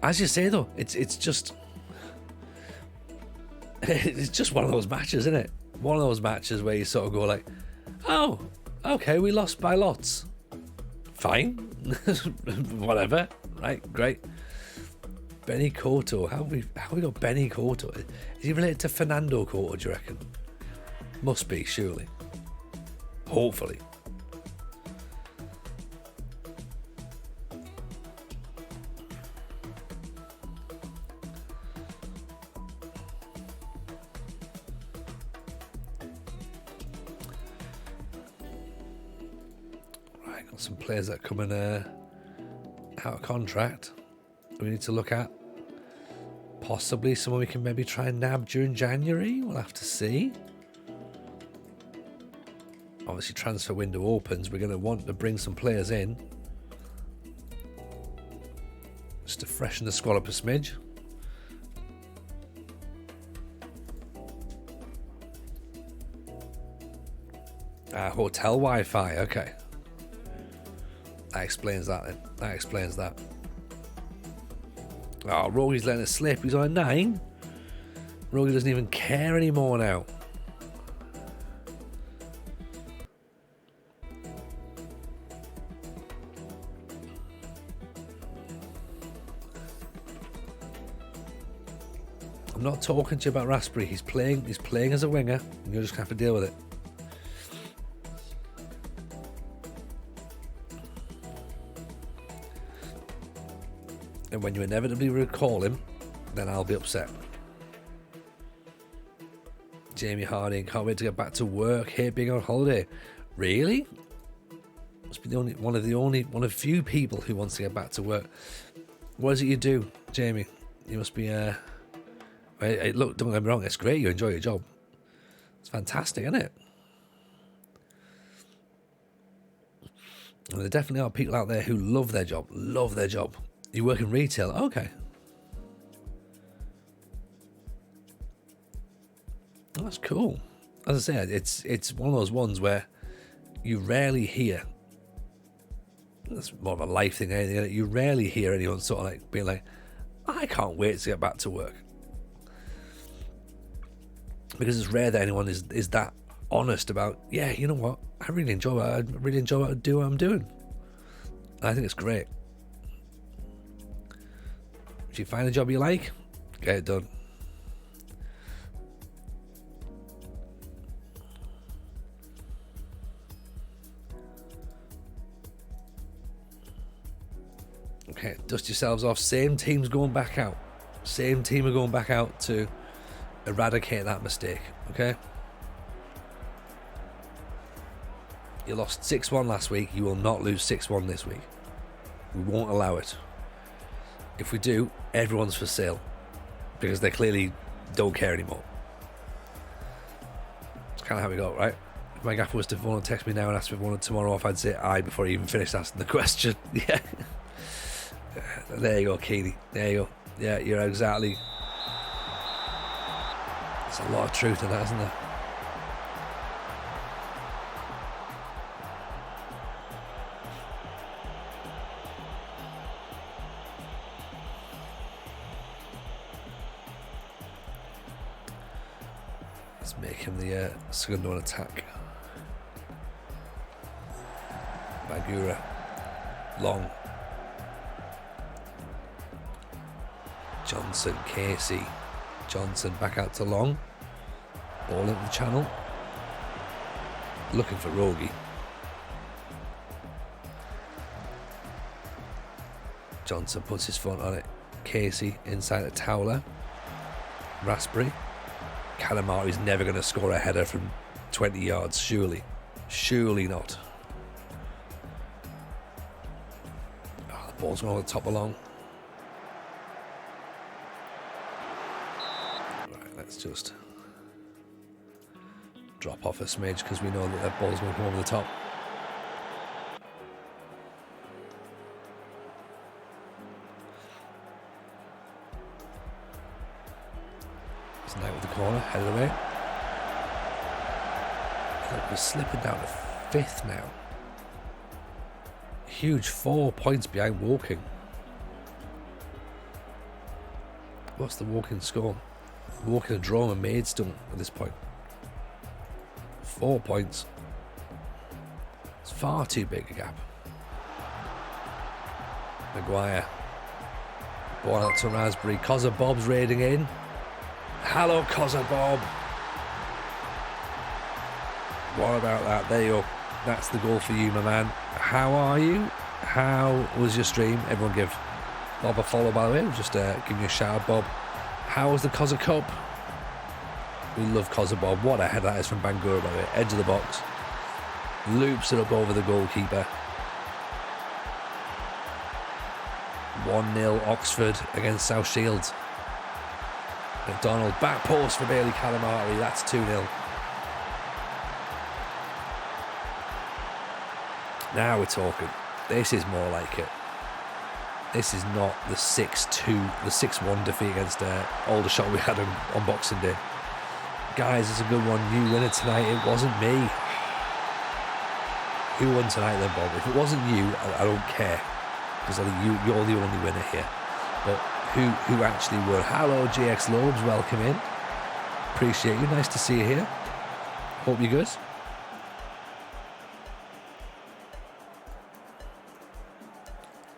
As you say though, it's just one of those matches, isn't it? One of those matches where you sort of go like, oh, okay, we lost by lots. Fine. Whatever. Right, great. Benny Couto. How have we got Benny Couto? Is he related to Fernando Couto, do you reckon? Must be, surely. Hopefully. Some players that are coming out of contract we need to look at. Possibly someone we can maybe try and nab during January. We'll have to see. Obviously transfer window opens. We're going to want to bring some players in just to freshen the squad up a smidge. Hotel Wi-Fi, okay. That explains that then. That explains that. Oh, Rogi's letting it slip. He's on a 9. Rogi doesn't even care anymore now. I'm not talking to you about Raspberry. He's playing as a winger, and you're just going to have to deal with it. And when you inevitably recall him, then I'll be upset. Jamie Harding, can't wait to get back to work. Hate being on holiday. Really? Must be one of few people who wants to get back to work. What is it you do, Jamie? You must be look, don't get me wrong, it's great. You enjoy your job. It's fantastic, isn't it? And there definitely are people out there who love their job. You work in retail, okay. Oh, that's cool. As I said, it's one of those ones where you rarely hear. That's more of a life thing, anything. You rarely hear anyone sort of like being like, I can't wait to get back to work. Because it's rare that anyone is that honest about, yeah, you know what, I really enjoy what I do what I'm doing. And I think it's great. If you find a job you like, get it done. Okay, dust yourselves off. Same team's going back out. Same team are going back out to eradicate that mistake, okay? You lost 6-1 last week. You will not lose 6-1 this week. We won't allow it. If we do, everyone's for sale. Because they clearly don't care anymore. It's kind of how we go, right? If my gaffer was to phone and text me now and ask me if I wanted tomorrow off, I'd say aye before he even finished asking the question. Yeah. There you go, Keeney. There you go. Yeah, you're exactly... There's a lot of truth in that, isn't there? Let's make him the second one attack. Bagura. Long. Johnson, Casey. Johnson back out to Long. Ball into the channel. Looking for Rogie. Johnson puts his foot on it. Casey inside the Towler. Raspberry. Calamari's never going to score a header from 20 yards, surely. Surely not. Oh, the ball's going over the top of Long. Right, let's just drop off a smidge because we know that ball's going to come over the top. It's Knight with the corner, headed away. Look, we're slipping down to 5th now. Huge 4 points behind Woking. What's the Woking score? Woking a draw and Maidstone at this point. 4 points. It's far too big a gap. Maguire. Ball out to Raspberry. Cozza Bob's raiding in. Hello, Cozza Bob. What about that? There you go. That's the goal for you, my man. How are you? How was your stream? Everyone give Bob a follow, by the way. Just give me a shout out, Bob. How was the Cozza Cup? We love Cozza Bob. What a header that is from Bangura, by the way. Edge of the box. Loops it up over the goalkeeper. 1-0 Oxford against South Shields. McDonald, back post for Bailey Calamari. That's 2-0. Now we're talking. This is more like it. This is not the 6-2, the 6-1 defeat against Aldershot we had on Boxing Day. Guys, it's a good one. You winner tonight. It wasn't me. Who won tonight then, Bob? If it wasn't you, I don't care. Because I think you're the only winner here. But who actually won? Hello, GX Lobes. Welcome in. Appreciate you. Nice to see you here. Hope you're good.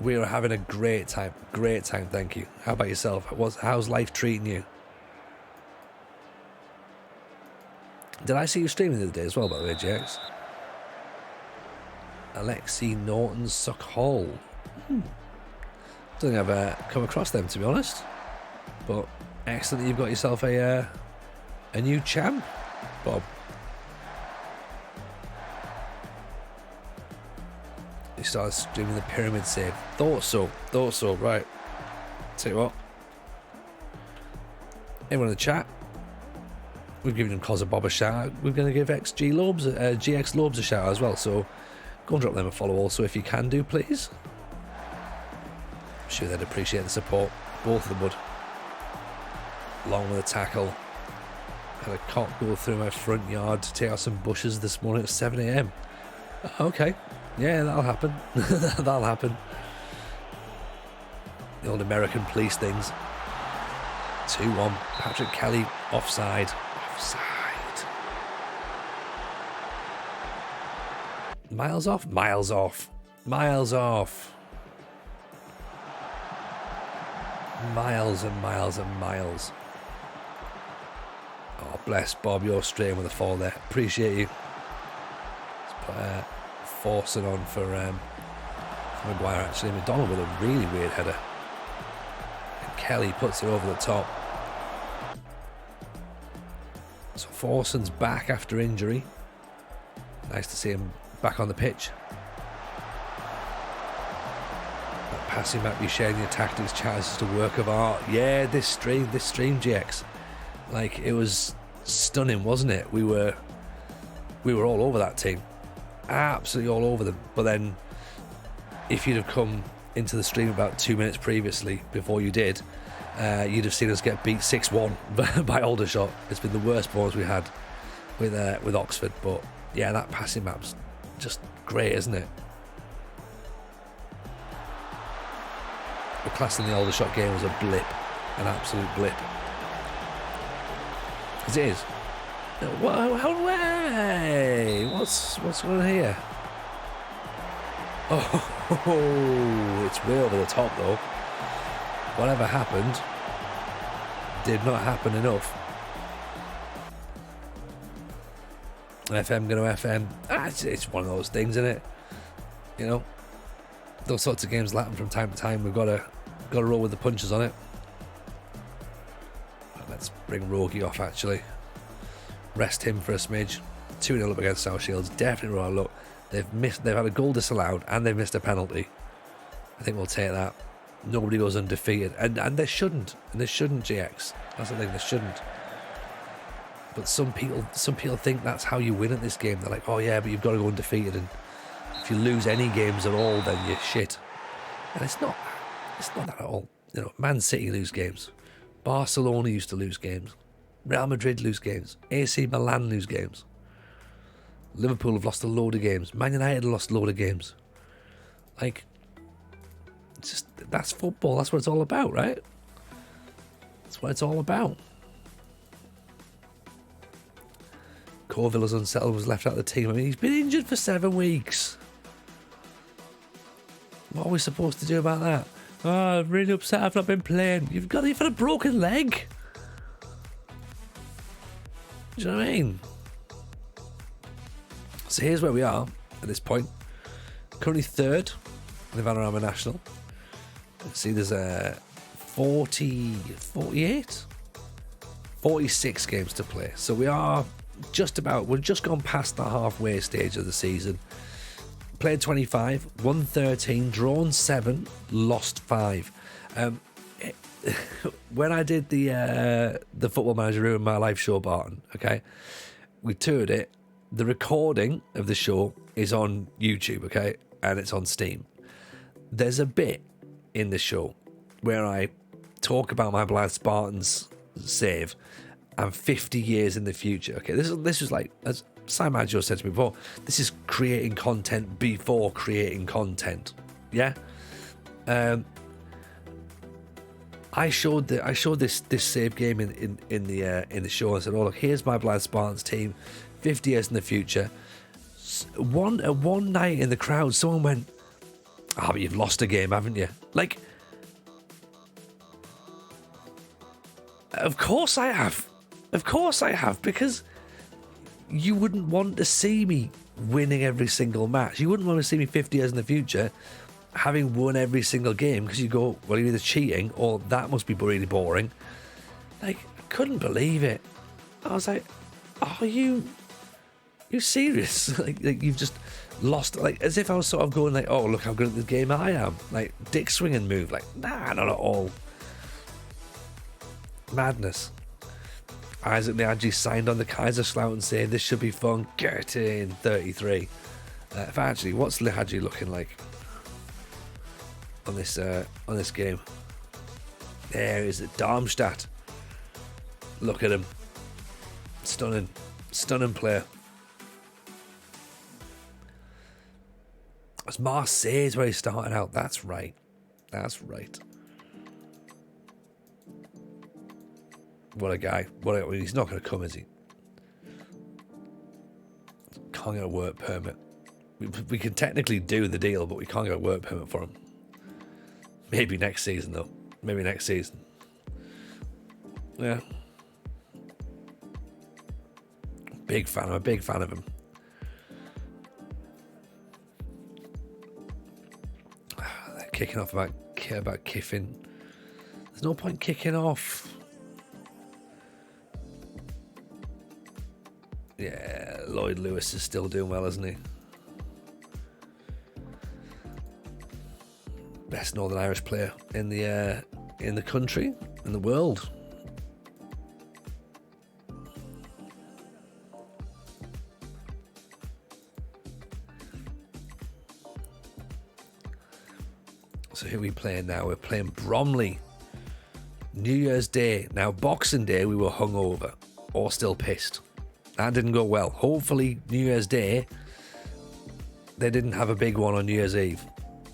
We are having a great time. Great time, thank you. How about yourself? How's life treating you? Did I see you streaming the other day as well, by the way, GX? Alexi Norton Suck Hall. Don't think I've come across them, to be honest. But excellent, you've got yourself a new champ, Bob. You started streaming the pyramid save. Thought so. Right. Tell you what. Everyone in the chat. We've given Cos Bob a shout out. We're going to give GX Lobes a shout out as well. So go and drop them a follow also if you can do, please. I'm sure they'd appreciate the support. Both of them would. Along with a tackle. Had a cock go through my front yard to take out some bushes this morning at 7 a.m. Okay. Yeah, that'll happen. That'll happen. The old American police things. 2-1. Patrick Kelly offside. Miles off? Miles off. Miles off. Miles and miles and miles. Oh, bless Bob. You're straight with a fall there. Appreciate you. Let's put forcing on for Maguire, actually. McDonald with a really weird header. And Kelly puts it over the top. So Forson's back after injury. Nice to see him back on the pitch. That passing might be sharing your tactics chat is just a work of art. Yeah, this stream GX. Like, it was stunning, wasn't it? We were all over that team. Absolutely all over them. But then if you'd have come into the stream about 2 minutes previously before you did, you'd have seen us get beat 6-1 by Aldershot. It's been the worst balls we had with Oxford. But yeah, that passing map's just great, isn't it? We're classing the Aldershot game as a blip, an absolute blip, because it is. Whoa, way! What's going on here? Oh, it's way over the top though. Whatever happened did not happen enough. FM going to FM. It's one of those things, isn't it? You know, those sorts of games happen from time to time. We've got to roll with the punches on it. Let's bring Rogie off, actually. Rest him for a smidge. 2-0 up against South Shields. Definitely royal luck. They've had a goal disallowed and they've missed a penalty. I think we'll take that. Nobody goes undefeated, and they shouldn't. And they shouldn't, GX. That's the thing, they shouldn't. But some people think that's how you win at this game. They're like, oh yeah, but you've got to go undefeated, and if you lose any games at all, then you're shit. And it's not that at all. You know, Man City lose games. Barcelona used to lose games. Real Madrid lose games. AC Milan lose games. Liverpool have lost a load of games. Man United have lost a load of games. Like, it's just, that's football. That's what it's all about, right? That's what it's all about. Corville is unsettled, was left out of the team. I mean, he's been injured for 7 weeks. What are we supposed to do about that? Oh, I'm really upset I've not been playing. You've had a broken leg. Do you know what I mean? So here's where we are at this point. Currently third in the Vanarama National. See, there's 46 games to play. So we're just gone past the halfway stage of the season. Played 25, won 13, drawn 7, lost 5. When I did the Football Manager Ruined My Life show, Barton, okay, we toured it. The recording of the show is on YouTube, okay, and it's on Steam. There's a bit in the show where I talk about my Blind Spartans save and 50 years in the future. Okay, this is like, as Simon Joe said to me before, this is creating content before creating content. Yeah. I showed this save game in the show. I said, "Oh look, here's my Blind Spartans team, 50 years in the future." One night in the crowd, someone went, "Ah, but you've lost a game, haven't you?" Like, of course I have, because you wouldn't want to see me winning every single match. You wouldn't want to see me 50 years in the future having won every single game, because you go, well, you're either cheating or that must be really boring. Like, I couldn't believe it. I was like, are you serious? like you've just lost, like, as if I was sort of going like, oh, look how good at this game I am. Like, dick swinging move. Like, nah, not at all. Madness. Isaac Niaji signed on the Kaiserslautern saying this should be fun. Get in 33. Actually, what's Lihaji looking like on this game? There is it, Darmstadt. Look at him. Stunning player. It's Marseille's where he's starting out. That's right. What a guy. He's not going to come, is he? Can't get a work permit. We can technically do the deal, but we can't get a work permit for him. Maybe next season, though. Yeah. I'm a big fan of him. They're kicking off about Kiffin. There's no point kicking off. Yeah, Lloyd Lewis is still doing well, isn't he? Best Northern Irish player in the country, in the world. So who are we playing now? We're playing Bromley. New Year's Day. Now, Boxing Day, we were hungover or still pissed. That didn't go well. Hopefully, New Year's Day, they didn't have a big one on New Year's Eve.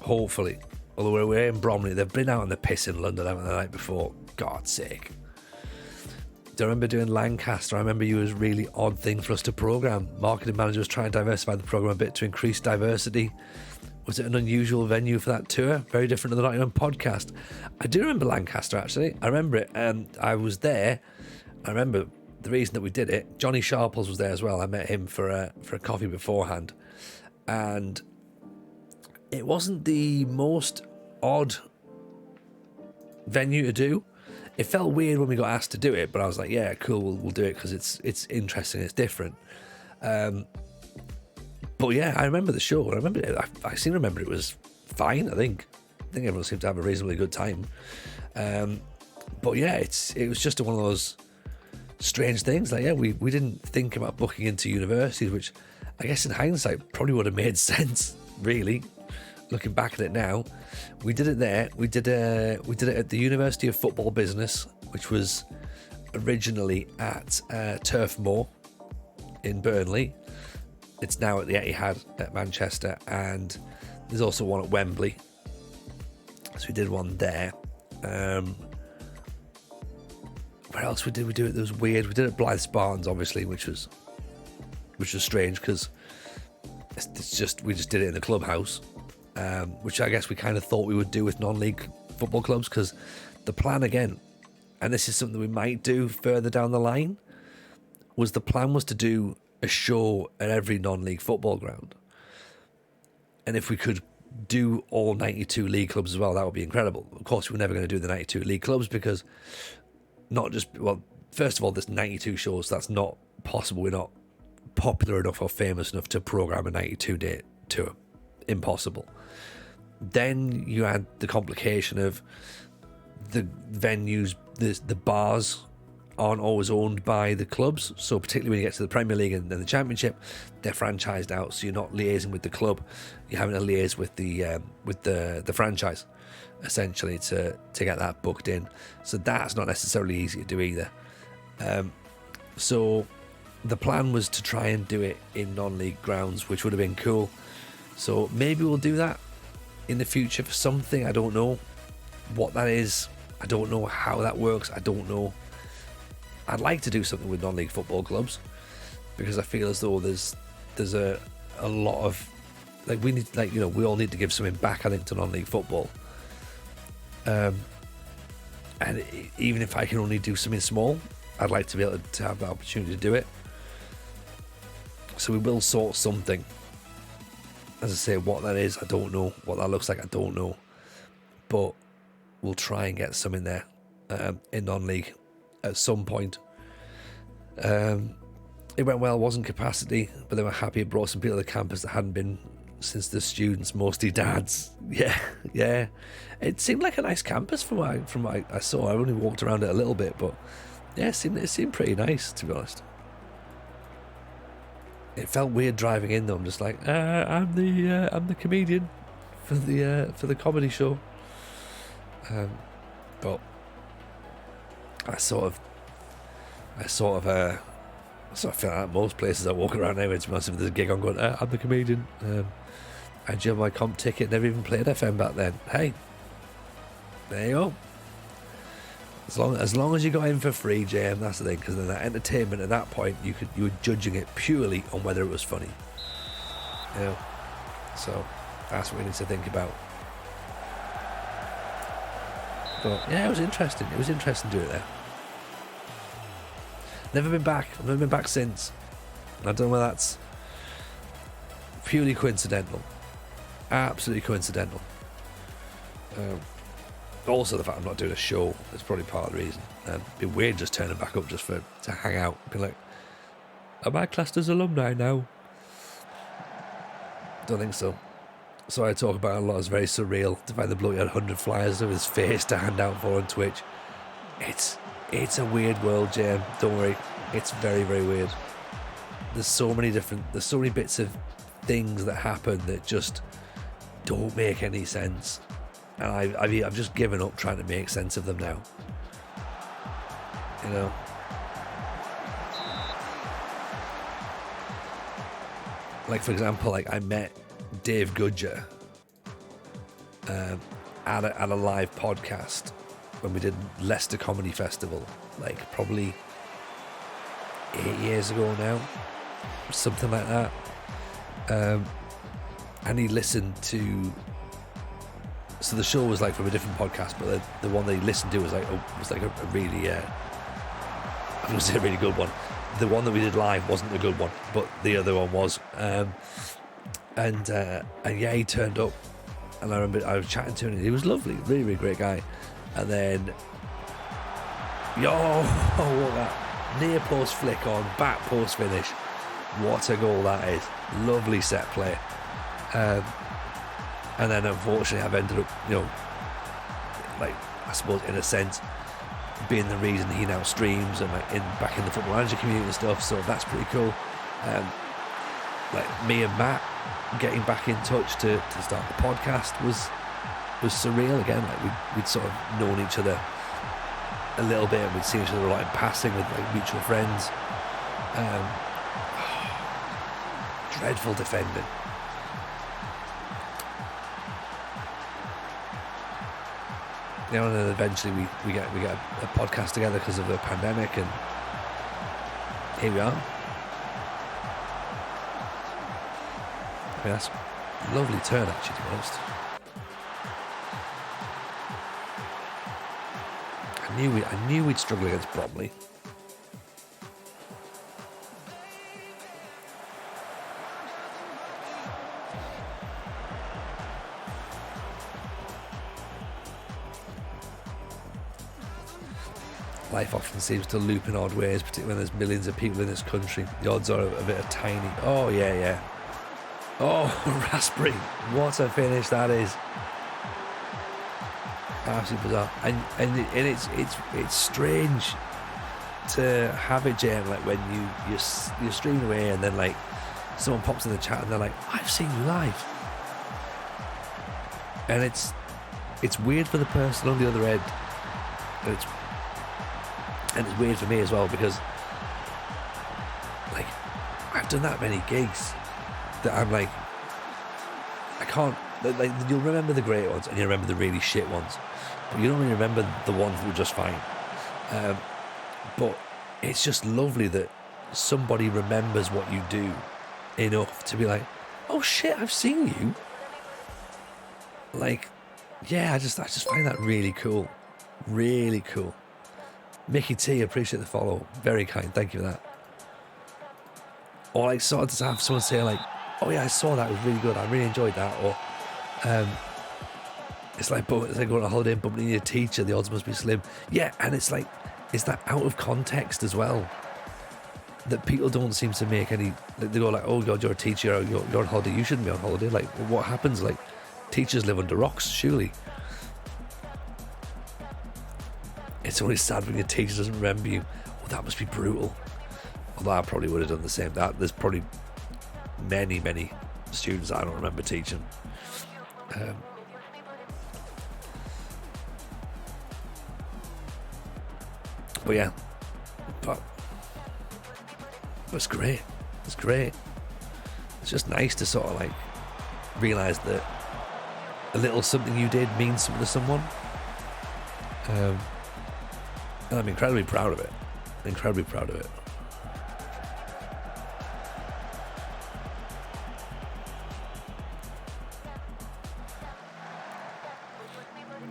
Hopefully. Although we're in Bromley, they've been out on the piss in London, haven't they, the night before? God's sake. Do I remember doing Lancaster? I remember you was a really odd thing for us to programme. Marketing manager was trying to diversify the programme a bit to increase diversity. Was it an unusual venue for that tour? Very different to the Nottingham podcast. I do remember Lancaster, actually. I remember it. I was there. I remember the reason that we did it. Johnny Sharples was there as well. I met him for a coffee beforehand. And it wasn't the most odd venue to do. It felt weird when we got asked to do it, but I was like, yeah, cool, we'll do it because it's interesting, it's different. But yeah, I remember the show. I remember it. I seem to remember it was fine. I think everyone seemed to have a reasonably good time. But yeah, it was just one of those strange things. Like, yeah, we didn't think about booking into universities, which I guess in hindsight probably would have made sense, really. Looking back at it now, we did it there. We did it at the University of Football Business, which was originally at Turf Moor in Burnley. It's now at the Etihad at Manchester, and there's also one at Wembley. So we did one there. Where else did we do it? That was weird. We did it at Blythe Spartans, obviously, which was strange because we just did it in the clubhouse, which I guess we kind of thought we would do with non-league football clubs, because the plan again, and this is something we might do further down the line, was to do a show at every non-league football ground. And if we could do all 92 league clubs as well, that would be incredible. Of course, we're never going to do the 92 league clubs because first of all, there's 92 shows. That's not possible. We're not popular enough or famous enough to program a 92-day tour. Impossible. Then you add the complication of the venues, the bars aren't always owned by the clubs, so particularly when you get to the Premier League and then the Championship, they're franchised out, so you're not liaising with the club, you're having to liaise with the franchise essentially to get that booked in. So that's not necessarily easy to do either. So the plan was to try and do it in non-league grounds, which would have been cool. So maybe we'll do that in the future for something. I don't know what that is. I don't know how that works. I don't know. I'd like to do something with non-league football clubs because I feel as though there's a lot of, like, we need, like, you know, we all need to give something back, I think, to non-league football. And even if I can only do something small, I'd like to be able to have the opportunity to do it. So we will sort something. As I say, what that is, I don't know. What that looks like, I don't know. But we'll try and get some in there in non-league at some point. It went well, wasn't capacity, but they were happy it brought some people to the campus that hadn't been since the students, mostly dads. Yeah. It seemed like a nice campus from what I saw. I only walked around it a little bit, but yeah, it seemed pretty nice, to be honest. It felt weird driving in though. I'm just like, I'm the comedian for the comedy show. But I sort of feel like most places I walk around now, it's massive. There's a gig on going, I'm the comedian. I had my comp ticket, never even played FM back then. Hey, there you go. As long as you got in for free, JM, that's the thing. Because then that entertainment at that point, you were judging it purely on whether it was funny. You know, so that's what we need to think about. But yeah, it was interesting. It was interesting to do it there. Never been back. I've never been back since. I don't know whether that's purely coincidental. Absolutely coincidental. Also, the fact I'm not doing a show is probably part of the reason. It'd be weird just turning back up just to hang out. Be like, am I classed as alumni now? Don't think so. So I talk about it a lot. It's very surreal to find the bloke who had 100 flyers of his face to hand out for on Twitch. It's a weird world, Jam. Don't worry. It's very, very weird. There's so many bits of things that happen that just don't make any sense. And I've just given up trying to make sense of them now. You know? Like, for example, like I met Dave Goodger at a live podcast when we did Leicester Comedy Festival, like probably 8 years ago now, something like that. And he listened to, so the show was like from a different podcast, but the one that he listened to was like a really, I'm going to say a really good one. The one that we did live wasn't a good one, but the other one was. And yeah, he turned up, and I remember I was chatting to him, and he was lovely, really, really great guy. And then, what that near post flick on, back post finish. What a goal that is. Lovely set play. And then unfortunately I've ended up, like, I suppose in a sense, being the reason he now streams and like back in the Football Manager community and stuff, so that's pretty cool. Like me and Matt getting back in touch to start the podcast was surreal again. Like we'd sort of known each other a little bit, and we'd seen each other a lot in passing with like mutual friends. Dreadful defending. And then eventually we get a podcast together because of the pandemic, and here we are. I mean, that's a lovely turn, actually, to be honest. I knew we'd struggle against Bromley. Life often seems to loop in odd ways, particularly when there's millions of people in this country. The odds are a bit of tiny. Oh, yeah. Oh, Raspberry. What a finish that is. Absolutely bizarre. And it's strange to have it, Jam, like when you're streaming away and then like someone pops in the chat and they're like, I've seen you live. And it's weird for the person on the other end. And it's weird for me as well, because like I've done that many gigs that I'm like, I can't, like, you'll remember the great ones and you remember the really shit ones, but you don't really remember the ones that were just fine. But it's just lovely that somebody remembers what you do enough to be like, oh shit, I've seen you. Like, yeah, I just find that really cool. Really cool. Mickey T, appreciate the follow. Very kind. Thank you for that. Or like sort of to have someone say like, oh yeah, I saw that, it was really good, I really enjoyed that. Or it's like going on a holiday and bumping into your teacher, the odds must be slim. Yeah, and it's like, is that out of context as well? That people don't seem to make any, they go like, oh God, you're a teacher, you're on holiday, you shouldn't be on holiday. Like, what happens? Like, teachers live under rocks, surely. It's only sad when your teacher doesn't remember you. Oh, that must be brutal. Although I probably would have done the same. There's probably many students I don't remember teaching. But yeah, but it's great. It's great. It's just nice to sort of like realise that a little something you did means something to someone. And I'm incredibly proud of it. Incredibly proud of it.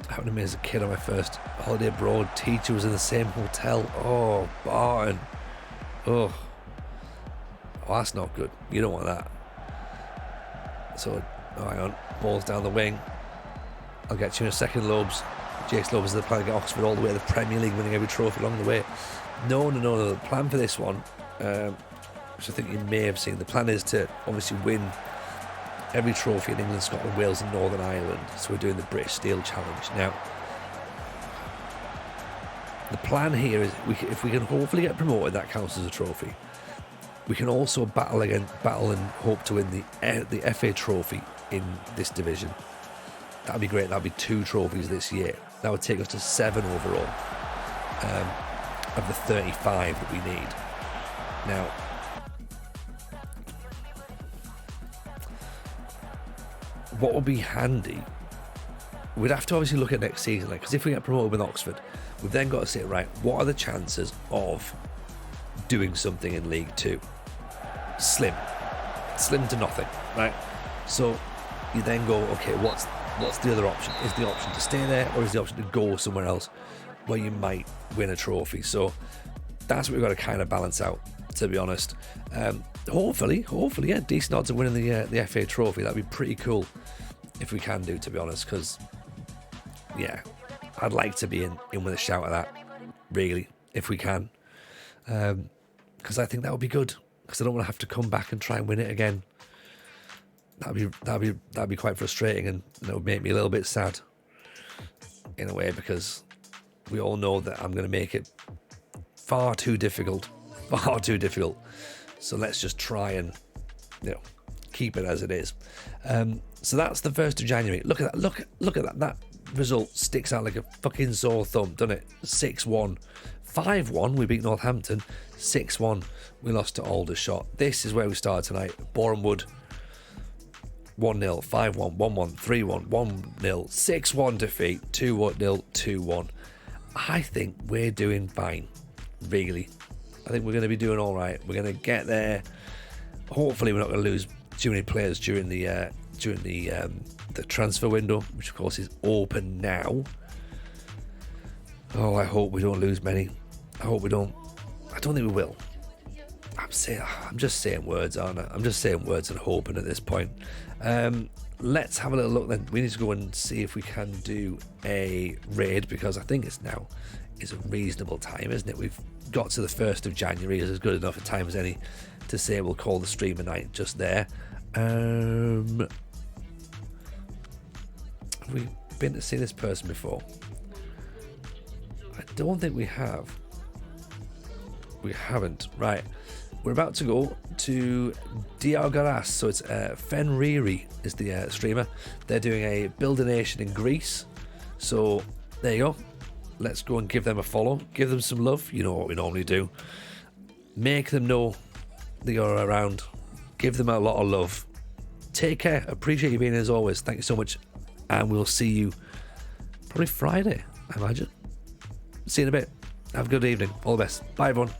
Happened to me as a kid on my first holiday abroad. Teacher was in the same hotel. Oh, Barton. Oh, that's not good. You don't want that. So, hang on. Ball's down the wing. I'll get you in a second, Lobes. Jake's Lobes is the plan to get Oxford all the way to the Premier League, winning every trophy along the way. No. The plan for this one, which I think you may have seen, the plan is to obviously win every trophy in England, Scotland, Wales and Northern Ireland. So we're doing the British Steel Challenge. Now, the plan here is if we can hopefully get promoted, that counts as a trophy. We can also battle and hope to win the FA trophy in this division. That'd be great. That'd be 2 trophies this year. That would take us to 7 overall of the 35 that we need. Now, what would be handy, we'd have to obviously look at next season, because if we get promoted with Oxford, we've then got to say, right, what are the chances of doing something in League 2? Slim to nothing, right? So you then go, okay, what's the other option? Is the option to stay there, or is the option to go somewhere else where you might win a trophy? So that's what we've got to kind of balance out, to be honest. Hopefully, yeah, decent odds of winning the FA trophy. That'd be pretty cool if we can do, to be honest, because yeah, I'd like to be in with a shout at that, really, if we can, because I think that would be good, because I don't want to have to come back and try and win it again. That'd be quite frustrating, and that would make me a little bit sad in a way, because we all know that I'm going to make it far too difficult. So let's just try and keep it as it is. So that's the 1st of January. Look at that. Look at that. That result sticks out like a fucking sore thumb, doesn't it? 6-1. 5-1, we beat Northampton. 6-1, we lost to Aldershot. This is where we start tonight. Boreham Wood, 1-0, 5-1, 1-1, 3-1, 1-0, 6-1 defeat, 2-0, 2-1. I think we're doing fine, really. I think we're going to be doing all right. We're going to get there. Hopefully, we're not going to lose too many players during the transfer window, which of course is open now. Oh, I hope we don't lose many. I hope we don't. I don't think we will. I'm just saying words, aren't I? I'm just saying words and hoping at this point. Let's have a little look then. We need to go and see if we can do a raid, because I think it's a reasonable time, isn't it? We've got to the 1st of January. It's as good enough a time as any to say we'll call the stream a night just there. Have we been to see this person before? I don't think we have. We haven't. Right. We're about to go to Diargaras. So it's Fenriri is the streamer. They're doing a Build a Nation in Greece. So there you go. Let's go and give them a follow. Give them some love. You know what we normally do. Make them know that you're around. Give them a lot of love. Take care. Appreciate you being here as always. Thank you so much. And we'll see you probably Friday, I imagine. See you in a bit. Have a good evening. All the best. Bye, everyone.